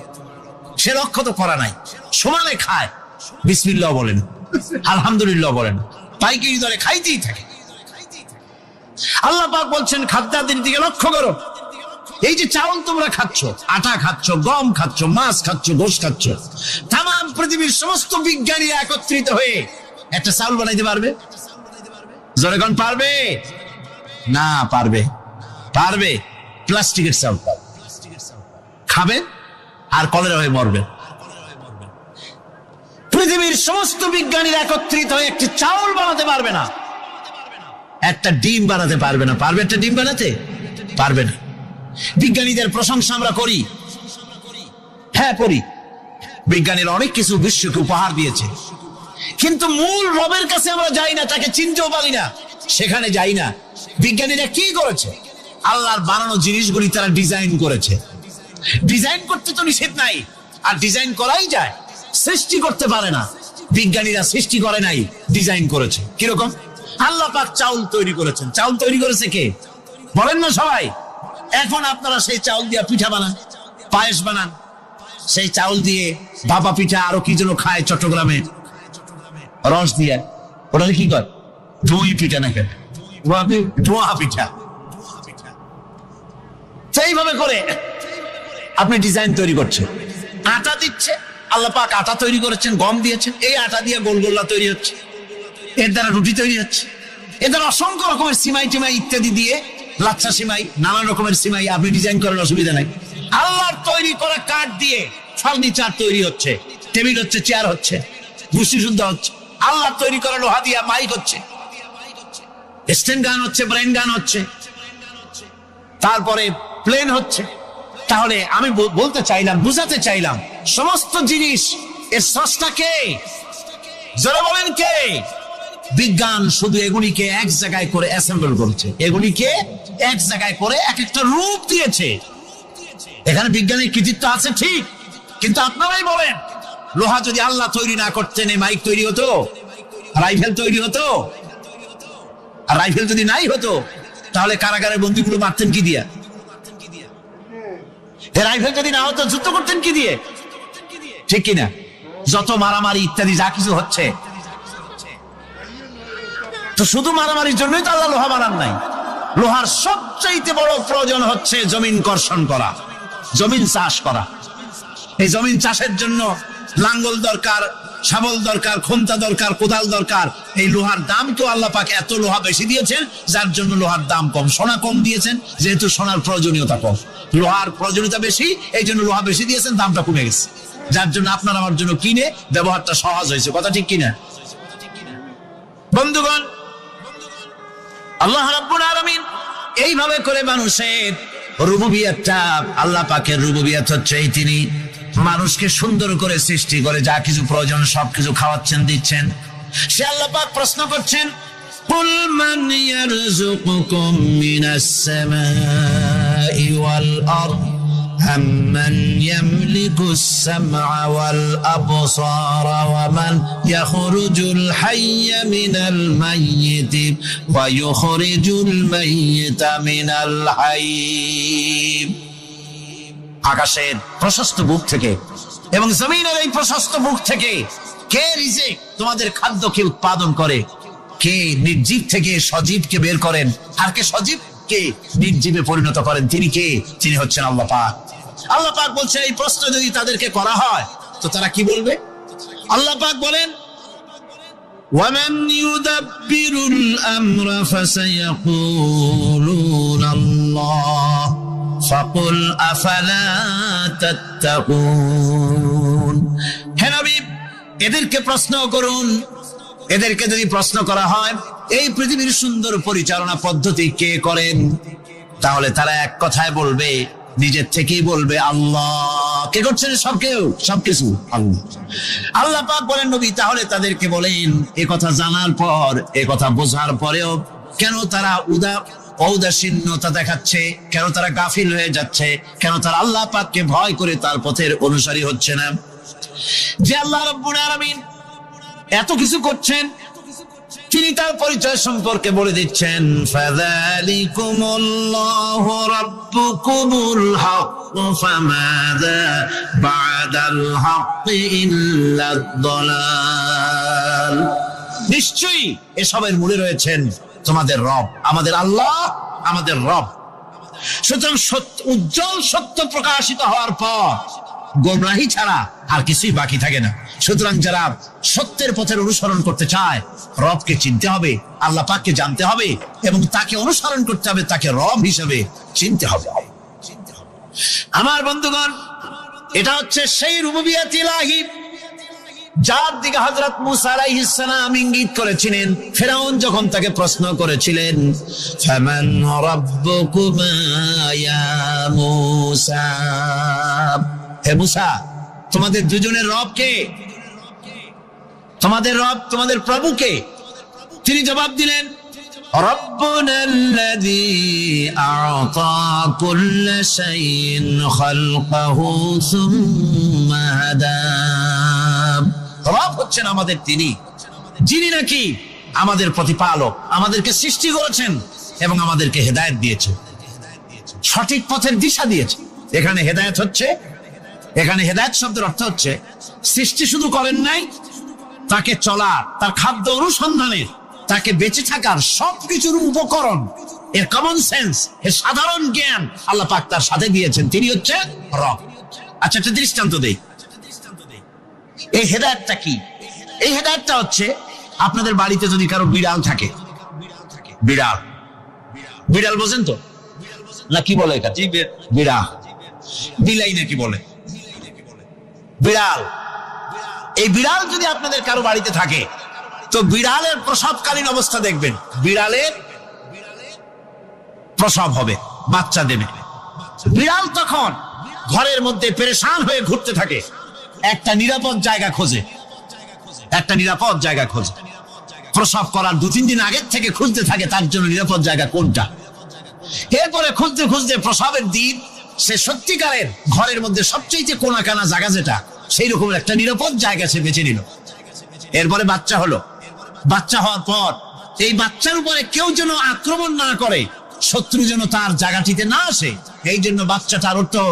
সে লক্ষ্য তো করা নাই, সমানে খায়, বিসমিল্লাহ বলেন, আলহামদুলিল্লাহ বলেন, পাইকারি দরে খাইতেই থাকে। আল্লাহ পাক বলছেন, খাদ্যাদির দিকে লক্ষ্য করো। এই যে চাউল তোমরা খাচ্ছ, আটা খাচ্ছ, গম খাচ্ছ, মাছ খাচ্ছ, গোশ খাচ্ছ, তাম পৃথিবীর সমস্ত বিজ্ঞানীরা একত্রিত হয়ে একটা চাউল বানাইতে পারবে? জনগণ পারবে না? পারবে প্লাস্টিকের চাউল খাবে আর কলেরা হয়ে মরবে। পৃথিবীর সমস্ত বিজ্ঞানীরা একত্রিত হয়ে একটি চাউল বানাতে পারবে না। একটা ডিম বানাতে পারবে না। পারবে একটা ডিম বানাতে? পারবে না। বিজ্ঞানীদের প্রশংসা আমরা করি, হ্যাঁ করি। বিজ্ঞানীরা অনেক কিছু বিশ্বকে উপহার দিয়েছে, কিন্তু মূল রবের কাছে আমরা যাই না, তাকে চিনতেও পারি না, সেখানে যাই না। বিজ্ঞানীরা কি করেছে? আল্লাহর বানানো জিনিসগুলি তারা ডিজাইন করেছে। ডিজাইন করতে তো নিষেধ নাই, আর ডিজাইন করাই যায়, সৃষ্টি করতে পারে না। বিজ্ঞানীরা সৃষ্টি করে নাই, ডিজাইন করেছে। কিরকম? আল্লাহ পাক চাউল তৈরি করেছেন। চাউল তৈরি করেছে কে? বলেন না সবাই। এখন আপনারা সেই চাউল দিয়ে পিঠা বানান, পায়েস বানান, সেই চাউল দিয়ে ভাপা পিঠা, আরো কি যেন খায় চট্টগ্রামে রস দিয়ে, ওটা কি কর? দই পিঠা না, কেন ধোয়া পিঠা। সেইভাবে করে আপনি ডিজাইন তৈরি করছেন। আটা দিচ্ছে, আল্লাহ পাক আটা তৈরি করেছেন, গম দিয়েছেন, এই আটা দিয়ে গোলগোল্লা তৈরি হচ্ছে, এর দ্বারা রুটি তৈরি হচ্ছে, এর দ্বারা অসংখ্য রকমের সিমাই টিমাই ইত্যাদি দিয়ে, লাচ্ছা সিমাই, নানান রকমের সিমাই আপনি ডিজাইন করার অসুবিধা নাই। আল্লাহর তৈরি করা কাঠ দিয়ে ফার্নিচার তৈরি হচ্ছে, টেবিল হচ্ছে, চেয়ার হচ্ছে, ভুসি শুদ্ধ হচ্ছে। আল্লাহর তৈরি করা লোহা দিয়া মাইক হচ্ছে, স্ট্যান্ড গান হচ্ছে, ব্রেন গান হচ্ছে, তারপরে প্লেন হচ্ছে। তাহলে আমি বলতে চাইলাম, বুঝাতে চাইলাম, সমস্ত জিনিস এর স্রষ্টা কে? যারা বলেন কে? বিজ্ঞান শুধু এগুলিকে এক জায়গায় করে অ্যাসেম্বল করেছে, এগুলিকে এক জায়গায় করে এক একটা রূপ দিয়েছে। এখানে বিজ্ঞানের কৃতিত্ব আছে ঠিক, কিন্তু আপনারাই বলেন, লোহা যদি আল্লাহ তৈরি না করতেন, এই মাইক তৈরি হতো, রাইফেল তৈরি হতো। আর রাইফেল যদি নাই হতো, তাহলে কারাগারের বন্দীগুলো মারতেন কি দিয়া? রাইফেল যদি না হতো, যুদ্ধ করতেন কি দিয়ে? ঠিক কিনা? যত মারামারি ইত্যাদি যা কিছু হচ্ছে, তো শুধু মারামারির জন্যই তো আল্লাহ লোহা বানান নাই। লোহার সবচাইতে বড় প্রয়োজন হচ্ছে জমিন কর্ষণ করা, জমিন চাষ করা। এই জমিন চাষের জন্য লাঙ্গল দরকার, শাবল দরকার, খন্তা দরকার, কোদাল দরকার। এই লোহার দাম তো আল্লাহ পাক এত লোহা বেশি দিয়েছেন, যার জন্য লোহার দাম কম। সোনা কম দিয়েছেন, যেহেতু সোনার প্রয়োজনীয়তা কম। লোহার প্রয়োজনীয়তা বেশি, এই জন্য লোহা বেশি দিয়েছেন, দামটা কমে গেছে, যার জন্য আপনার আমার জন্য কিনে ব্যবহারটা সহজ হয়েছে। কথা ঠিক কিনা বন্ধুগণ? আল্লাহ রাব্বুল আলামিন এইভাবে করে মানুষের রুবুবিয়তটা, আল্লাহ পাকের রুবুবিয়ত হচ্ছে এই, তিনি মানুষকে সুন্দর করে সৃষ্টি করে যা কিছু প্রয়োজন সবকিছু খাওয়াচ্ছেন, দিচ্ছেন। সে আল্লাহ পাক প্রশ্ন করছেন, কুল মান ইয়ারযুকুকুম মিনাস সামাই ওয়াল আরদ أَمَّنْ يَمْلِكُ السَّمْعَ وَالْأَبْصَارَ وَمَنْ يَخْرُجُ الْحَيَّ مِنَ الْمَيِّتِ وَيُخْرِجُ الْمَيِّتَ مِنَ الْحَيِّ। আকাশের প্রশস্ত বুক থেকে এবং জমিনের এই প্রশস্ত বুক থেকে কে রিজিক, তোমাদের খাদ্যকে উৎপাদন করে? কে নির্জীব থেকে সজীবকে বের করেন? আর কে সজীবকে নির্জীবে পরিণত করেন? তিনি কে? তিনি হচ্ছেন আল্লাহ পাক। আল্লাহ পাক বলছেন, এই প্রশ্ন যদি তাদেরকে করা হয় তো তারা কি বলবে? আল্লাহ পাক বলেন, ওয়ামান ইউদাব্বিরুল আমরা ফাসায়াকুলুনা আল্লাহ ফাকুল আফালা তাত্তাকুন। হে নবী, এদেরকে প্রশ্ন করুন। এদেরকে যদি প্রশ্ন করা হয় এই পৃথিবীর সুন্দর পরিচালনা পদ্ধতি কে করেন, তাহলে তারা এক কথায় বলবে, নিজের থেকেই বলবে আল্লাহ। কে করছেন? সবকিছু আল্লাহ। আল্লাহ পাক বলেন, নবী তাহলে তাদেরকে বলেন, এ কথা জানার পর, এ কথা বোঝার পরেও কেন তারা ঔদাসীন্যতা দেখাচ্ছে? কেন তারা গাফিল হয়ে যাচ্ছে? কেন তারা আল্লাহ পাককে ভয় করে তার পথের অনুসারী হচ্ছে না? যে আল্লাহ রাব্বুল আলামিন এত কিছু করছেন, তিনি তার পরিচয় সম্পর্কে বলে দিচ্ছেন, ফাযালিকুমুল্লাহু রাব্বুকুমুল হক ফামাযা বা'দাল হক ইল্লাদ দালাল। নিশ্চয়ই এসবের মূলে রয়েছেন তোমাদের রব, আমাদের আল্লাহ, আমাদের রব। সুতরাং উজ্জ্বল সত্য প্রকাশিত হওয়ার পর গোমরাহি ছাড়া আর কিছুই বাকি থাকে না। সুতরাং যারা সত্যের পথের অনুসরণ করতে চায়, রবকে চিনতে হবে, আল্লাহ পাককে জানতে হবে এবং তাকে অনুসরণ করতে হবে, তাকে রব হিসেবে চিনতে হবে। আমার বন্ধুগণ, এটা হচ্ছে সেই রুবুবিয়ত ইলাহি যার দিকে হযরত মূসা আলাইহিস সালাম ইঙ্গিত করেছিলেন, ফিরআউন যখন তাকে প্রশ্ন করেছিলেন, ফামান রাব্বুকুমা ইয়া মূসা, হে মূসা তোমাদের দুজনের রব কে? তোমাদের রব, তোমাদের প্রভু কে? তিনি জবাব দিলেন, রব্বুনাল্লাযী আ'তা কুল্লা শাইইন খালকাহু সুম্মা হাদা। রব হচ্ছেন আমাদের তিনি, যিনি নাকি আমাদের প্রতিপালক, আমাদেরকে সৃষ্টি করেছেন এবং আমাদেরকে হেদায়েত দিয়েছেন, সঠিক পথের দিশা দিয়েছেন। এখানে হেদায়েত হচ্ছে, এখানে হেদায়েত শব্দের অর্থ হচ্ছে সৃষ্টি শুধু করেন নাই, তাকে চলার, তার খাদ্য অনুসন্ধানের, তাকে বেঁচে থাকার সবকিছুর উপকরণ, এর কমন সেন্স, এর সাধারণ জ্ঞান আল্লাহ পাক তার সাথে দিয়েছেন। তিনি হচ্ছেন রব। আচ্ছা, একটা দৃষ্টান্ত দেই। এই হেদায়েতটা কি? এই হেদায়েতটা হচ্ছে, আপনাদের বাড়িতে যদি কারো বিড়াল থাকে, বিড়াল, বিড়াল বোঝেন তো না? কি বলে এটা? বিড়াল, বিলাই নাকি বলে? বিড়াল। এই বিড়াল যদি আপনাদের কারো বাড়িতে থাকে, তো বিড়ালের প্রসবকালীন অবস্থা দেখবেন, বিড়ালের প্রসব হবে, বাচ্চা দেবে। বিড়াল তখন ঘরের মধ্যে পেরেশান হয়ে ঘুরতে থাকে, একটা নিরাপদ জায়গা খোঁজে, একটা নিরাপদ জায়গা খোঁজে। প্রসব করার 2-3 দিন আগের থেকে খুঁজতে থাকে তার জন্য নিরাপদ জায়গা কোনটা। এরপরে খুঁজতে খুঁজতে প্রসবের দিন সে সত্যিকারের ঘরের মধ্যে সবচেয়ে কোনা কানা জায়গা যেটা, সেই রকম একটা নিরাপদ জায়গা সে বেছে নিল। এরপরে বাচ্চা হলো। বাচ্চা হওয়ার পর এই বাচ্চার উপরে কেউ যেন আক্রমণ না করে, শত্রু যেন তার জায়গাটিতে না আসে, এই জন্য বাচ্চাটার তো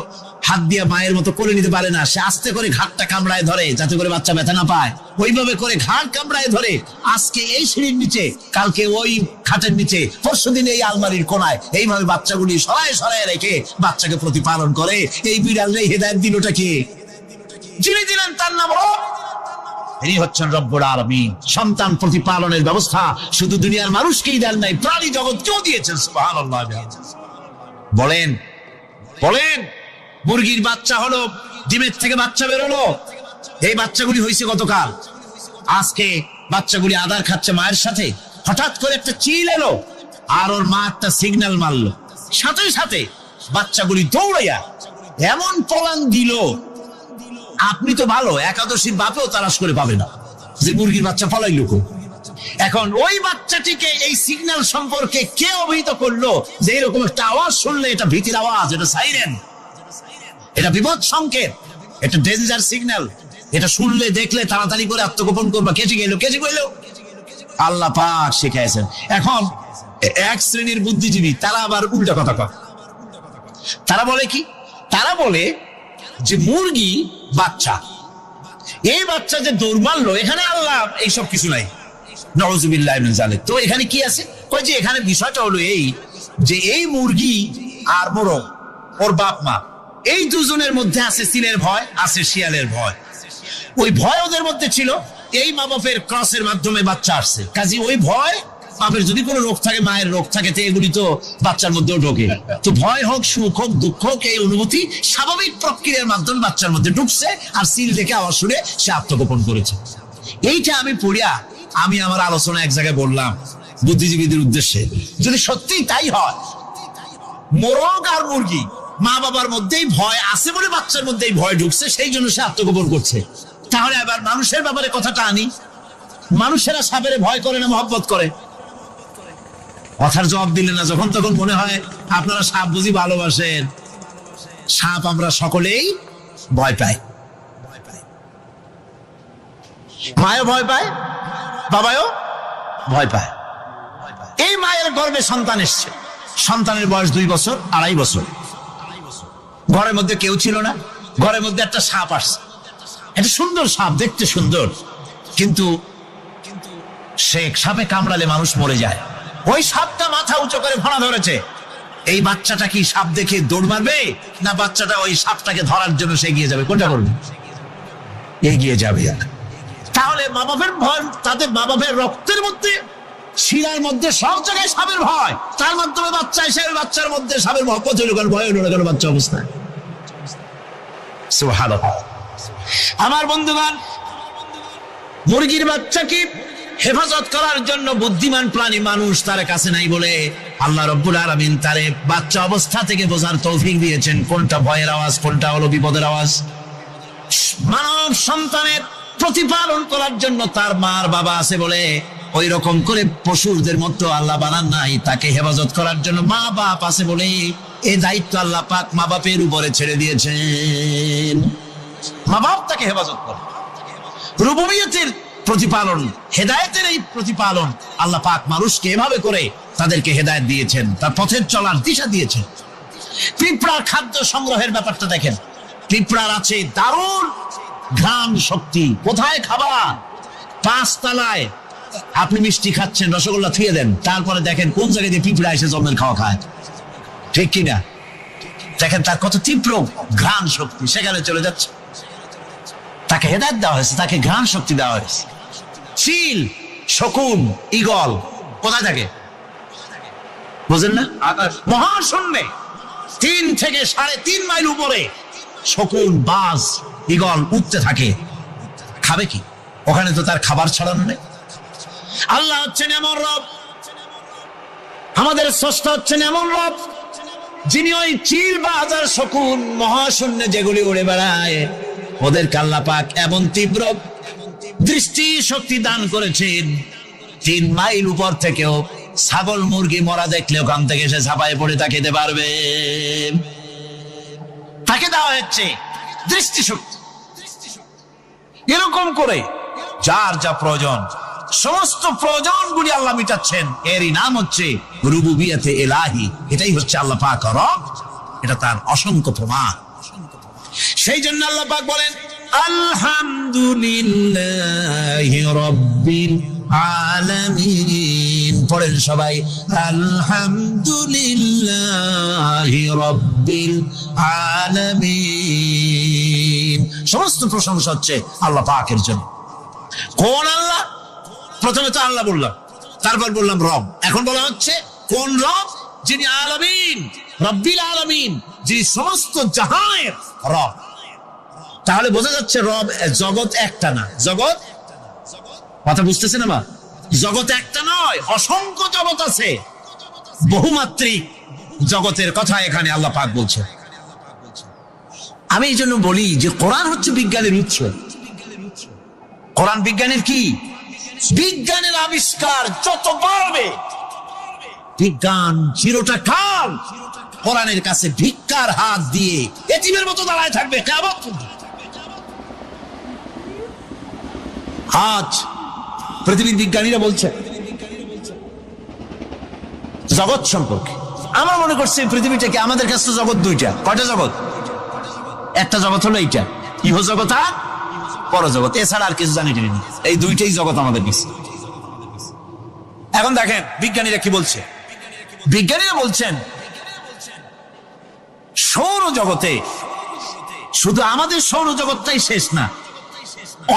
হাত দিয়ে মায়ের মতো করে নিতে পারে না, সে আস্তে করে ঘাটটা কামড়ায় ধরে যাতে করে বাচ্চা ব্যথা না পায়। ওইভাবে করে ঘাট কামড়ায় ধরে, আজকে এই সিঁড়ির নিচে, কালকে ওই খাটের নিচে, পরশুদিন এই আলমারির কোনায়, এইভাবে বাচ্চাগুলি সরায় সরায় রেখে বাচ্চাকে প্রতিপালন করে। এই বিড়ালের হেদায়েত দিলটা কে? যিনি দিলেন তার নাম রব। ইনি হচ্ছেন রব্বুল আলামিন। সন্তান প্রতিপালনের ব্যবস্থা শুধু দুনিয়ার মানুষকেই দেন নাই, প্রাণী জগৎকেও দিয়েছেন। সুবহানাল্লাহ। বলেন বলেন, মুরগির বাচ্চা হলো, ডিমের থেকে বাচ্চা বেরোলো, এই বাচ্চাগুলি হয়েছে গতকাল, আজকে বাচ্চাগুলি আদার খাচ্ছে মায়ের সাথে। হঠাৎ করে একটা চিল এলো আর ওর মা একটা সিগন্যাল মারলো, সাথে সাথে বাচ্চাগুলি দৌড়াইয়া এমন পলান দিল, আপনি তো ভালো একাদশীর বাপেও তালাশ করে পাবে না যে মুরগির বাচ্চা ফলাইলো। এখন ওই বাচ্চাটিকে এই সিগন্যাল সম্পর্কে কে অবহিত করলো যে এরকম একটা আওয়াজ শুনলে এটা ভীতির আওয়াজ, এটা সাইরেন, এটা বিপদ সংকেত, এটা ডেঞ্জার সিগন্যাল, এটা শুনলে দেখলে তাড়াতাড়ি করে আত্মগোপন করবা। কেটে গেল, কেটে গেল, আল্লাহ পাক শিখাইছেন। এখন এক শ্রেণীর বুদ্ধিজীবী তারা আবার উল্টা কথা কয়। তারা বলে কি? তারা বলে যে মুরগি বাচ্চা, এই বাচ্চা যে দৌড় মারলো, এখানে আল্লাহ এইসব কিছু নাই, নাউযুবিল্লাহ মিন যালিক। তো এখানে কি আছে? কই যে এখানে বিষয়টা হলো এই যে এই মুরগি আর মোরগ, ওর বাপ মা, এই দুজনের মধ্যে আছে সিলের ভয়, আছে শিয়ালের ভয়। ওই ভয় ওদের মধ্যে ছিল, এই মা বাপের ক্রসের মাধ্যমে বাচ্চা আসছে, কাজে ওই ভয়, বাপের যদি কোনো রোগ থাকে, মায়ের রোগ থাকে, তো এগুলি তো বাচ্চার মধ্যেও ঢোকে। তো ভয় হোক, সুখ হোক, দুঃখ হোক, এই অনুভূতি স্বাভাবিক প্রক্রিয়ার মাধ্যমে বাচ্চার মধ্যে ঢুকছে, আর সিল দেখে আওয়াজ শুনে সে আত্মগোপন করেছে। এইটা আমি পড়িয়া আমি আমার আলোচনা এক জায়গায় বললাম বুদ্ধিজীবীদের উদ্দেশ্যে, যদি সত্যি তাই হয়, মোরগ আর মুরগি মা বাবার মধ্যেই ভয় আছে বলে বাচ্চার মধ্যেই ভয় ঢুকছে, সেই জন্য সে আত্মগোপন করছে, তাহলে আবার মানুষের ব্যাপারে কথাটা আনি। মানুষেরা সাপের ভয় করে না মহব্বত করে? কথার জবাব দিলে না, যখন তখন মনে হয় আপনারা সাপ বুঝি ভালোবাসেন। সাপ আমরা সকলেই ভয় পাই, মায়ও ভয় পায়, বাবাও ভয় পায়। এই মায়ের গর্ভে সন্তান এসছে, সন্তানের বয়স 2 বছর, 2.5 বছর, ঘরের মধ্যে কেউ ছিল না, ঘরের মধ্যে একটা সাপ আসছে, একটা সুন্দর সাপ, দেখতে সুন্দর, কিন্তু সে সাপে কামড়ালে মানুষ মরে যায়। ওই সাপটা মাথা উঁচু করে ফোনা ধরেছে। এই বাচ্চাটা কি সাপ দেখে দৌড় মারবে, না বাচ্চাটা ওই সাপটাকে ধরার জন্য সে এগিয়ে যাবে? কোনটা করবে? এগিয়ে যাবে। তাহলে মা বাপের ভয়, তাদের মা বাপের রক্তের মধ্যে, শিরার মধ্যে সব জায়গায় সাপের ভয়, তার মাধ্যমে বাচ্চা এসে বাচ্চার মধ্যে সাপের মহব্বত হইল, কারণ ভয় হলো না কেন বাচ্চা অবস্থায়। সুবহানাল্লাহ। আমার বন্ধুগণ, মুরগির বাচ্চাকে হেফাজত করার জন্য বুদ্ধিমান প্রাণী মানুষ তার কাছে নাই বলে আল্লাহ রাব্বুল আলামিন তারে বাচ্চা অবস্থা থেকে বোঝার তৌফিক দিয়েছেন কোনটা ভয়ের আওয়াজ, কোনটা হলো বিপদের আওয়াজ। মানব সন্তানের প্রতিপালন করার জন্য তার মার বাবা আছে বলে ওই রকম করে পশুদের মতো আল্লাহ বানান নাই, তাকে হেফাজত করার জন্য মা বাপ আছে বলে এই দায়িত্ব আল্লাহ পাক মা বাপের উপরে ছেড়ে দিয়েছেন। মা বাপ তাকে হেফাজত করে। রুবুবিয়তের প্রতিপালন, হেদায়েতের এই প্রতিপালন আল্লাহ পাক মানুষকে এভাবে করে তাদেরকে হেদায়েত দিয়েছেন, তার পথের চলার দিশা দিয়েছেন। পিঁপড়ার খাদ্য সংগ্রহের ব্যাপারটা দেখেন, পিঁপড়ার আছে দারুণ ঘ্রাণ শক্তি। কোথায় খাবা? 5 তলায় আপনি মিষ্টি খাচ্ছেন, রসগোল্লা থুয়ে দেন, তারপরে দেখেন কোন জায়গায় দিয়ে পিঁপড়া এসে জন্মের খাওয়া খায়, ঠিক কিনা? দেখেন তার কত তীব্র ঘ্রাণ শক্তি, সেখানে চলে যাচ্ছে। তাকে হেদায়েত দেওয়া হয়েছে, তাকে ঘ্রাণ শক্তি দেওয়া হয়েছে। চিল, শকুন, ঈগল কোথায় থাকে বুঝেন না? মহাশূন্যে 3 থেকে 3.5 মাইল উপরে শকুন, বাজ, ঈগল উঠতে থাকে। খাবে কি? ওখানে তো তার খাবার ছড়ানো নেই। আল্লাহ হচ্ছেন এমন রব, আমাদের স্রষ্টা হচ্ছেন এমন রব, যিনি ওই চিল, বাজ আর শকুন মহাশূন্যে যেগুলি উড়ে বেড়ায় ওদেরকে আল্লাহ পাক এমন তীব্র দৃষ্টি শক্তি দান করেছেন, 3 মাইল উপর থেকেও ছাগল মুরগি মরা দেখলে ওখান থেকে সে ঝাঁপায় পড়ে তাকাতে পারবে। তাকে দেওয়া হচ্ছে দৃষ্টিশক্তি। এরকম করে যার যা প্রয়োজন সমস্ত প্রয়োজনগুলি আল্লাহ মিটাচ্ছেন। এরই নাম হচ্ছে রুবুবিয়তে ইলাহি। এটাই হচ্ছে আল্লাহ পাক রব, এটা তার অসংখ্য প্রমাণ। সেই জন্য আল্লাহ পাক বলেন আলহামদুলিল্লাহি রাব্বিল আলামিন। পড়েন সবাই আলহামদুলিল্লাহি রাব্বিল আলামিন। সমস্ত প্রশংসা হচ্ছে আল্লাহ পাকের জন্য। কোন আল্লাহ? প্রথমে তো আল্লাহ বললাম, তারপর বললাম রব, এখন বলা হচ্ছে কোন রব? যিনি আলামিন, রব্বিল আলামিন, যিনি সমস্ত জাহানের রব। তাহলে বোঝা যাচ্ছে রব, জগৎ একটা না। জগৎ, কথা বুঝতেছেন আমার? জগৎ একটা নয়, অসংখ্য জগৎ আছে। বহুমাত্রিক জগতের কথা এখানে আল্লাহ পাক বলছে। আমি এই জন্য বলি যে কোরআন হচ্ছে বিজ্ঞানের উৎস। কোরআন বিজ্ঞানের কি? বিজ্ঞানের আবিষ্কার যত বাড়বে, বিজ্ঞান চিরটা কাল কোরআনের কাছে ভিক্ষার হাত দিয়ে এতিমের মতো দাঁড়ায় থাকবে কিয়ামত পর্যন্ত। আজ পৃথিবীর বিজ্ঞানীরা বলছে জগৎ সম্পর্কে, আমরা মনে করছি পৃথিবীটাকে, আমাদের কাছে জগৎ 2টা। কয়টা জগৎ? একটা জগৎ হলো এইটা, ইহ জগৎ আর পরজগৎ, এছাড়া আর কিছু জানি না। এই 2টাই জগৎ আমাদের কাছে। এখন দেখেন বিজ্ঞানীরা কি বলছে। বিজ্ঞানীরা বলছেন সৌরজগতে শুধু আমাদের সৌরজগৎটাই শেষ না,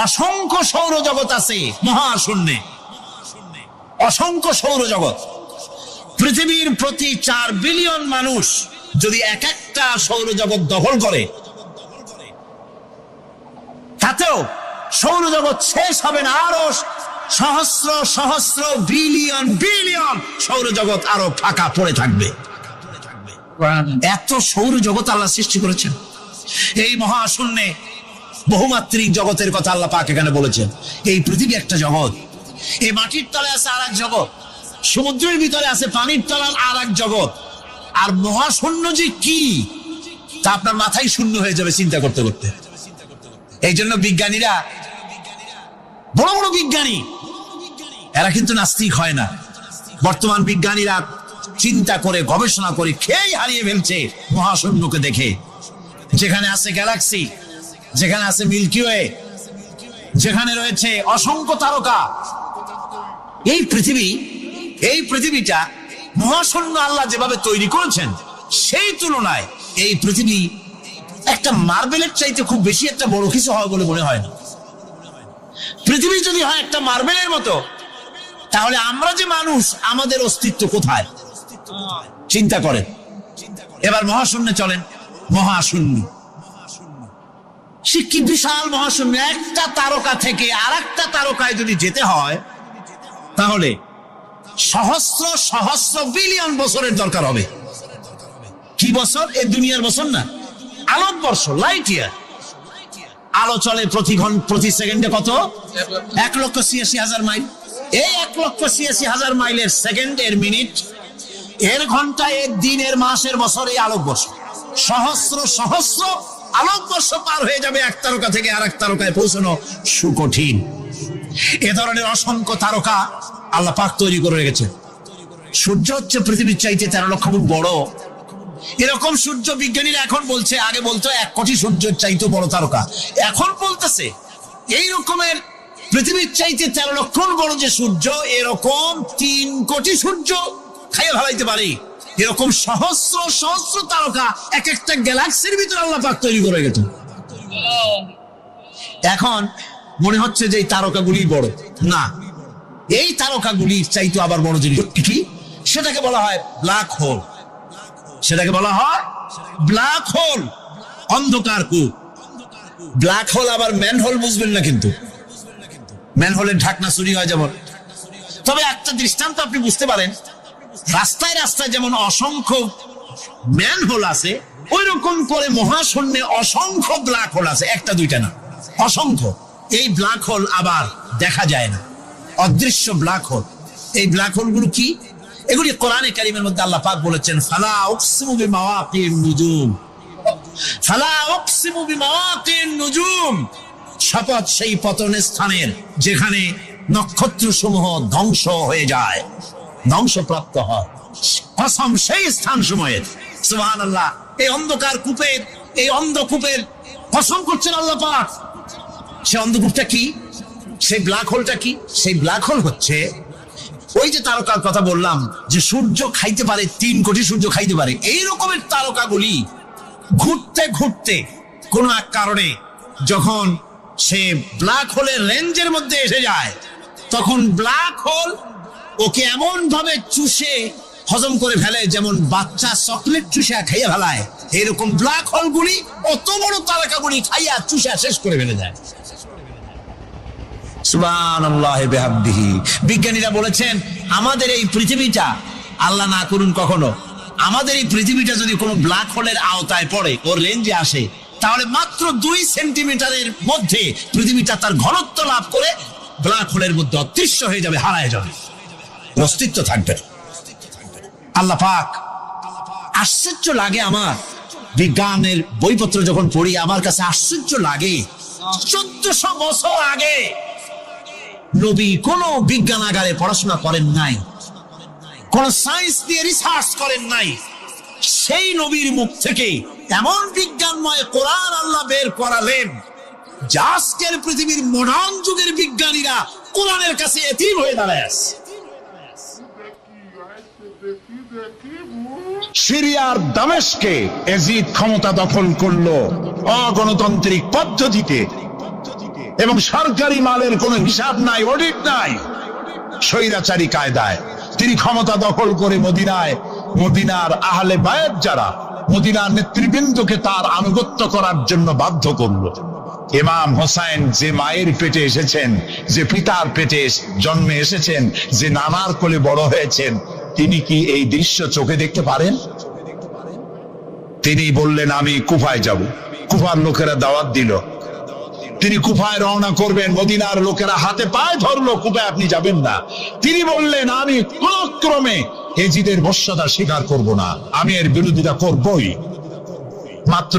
অসংখ্য সৌরজগৎ আছে মহাশূন্যে, অসংখ্য সৌরজগৎ। পৃথিবীর প্রতি 4 বিলিয়ন মানুষ যদি এক একটা সৌরজগৎ দখল করে, তাতেও সৌরজগৎ শেষ হবে না। আরো সহস্র সহস্র বিলিয়ন বিলিয়ন সৌরজগৎ আরো ফাঁকা পড়ে থাকবে। এত সৌরজগৎ আল্লাহ সৃষ্টি করেছেন। এই মহাশূন্যে বহুমাত্রিক জগতের কথা আল্লাহ পাক এখানে বলেছেন। এই পৃথিবী একটা জগৎ, এই মাটির তলে আছে আর এক জগৎ, সমুদ্রের ভিতরে আছে পানির তলার আর এক জগৎ। আর মহাশূন্য যে কি তা আপনার মাথায় শূন্য হয়ে যাবে চিন্তা করতে করতে। এই জন্য বিজ্ঞানীরা, বড় বড় বিজ্ঞানী, এরা কিন্তু নাস্তিক হয় না। বর্তমান বিজ্ঞানীরা চিন্তা করে গবেষণা করে খেয়ে হারিয়ে ফেলছে মহাশূন্যকে দেখে। যেখানে আছে গ্যালাক্সি, যেখানে আছে মিল্কি ওয়ে, যেখানে রয়েছে অসংখ্য তারকা, এই পৃথিবীটা মহাশূন্য আল্লাহ যেভাবে তৈরি করেছেন সেই তুলনায় এই পৃথিবী একটা মার্বেলের চাইতে খুব বেশি একটা বড় কিছু হয় বলে মনে হয় না। পৃথিবী যদি হয় একটা মার্বেলের মতো, তাহলে আমরা যে মানুষ, আমাদের অস্তিত্ব কোথায় চিন্তা করেন। এবার মহাশূন্যে চলেন। মহাশূন্য সে কি বিশাল মহাশূন্য, একটা তারকা থেকে আর একটা তারকায় যদি যেতে হয় তাহলে সহস্র সহস্র বিলিয়ন বছরের দরকার হবে। কি বছর? এই দুনিয়ার বছর না, আলোকবর্ষ, লাইট ইয়ার। আলো চলে প্রতি সেকেন্ডে কত? 1,86,000 মাইল। এই 1,86,000 মাইলের সেকেন্ড, এর মিনিট, এর ঘন্টা, এর দিন, এর মাস, এর বছর, এই আলোকবর্ষ। সহস্র সহস্র আলোকবর্ষ পার হয়ে যাবে এক তারকা থেকে আর এক তারকায় পৌঁছানো সুকঠিন। এ ধরনের অসংখ্য তারকা আল্লাহ পাক তৈরি করে রেখেছে। সূর্য হচ্ছে পৃথিবীর চাইতে 13 লক্ষ গুণ বড়। এরকম সূর্য বিজ্ঞানীরা এখন বলছে, আগে বলতো 1 কোটি সূর্যের চাইতে বড় তারকা, এখন বলতেছে এই রকমের পৃথিবীর চাইতে 13 লক্ষ গুণ বড় যে সূর্য, এরকম 3 কোটি সূর্য খাইয়ে ফেলাইতে পারে। এরকম সহস্র সহস্র তারকা এক একটা গ্যালাক্সির ভিতরে আল্লাহ পাক তৈরি করে গেছে। এখন মনে হচ্ছে যে এই তারকাগুলি বড় না, এই তারকাগুলির চাইতে আবার বড় জিনিস কি, সেটাকে বলা হয় ব্ল্যাক হোল। সেটাকে বলা হয় ব্ল্যাক হোল, অন্ধকার কূপ। ব্ল্যাক হোল আবার ম্যান হোল বুঝবেন না, কিন্তু ম্যান হোলের ঢাকনা চুরি হয় যেমন। তবে একটা দৃষ্টান্ত আপনি বুঝতে পারেন, রাস্তায় রাস্তায় যেমন অসংখ্য ম্যান হোল আছে, ওই রকম করে মহাশূন্যে অসংখ্য ব্ল্যাক হোল আছে, একটা দুইটা না, অসংখ্য। এই ব্ল্যাক হোল আবার দেখা যায় না, অদৃশ্য ব্ল্যাক হোল। এই ব্ল্যাক হোলগুলো কি? এগুলি কোরআনে কারীমের মধ্যে আল্লাহ পাক বলেছেন, ফালা উকসিমু বিমাওয়াকিন নুজুম, ফালা উকসিমু বিমাওয়াকিন নুজুম, শপথ সেই পতনের স্থানের যেখানে নক্ষত্র সমূহ ধ্বংস হয়ে যায়, ধ্বংসপ্রাপ্ত হয়, কসম সেই স্থান সময়ের। সুবহানাল্লাহ। এই অন্ধকার কূপের, এই অন্ধকূপের কসম করছেন আল্লাহ পাক। সে অন্ধকূপটা কি? সেই ব্ল্যাক হোলটা কি? সেই ব্ল্যাক হোল হচ্ছে ওই যে তারকার কথা বললাম যে সূর্য খাইতে পারে, 3 কোটি সূর্য খাইতে পারে, এই রকমের তারকাগুলি ঘুরতে ঘুরতে কোন এক কারণে যখন সে ব্ল্যাক হোলের রেঞ্জের মধ্যে এসে যায়, তখন ব্ল্যাক হোল ওকে এমন ভাবে চুষে হজম করে ফেলে যেমন বাচ্চা চকলেট চুষা খাইয়া ফেলায়, এরকম ব্ল্যাক হোলগুলি অত বড় তারকাগুলি খাইয়া চুষা শেষ করে ফেলে যায়। সুবহানাল্লাহি বিহামদিহি। বিজ্ঞানীরা বলেছেন আমাদের এই পৃথিবীটা, আল্লাহ না করুন কখনো, আমাদের এই পৃথিবীটা যদি কোনো ব্ল্যাক হোলের আওতায় পড়ে, ওর রেঞ্জে আসে, তাহলে মাত্র 2 সেন্টিমিটারের মধ্যে পৃথিবীটা তার ঘনত্ব লাভ করে ব্ল্যাক হোলের মধ্যে অদৃশ্য হয়ে যাবে, হারায় যাবে, অস্তিত্ব থাকবে। আল্লাহ পাক, আশ্চর্য লাগে আমার বিজ্ঞানের বইপত্র যখন পড়ি, আমার কাছে আশ্চর্য লাগে 1400 বছর আগে নবী কোন বিজ্ঞানাগারে পড়াশোনা করেন নাই, কোন সায়েন্স নিয়ে রিসার্চ করেন নাই, সেই নবীর মুখ থেকে এমন বিজ্ঞানময় কোরআন আল্লাহ বের করালেন যা আজকের পৃথিবীর মডার্ন যুগের বিজ্ঞানীরা কোরআনের কাছে এতিম হয়ে দাঁড়ায় আছে। সিরিয়ার দামেস্কে এজিদ ক্ষমতা দখল করলো অগণতান্ত্রিক পদ্ধতিতে, এবং সরকারি মালের কোনো হিসাব নাই, অডিট নাই, স্বৈরাচারী কায়দায় তিনি ক্ষমতা দখল করে মদিনার আহলে বায়াত যারা, মদিনার নেতৃবৃন্দকে তার আনুগত্য করার জন্য বাধ্য করলো। ইমাম হোসাইন যে মায়ের পেটে এসেছেন, যে পিতার পেটে জন্মে এসেছেন, যে নানার কোলে বড় হয়েছেন, তিনি কি এই দৃশ্য চোখে দেখতে পারেন? তিনি বললেন আমি কুফায় যাব। কুফার লোকেরা দাওয়াত দিল, তিনি কুফায় রওনা করবেন, মদিনার লোকেরা হাতে পায়ে ধরলো, কুফায় আপনি যাবেন না। তিনি বললেন আমি কোন ক্রমে এজিদের বশ্যতা স্বীকার করব না, আমি এর বিরোধিতা করবই। মাত্র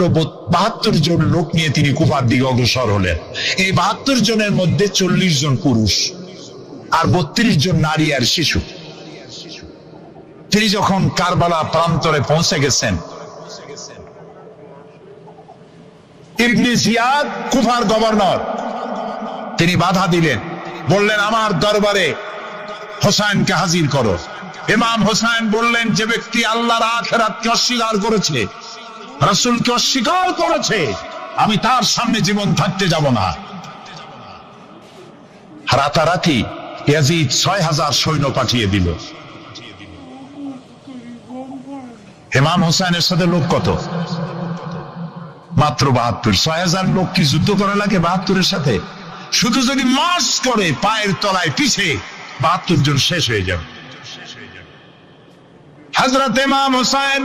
72 জন লোক নিয়ে তিনি কুফার দিকে অগ্রসর হলেন। এই 72 জনের মধ্যে 40 জন পুরুষ আর 32 জন নারী আর শিশু। তিনি যখন কারবালা প্রান্তরে পৌঁছে গেছেন, ইবনে জিয়াদ কুফার গভর্নর, তিনি বাধা দিলেন, বললেন আমার দরবারে হোসাইনকে হাজির করো। ইমাম হোসাইন বললেন যে ব্যক্তি আল্লাহর আখিরাতকে অস্বীকার করেছে, রাসূলকে অস্বীকার করেছে, আমি তার সামনে জীবন থাকতে যাব না। রাতারাতি ইয়াজিদ 6000 সৈন্য পাঠিয়ে দিল। ইমাম হোসাইনের সাথে লোক কত? মাত্র 72। 6000 লোক কি যুদ্ধ করা লাগে 72-এর সাথে? শুধু যদি মার্চ করে পায়ের তলায় পিছে 72 জন শেষ হয়ে যাবে। হযরত ইমাম হোসেন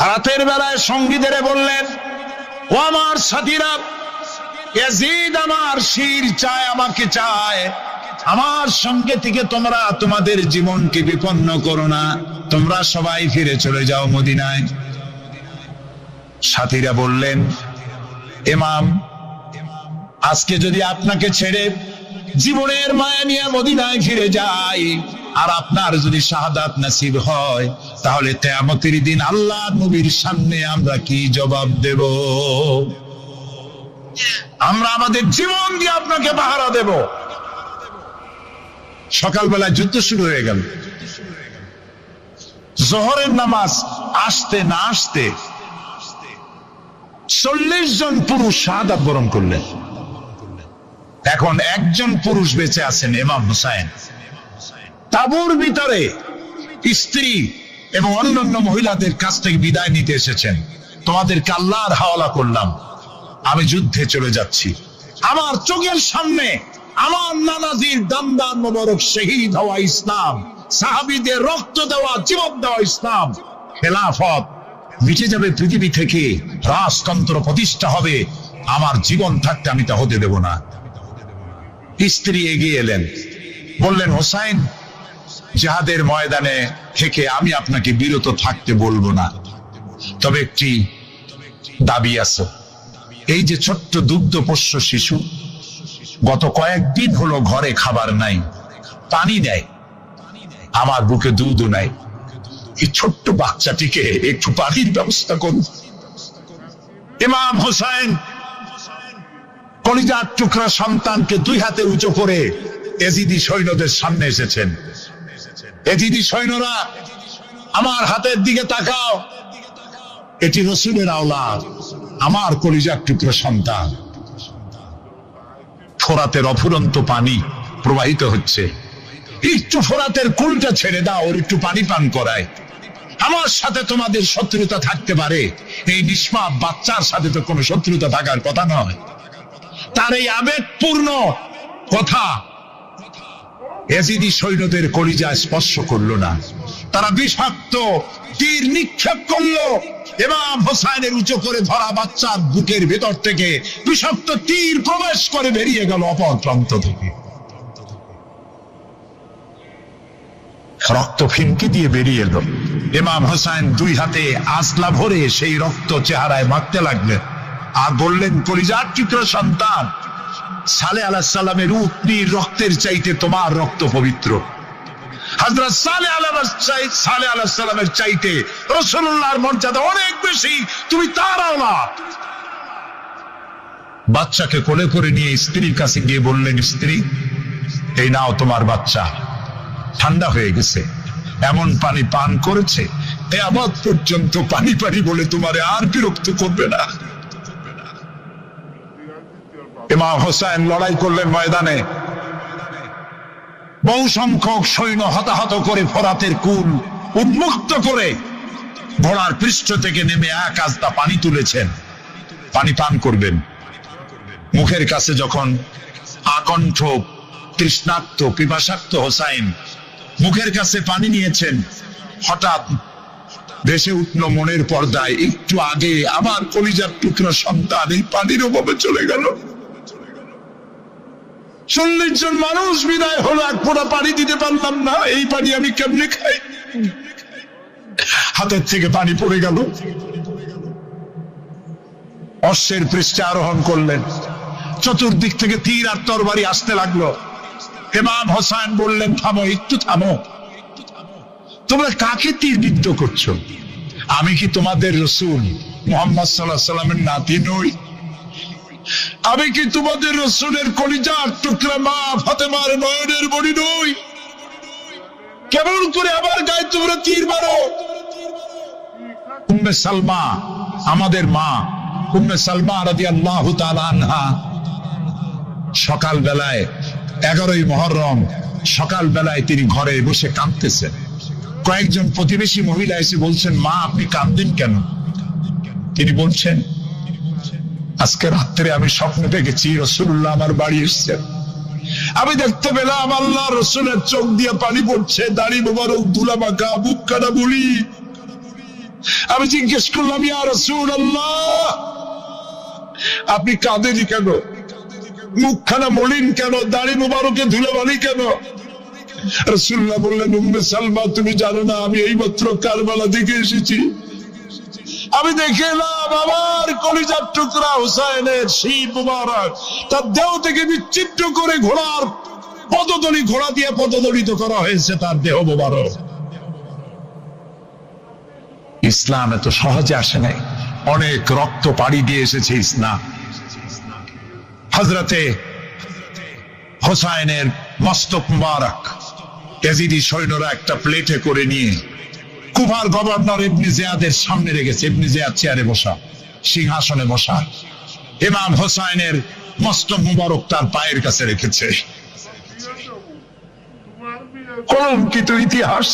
রাতের বেলায় সঙ্গীদের বললেন, ও আমার সাথীরা, ইয়াজিদ আমার শির চায়, আমাকে চায়, আমার সঙ্গে থেকে তোমরা তোমাদের জীবনকে বিপন্ন করো না, তোমরা সবাই ফিরে চলে যাও মদিনায়। সাথীরা বললেন, ইমাম, আজকে যদি আপনাকে ছেড়ে জীবনের মায়া নিয়ে মদিনায় ফিরে যাই, আর আপনার যদি শাহাদাত নসিব হয়, তাহলে কিয়ামতের দিন আল্লাহ নবীর সামনে আমরা কি জবাব দেব? আমরা আমাদের জীবন দিয়ে আপনাকে পাহারা দেব। সকালবেলা যুদ্ধ শুরু হয়ে গেল। জোহরের নামাজ আসতে না আসতে 40 জন পুরুষ শাহাদাত বরণ করলেন। এখন একজন পুরুষ বেঁচে আছেন, ইমাম হুসাইন। তাঁবুর ভিতরে স্ত্রী এবং অন্যান্য মহিলাদের কাছ থেকে বিদায় নিতে এসেছেন। তোমাদেরকে আল্লাহর হাওয়ালা করলাম, আমি যুদ্ধে চলে যাচ্ছি। আমার চোখের সামনে আমার নানাজির দামদার মোবারক শহীদ হওয়া ইসলাম, সাহাবীদের রক্ত দেওয়া, জীবন দেওয়া ইসলাম, খেলাফত মিটে যাবে পৃথিবী থেকে, রাজতন্ত্র প্রতিষ্ঠা হবে। আমার জীবন থাকতে আমি তা হতে দেব না। স্ত্রী এগিয়ে এলেন, বললেন, হোসাইন, জিহাদের ময়দানে থেকে আমি আপনাকে বিরত থাকতে বলবো না, তবে একটি দাবি আছে। এই যে ছোট্ট দুগ্ধপোষ্য শিশু, গত কয়েকদিন হলো ঘরে খাবার নাই, পানি নেই, আমার বুকে দুধও নাই, এই ছোট্ট বাচ্চাটিকে একটু পানির ব্যবস্থা করুন। ইমাম হোসাইন কলিজার টুকরা সন্তানকে 2 হাতে উঁচু করে এজিদি সৈন্যদের সামনে এসেছেন। এজিদি সৈন্যরা, আমার হাতের দিকে তাকাও, এটি রাসূলের আওলাদ, আমার কলিজার টুকরা সন্তান। ফোরাতের অফুরন্ত পানি প্রবাহিত হচ্ছে, একটু ফোরাতের কুলটা ছেড়ে দাও, ওর একটু পানি পান করায়। আমার সাথে তোমাদের শত্রুতা থাকতে পারে, এই নিষ্পাপ বাচ্চার সাথে তো কোনো শত্রুতা থাকার কথা নয়। তার এই আবেগপূর্ণ কথা এজিদি সৈন্যদের কলিজায় স্পর্শ করলো না। তারা বিষাক্ত তীর নিক্ষেপ করলো। ইমাম হোসাইনের উঁচু করে ধরা বাচ্চার বুকের ভেতর থেকে বিষাক্ত তীর প্রবেশ করে বেরিয়ে গেল অপর প্রান্ত থেকে। রক্ত ফিনকি দিয়ে বেরিয়ে এলো। ইমাম হোসাইন 2 হাতে আসলা ভরে সেই রক্ত চেহারায় মাখতে লাগলেন আর বললেন, কলিজার টুকরা সন্তান, সালেহ আলাইহিস সালামের উটনির রক্তের চাইতে তোমার রক্ত পবিত্র। হযরত সালেহ আলাইহিস সালামের চাইতে রাসূলুল্লাহর মর্যাদা অনেক বেশি, তুমি তার আওলাদ। বাচ্চাকে কোলে করে নিয়ে স্ত্রীর কাছে গিয়ে বললেন, স্ত্রী, এই নাও তোমার বাচ্চা, ঠান্ডা হয়ে গেছে, এমন পানি পান করেছে কিয়ামত পর্যন্ত পানি পানি বলে তোমারে আর বিরক্ত করবে না। ইমাম হোসেন লড়াই করলেন ময়দানে। বহু সংখ্যক সৈন্য হতাহত করে ফোরাতের কুল উন্মুক্ত করে ঘোড়ার পৃষ্ঠ থেকে নেমে 1 আস্তা পানি তুলেছেন, পানি পান করবেন। মুখের কাছে যখন আকণ্ঠ তৃষ্ণার্ত পিপাসার্ত হোসাইন মুখের কাছে পানি নিয়েছেন, হঠাৎ ভেসে উঠল মনের পর্দায়, একটু আগে আমার কলিজার টুকরা সন্তান এই পানির অভাবে চলে গেল। 40 জন মানুষ বিদায় হলো, 1 ফোঁটা পানি দিতে পারলাম না, এই পানি আমি কেমনে খাই? হাতের থেকে পানি পড়ে গেল। অশ্বের পৃষ্ঠে আরোহণ করলেন, চতুর্দিক থেকে তীর আর তরবারি আসতে লাগলো। ইমাম হোসেন বললেন, থামো, একটু থামো, তোমরা কাকে তীর বিদ্ধ করছো? আমি কি তোমাদের রাসূল মুহাম্মদ সাল্লাল্লাহু আলাইহি সাল্লামের নাতি নই? আমি কি তোমাদের রাসূলের কলিজার টুকরা মা ফাতেমার নয়নের মণি নই? কেমন করে আমার গায়ে তোমরা তীর মারো? উম্মে সালমা, আমাদের মা উম্মে সালমা রাদিয়াল্লাহু তাআলা আনহা, সকাল বেলায় 11ই মুহররম সকাল বেলায় তিনি ঘরে বসে কাঁদতেছেন। কয়েকজন প্রতিবেশী মহিলা এসে বলছেন, মা আপনি কাঁদেন কেন? তিনি বলছেন, আজকে রাত্রে আমি স্বপ্নে দেখেছি রাসূলুল্লাহ আমার বাড়ি এসেছেন। আমি দেখতে পেলাম আল্লাহ রসুলের চোখ দিয়ে পানি পড়ছে, দাড়ি মোবারক ধুলা মাখা, বুক কাটা বলি। আমি জিজ্ঞেস করলাম, ইয়া রাসূলুল্লাহ, আপনি কাঁদেনি কেন? মুখখানা মলিন কেন? দাড়ি মোবারকে ধুলাবালি কেন? রাসূলুল্লাহ বললেন, উম্মে সালমা, তুমি জানো না আমি এইমাত্র কারবালা থেকে এসেছি। আমি দেখে এলাম আমার কলিজার টুকরা হুসাইনের শীত মুবারক তার দেহ থেকে বিচ্ছিন্ন করে ঘোড়ার পদতলি, ঘোড়া দিয়ে পদদলিত করা হয়েছে তার দেহ মুবারক। ইসলাম এত সহজে আসে নাই, অনেক রক্ত পাড়ি দিয়ে এসেছে ইসলাম। হযরতে হুসাইনের মস্তক মুবারক ইয়াজিদি সৈন্যরা একটা প্লেটে করে নিয়ে কুফার গভর্নর ইবনে জিয়াদের সামনে রেখেছে। ইবনে জিয়াদ চেয়ারে বসা, সিংহাসনে বসা, ইমাম হুসাইনের মস্তক মুবারক তার পায়ের কাছে রেখেছে। কলঙ্কিত ইতিহাস।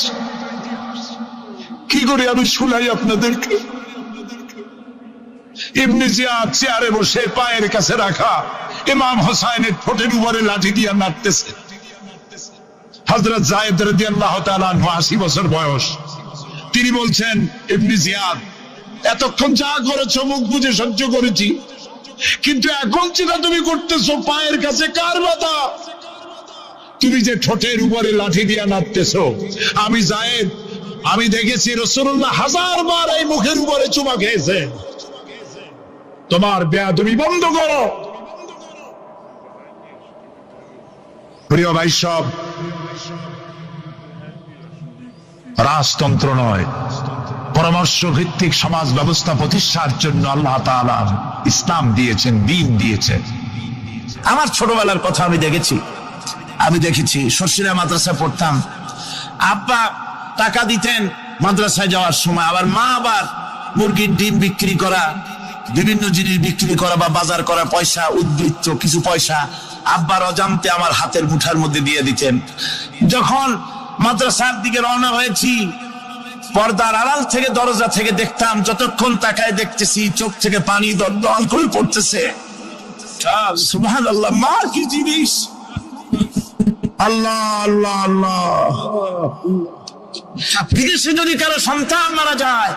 কি করে আমি শুনাই আপনাদেরকে? ইবনে জিয়াদ চেয়ারে বসে পায়ের কাছে রাখা ইমাম হুসাইনের ঠোঁটের উপরে লাঠি দিয়ে নাড়তেছে। হযরত যায়েদ রাদিয়াল্লাহু তাআলা আনহু ৮০ বছর বয়স। তিনি বলছেন, ইবনে জিয়াদ, এতক্ষণ যা করেছো মুখ বুঝে সহ্য করেছি, কিন্তু এখন যেটা তুমি করতেছো পায়ের কাছে কার বাধা? তুমি যে ঠোঁটের উপরে লাঠি দিয়া নাড়তেছো, আমি যায়েদ, আমি দেখেছি রাসূলুল্লাহ 1000 বার এই মুখের উপরে চুমা খেয়েছে। তোমার বেয়াদবি বন্ধ করো। প্রিয় ভাই, সব রাজতন্ত্র নয়, পরামর্শ ভিত্তিক সমাজ ব্যবস্থা প্রতিষ্ঠার জন্য আল্লাহ তাআলা ইসলাম দিয়েছেন, দ্বীন দিয়েছেন। আমার ছোটবেলার কথা আমি দেখেছি শর্ষিরা মাদ্রাসায় পড়তাম। আব্বা টাকা দিতেন মাদ্রাসায় যাওয়ার সময়, আবার মা আবার মুরগির ডিম বিক্রি করা, বিভিন্ন জিনিস বিক্রি করা বা বাজার করা পয়সা, উদ্বৃত্ত কিছু পয়সা আব্বার অজান্তে আমার হাতের মুঠার মধ্যে দিয়ে দিতেন। যখন মাদ্রাসার দিকে রওনা হয়েছি, পর্দার আড়াল থেকে দরজা থেকে দেখতাম, যতক্ষণ তাকায় দেখতেছি চোখ থেকে পানি দল করে পড়তেছে। সুবহানাল্লাহ, মা কি জিনিস! আল্লাহ আল্লাহ আল্লাহ। বিদেশে যদি কারো সন্তান মারা যায়,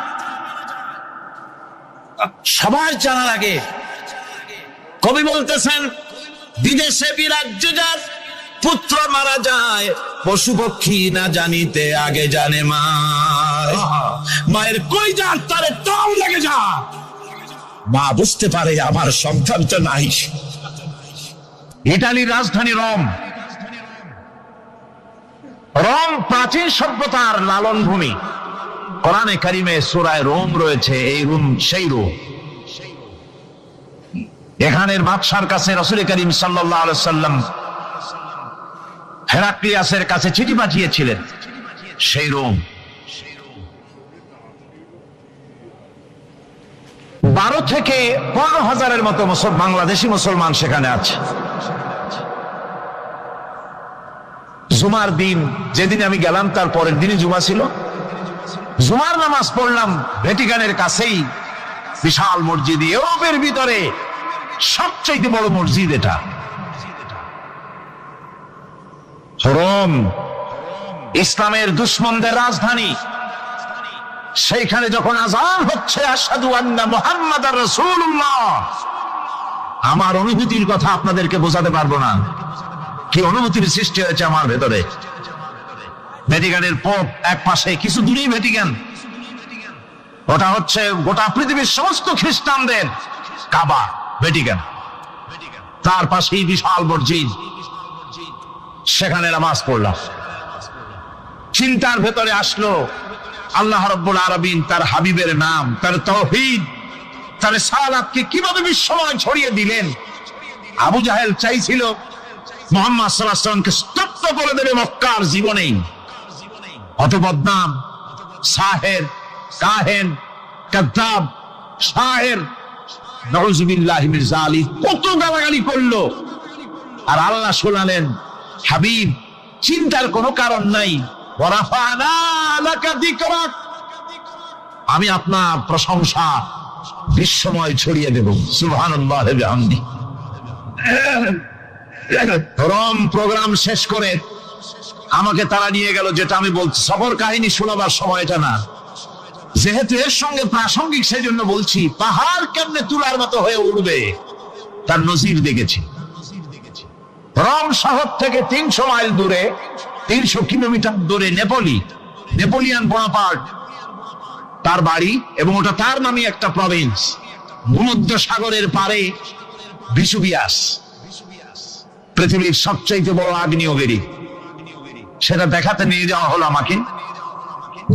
সবার জানার আগে কবি বলতেছেন, বিদেশে বিরাজ্য যার পুত্র মারা যায়, পশু পক্ষী না জানিতে আগে জানে মা। মায়ের কই যার তারে তাও লেগে যা, মা বুঝতে পারে আমার সন্তান তো নাই। ইতালির রাজধানী রোম। রোম প্রাচীন সভ্যতার লালন ভূমি। কোরআনে কারিমে সূরায় রোম রয়েছে। এই রোম সেই রোম। এখানের বাদশার কাছে রাসূল করিম সাল্লাল্লাহু আলাইহি সাল্লাম হেরাক্লিয়াসের কাছে চিঠি পাঠিয়েছিলেন। সেই রোম 12 থেকে 15,000-এর মতো বাংলাদেশি মুসলমান সেখানে আছে। জুমার দিন, যেদিন আমি গেলাম তার পরের দিনই জুমা ছিল। জুমার নামাজ পড়লাম ভ্যাটিকানের কাছেই বিশাল মসজিদ, ইউরোপের ভিতরে সবচেয়ে বড় মসজিদ এটা। রোম ইসলামের দুশমনদের রাজধানী। সেইখানে যখন আযান হচ্ছে আশহাদু আন্না মুহাম্মাদার রাসূলুল্লাহ, আমার অনুভূতির কথা আপনাদেরকে বোঝাতে পারবো না, কি অনুভূতির সৃষ্টি হয়েছে আমার ভেতরে। ভ্যাটিকানের পোপ এক পাশে, কিছু দূরেই ভ্যাটিকান। ওটা হচ্ছে গোটা পৃথিবীর সমস্ত খ্রিস্টানদের কাবা, ভ্যাটিকান। তার পাশেই বিশাল মসজিদ, সেখানে নামাজ পড়লাম। চিন্তার ভেতরে আসলো আল্লাহ রাব্বুল আলামিন তার হাবিবের নাম, তার তাওহীদ, তার সালাতকে কিভাবে বিশ্বময় ছড়িয়ে দিলেন। আবু জাহেল চাইছিল মুহাম্মদ সাল্লাল্লাহু আলাইহি ওয়াসাল্লামকে স্তব্ধ করে দেবে মক্কার জীবনেই। অত বদনাম, সাহের, কাহেন, কাযযাব, শায়ের, নাউযুবিল্লাহি মিন যালিক, কত গালাগালি করলো। আর আল্লাহ শোনালেন, হাবিব চিন্তার কোনো কারণ নাই, ওয়ারাফা'না লাকা যিকরাক, আমি আপনার প্রশংসা বিশ্বময় ছড়িয়ে দেব। সুবহানাল্লাহ ওয়া বিহামদি। রম প্রোগ্রাম শেষ করে আমাকে তারা নিয়ে গেল, যেটা আমি বলছি সফর কাহিনী শোনাবার সময় এটা না, যেহেতু এর সঙ্গে প্রাসঙ্গিক সেই জন্য বলছি। পাহাড় কেমনে তুলার মতো হয়ে উঠবে তার নজির দেখেছি। রোম শহর থেকে 300 মাইল দূরে, 300 কিলোমিটার দূরে নেপোলিয়ান বোনাপার্ট তার বাড়ি, এবং ওটা তার নামে একটা প্রভিন্স। ভূমধ্য সাগরের পারে ভিসুভিয়াস, পৃথিবীর সবচেয়ে বড় আগ্নেয়গিরি। সেটা দেখাতে নিয়ে যাওয়া হলো আমাকে,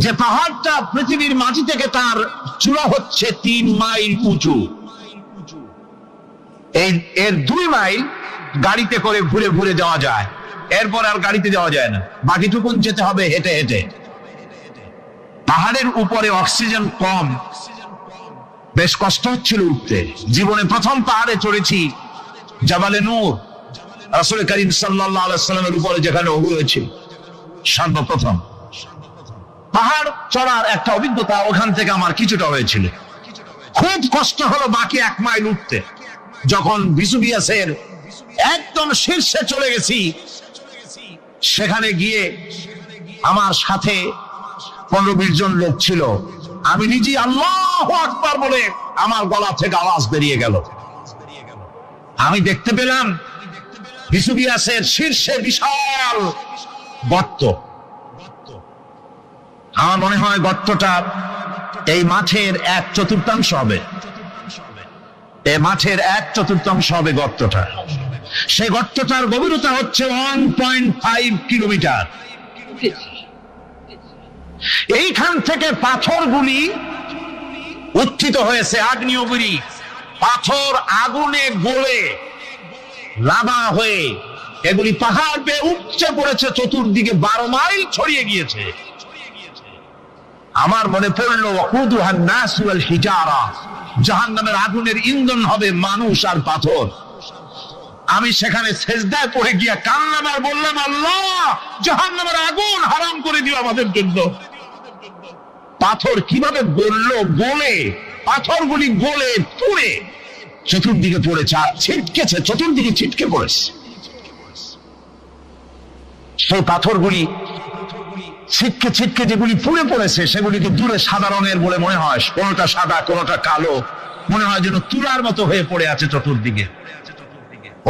যে পাহাড়টা পৃথিবীর মাটি থেকে তার চূড়া হচ্ছে 3 মাইল উঁচু। এর 2 মাইল গাড়িতে করে ঘুরে ঘুরে যাওয়া যায়, এরপর আর গাড়িতে যাওয়া যায় না, বাকিটুকুন যেতে হবে হেঁটে হেঁটে। পাহাড়ের উপরে অক্সিজেন কম, বেশ কষ্ট হচ্ছিল উঠতে। জীবনে প্রথম পাহাড়ে চড়েছি জাবালে নূর, রাসূল করিম সাল্লাল্লাহু আলাইহি ওয়াসাল্লামের উপরে যেখানে ওহু হয়েছিল সর্বপ্রথম। পাহাড় চড়ার একটা অভিজ্ঞতা ওখান থেকে আমার কিছুটা হয়েছিল। খুব কষ্ট হলো বাকি 1 মাইল উঠতে। যখন ভিসুভিয়াসের একদম শীর্ষে চলে গেছি, সেখানে গিয়ে আমার সাথে 15-20 জন লোক ছিল। আমি নিজে আল্লাহু আকবার বলে আমার গলা থেকে আওয়াজ বেরিয়ে গেল। আমি দেখতে পেলাম ভিসুভিয়াসের শীর্ষে বিশাল গর্ত। আমার মনে হয় গর্তটা এই মাঠের 1/4 হবে। এই মাঠের 1/4 হবে গর্তটা। সেই গর্তটার গভীরতা হচ্ছে 1.5 কিলোমিটার। এইখান থেকে পাথরগুলি উত্থিত হয়েছে, আগ্নেয়গিরি পাথর আগুনে গলে লাভা হয়ে এগুলি পাহাড় বেয়ে উপচে পড়েছে, চতুর্দিকে 12 মাইল ছড়িয়ে গিয়েছে। আমার মনে পড়লো ওয়াকুদুহান নাস ওয়াল হিজারা, জাহান্নামের আগুনের ইন্ধন হবে মানুষ আর পাথর। আমি সেখানে সেজদায় পড়ে গিয়ে কান্নাম আর বললাম, আল্লাহ জাহান্নামের আগুন হারাম করে দিও আমাদের জন্য। পাথর কিভাবে গললো, গলে পাথরগুলি গলে পুড়ে চতুর্দিকে পড়েছে, ছিটকেছে, চতুর্দিকে ছিটকে পড়েছে। সেই পাথরগুলি ছিটকে ছিটকে যেগুলি পুড়ে পড়েছে, সেগুলিকে দূরে সাদা রঙের বলে মনে হয়, কোনোটা সাদা কোনোটা কালো, মনে হয় যেন তুলার মতো হয়ে পড়ে আছে চতুর্দিকে।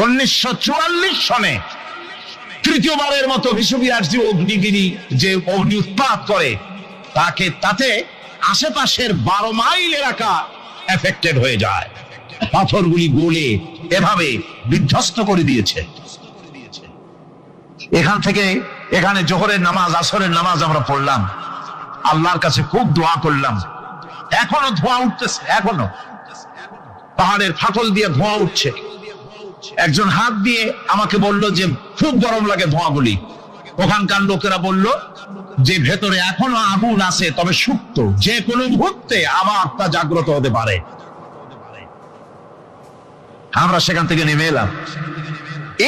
1944 সনে তৃতীয়বারের মতো ভিসুভিয়াস যে অগ্নিগিরি, যে অগ্নি উৎপাত করে, তাতে আশেপাশের 12 মাইল এলাকা এফেক্টেড হয়ে যায়। পাথরগুলি গলে এভাবে বিধ্বস্ত করে দিয়েছে। এখান থেকে এখানে জোহরের নামাজ, আসরের নামাজ আমরা পড়লাম, আল্লাহর কাছে খুব দোয়া করলাম। এখনো ধোঁয়া উঠতেছে, এখনো পাহাড়ের ফাটল দিয়ে ধোঁয়া উঠছে। একজন হাত দিয়ে আমাকে বলল যে খুব গরম লাগে ধোঁয়াগুলি। ওখানকার লোকেরা বলল যে ভেতরে এখনো আগুন আছে, তবে সুপ্ত, যে কোনো মুহূর্তে আবার তা জাগ্রত হতে পারে। আমরা সেখান থেকে নেমে এলাম।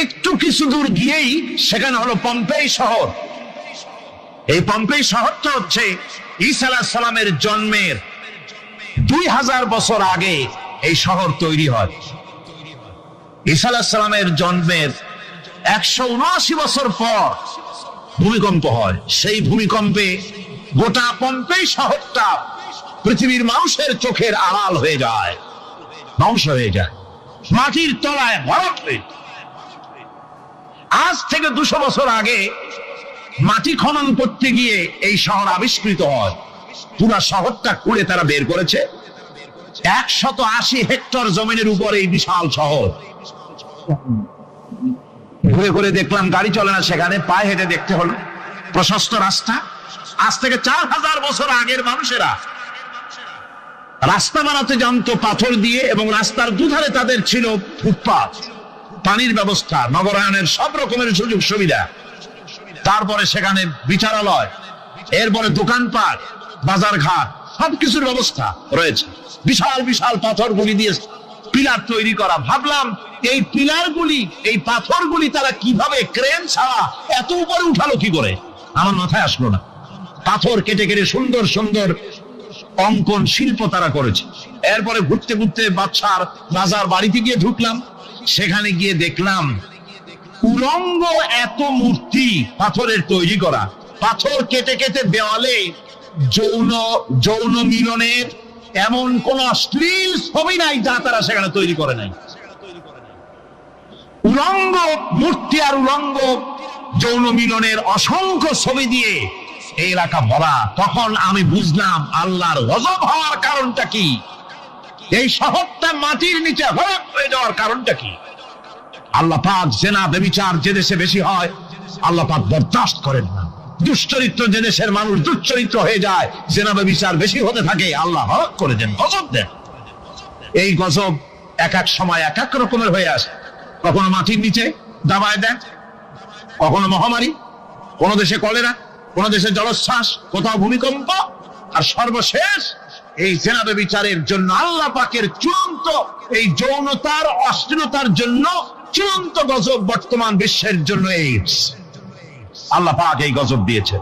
একটু কিছু দূর গিয়েই সেখানে হলো পম্পেই শহর। এই পম্পেই শহরটা হচ্ছে ঈসা আলাইহিস সালামের জন্মের 2000 বছর আগে এই শহর তৈরি হয়। ঈসা আলাইহিস সালামের জন্মের 179 বছর পর ভূমিকম্প হয়। সেই ভূমিকম্পে গোটা পম্পেই শহরটা পৃথিবীর মানুষের চোখের আড়াল হয়ে যায়, ধ্বংস হয়ে যায়, মাটির তলায় ভরা হয়ে। আজ থেকে 200 বছর আগে মাটি খনন করতে গিয়ে এই শহর আবিষ্কৃত হয়। পুরা শহরটা খুঁড়ে তারা বের করেছে। 180 হেক্টর জমিনের উপরে এই বিশাল শহর। ঘুরে ঘুরে দেখলাম, গাড়ি চলে না সেখানে, পায়ে হেঁটে দেখতে হলো। প্রশস্ত রাস্তা। আজ থেকে 4000 বছর আগের মানুষেরা রাস্তা বানাতে জানতো পাথর দিয়ে, এবং রাস্তার দুধারে তাদের ছিল ফুটপাথ, পানির ব্যবস্থা, নগরায়নের সব রকমের সুযোগ সুবিধা। তারপরে সেখানে বিচারালয়, এরপরে দোকানপাট, বাজার ঘাট, সবকিছুর ব্যবস্থা রয়েছে। বিশাল বিশাল পাথরগুলি দিয়ে পিলার তৈরি করা। ভাবলাম এই পিলারগুলি, এই পাথরগুলি তারা কিভাবে ক্রেন ছাড়া এত উপরে উঠালো কি করে, আমার মাথায় আসলো না। পাথর কেটে কেটে সুন্দর সুন্দর অঙ্কন শিল্প তারা করেছে। এরপরে ঘুরতে ঘুরতে বাদশার রাজার বাড়িতে গিয়ে ঢুকলাম। সেখানে গিয়ে দেখলাম উলঙ্গ এত মূর্তি, পাথরের তৈরি করা, পাথর কেটে কেটে দেওয়ালে যৌন মিলনের এমন কোন অশ্লীল ছবি নাই যা তারা সেখানে তৈরি করে নাই। উলঙ্গ মূর্তি আর উলঙ্গ যৌন মিলনের অসংখ্য ছবি দিয়ে এই এলাকা ভরা। তখন আমি বুঝলাম আল্লাহর গজব হওয়ার কারণটা কি, এই শহরটা মাটির নিচে হয়ে যাওয়ার কারণটা কি। আল্লাহ পাক জেনা ব্যভিচার যে দেশে বেশি হয় আল্লাহ পাক বরদাস্ত করেন না। দুশ্চরিত্র যে দেশের মানুষ দুশ্চরিত্র হয়ে যায়, জেনা ব্যভিচার বেশি হতে থাকে, আল্লাহ হক করে দেন, গজব দেন। এই গজব এক এক সময় এক এক রকমের হয়ে আসে। কখনো মাটির নিচে দাবায় দেন, কখনো মহামারী, কোন দেশে কলেরা, কোন দেশে জলোচ্ছ্বাস, কোথাও ভূমিকম্প, আর সর্বশেষ এই জেনা ব্যভিচারের জন্য আল্লাহ পাকের চূড়ান্ত এই যৌনতার অশ্লীলতার জন্য চূড়ান্ত গজব বর্তমান বিশ্বের জন্য এইডস। আল্লাহ পাক এই গজব দিয়েছেন।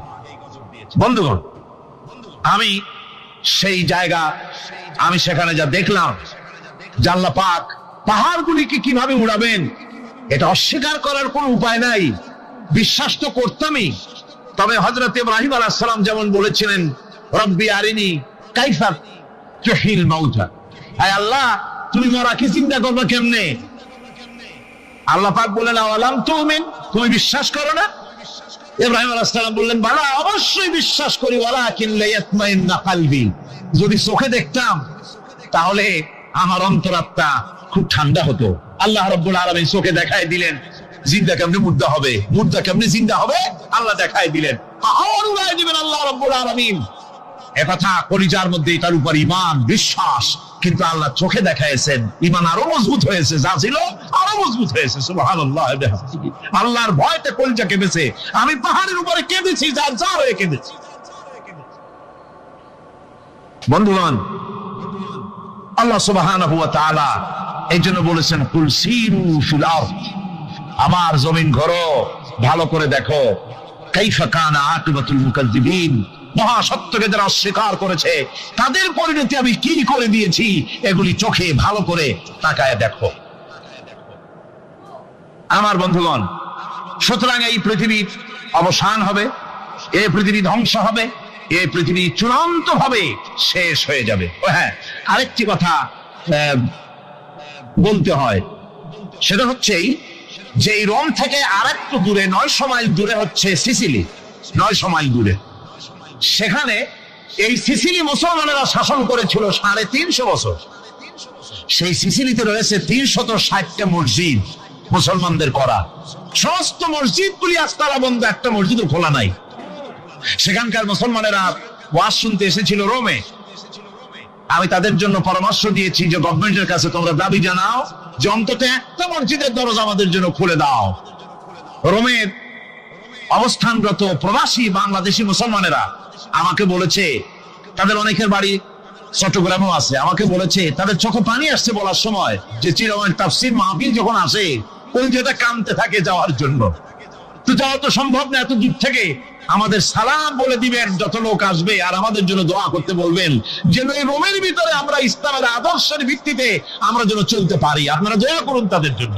বন্ধুগণ, আমি সেই জায়গা, আমি সেখানে যা দেখলাম যে আল্লাহ পাক পাহাড়গুলিকে কিভাবে উড়াবেন এটা অস্বীকার করার কোনো উপায় নাই। বিশ্বাস তো করতামই, তবে হযরত ইব্রাহিম আলাইহিস সালাম যেমন বলেছিলেন, রব্বি আরিনি কাইফা তুহিল মাউতা, আয় আল্লাহ তুমি মরাকে চিন্তা করবে কেমনে। আল্লাহ পাক বললেন, আওয়ালাম তুমিন, তুমি বিশ্বাস করো না? ইব্রাহিম আলাইহিস সালাম বললেন, বালা অবশ্যই বিশ্বাস করি, ওয়ালাকিন লিয়াতমাইন্না কলবি, যদি চোখে দেখতাম তাহলে আমার অন্তরাত্মা খুব ঠান্ডা হতো। আল্লাহ রাব্বুল আলামিন চোখে দেখায় দিলেন জিন্দা কেমনে মুর্দা হবে, মুর্দা কেমনে জিন্দা হবে, আল্লাহ দেখায় দিলেন, পাহাড় উড়ায় দিবেন আল্লাহ রাব্বুল আলামিন। একথা কলিজার মধ্যে এটার উপর ঈমান বিশ্বাস, কিন্তু আল্লাহ চোখে দেখাইছেন, ঈমান আরো মজবুত হয়েছে, যা ছিল আরো মজবুত হয়েছে। সুবহানাল্লাহ। আল্লাহর ভয়তে কলিজা কেঁদেছে। আমি পাহাড়ের উপরে কেঁদেছি, যার যা হয়ে কেঁদেছি। বন্ধুগণ, আল্লাহ সুবহানাহু ওয়া তাআলা এই জন্য বলেছেন, কুল সিরু ফিল আরদ, আমার জমিন ঘোরো, ভালো করে দেখো, কাইফা কানা আকিবাতুল মুকাজ্জিবিন, মহাসত্যকে যারা অস্বীকার করেছে তাদের পরিণতি আমি কি করে দিয়েছি, এগুলি চোখে ভালো করে তাকায় দেখো। আমার বন্ধুগণ, সুতরাং এই পৃথিবীর অবসান হবে, এই পৃথিবী ধ্বংস হবে, এই পৃথিবী চূড়ান্ত ভাবে শেষ হয়ে যাবে। হ্যাঁ, আরেকটি কথা বলতে হয়, সেটা হচ্ছে যে এই রোম থেকে আরেকটু দূরে 900 মাইল দূরে হচ্ছে সিসিলি, 900 মাইল দূরে। সেখানে এই সিসিলি মুসলমানেরা শাসন করেছিল 350 বছর। সেই সিসিলিতে রয়েছে 360টা মসজিদ মুসলমানদের করা। সমস্ত মসজিদগুলি আজ তালা বন্ধ, একটা মসজিদও খোলা নাই। সেখানকার মুসলমানেরা ওয়াজ শুনতে এসেছিল রোমে। আমি তাদের জন্য পরামর্শ দিয়েছি যে গভর্নমেন্টের কাছে তোমরা দাবি জানাও যে অন্তত একটা মসজিদের দরজা আমাদের জন্য খুলে দাও। রোমের অবস্থানরত প্রবাসী বাংলাদেশি মুসলমানেরা আমাকে বলেছে, তাদের অনেকের বাড়ি চট্টগ্রামেও আছে, আমাকে বলেছে তাদের চোখে পানি আসছে বলার সময় যে চিরময় তাফসীর মাহফিল যখন আসে ওই যেটা কাঁদতে থাকে যাওয়ার জন্য। তো যাওয়া তো সম্ভব না, এত দূর থেকে আমাদের সালাম বলে দিবেন যত লোক আসবে, আর আমাদের জন্য দোয়া করতে বলবেন যেন এই রোমের ভিতরে আমরা ইসলামের আদর্শের ভিত্তিতে আমরা যেন চলতে পারি। আপনারা দোয়া করুন তাদের জন্য।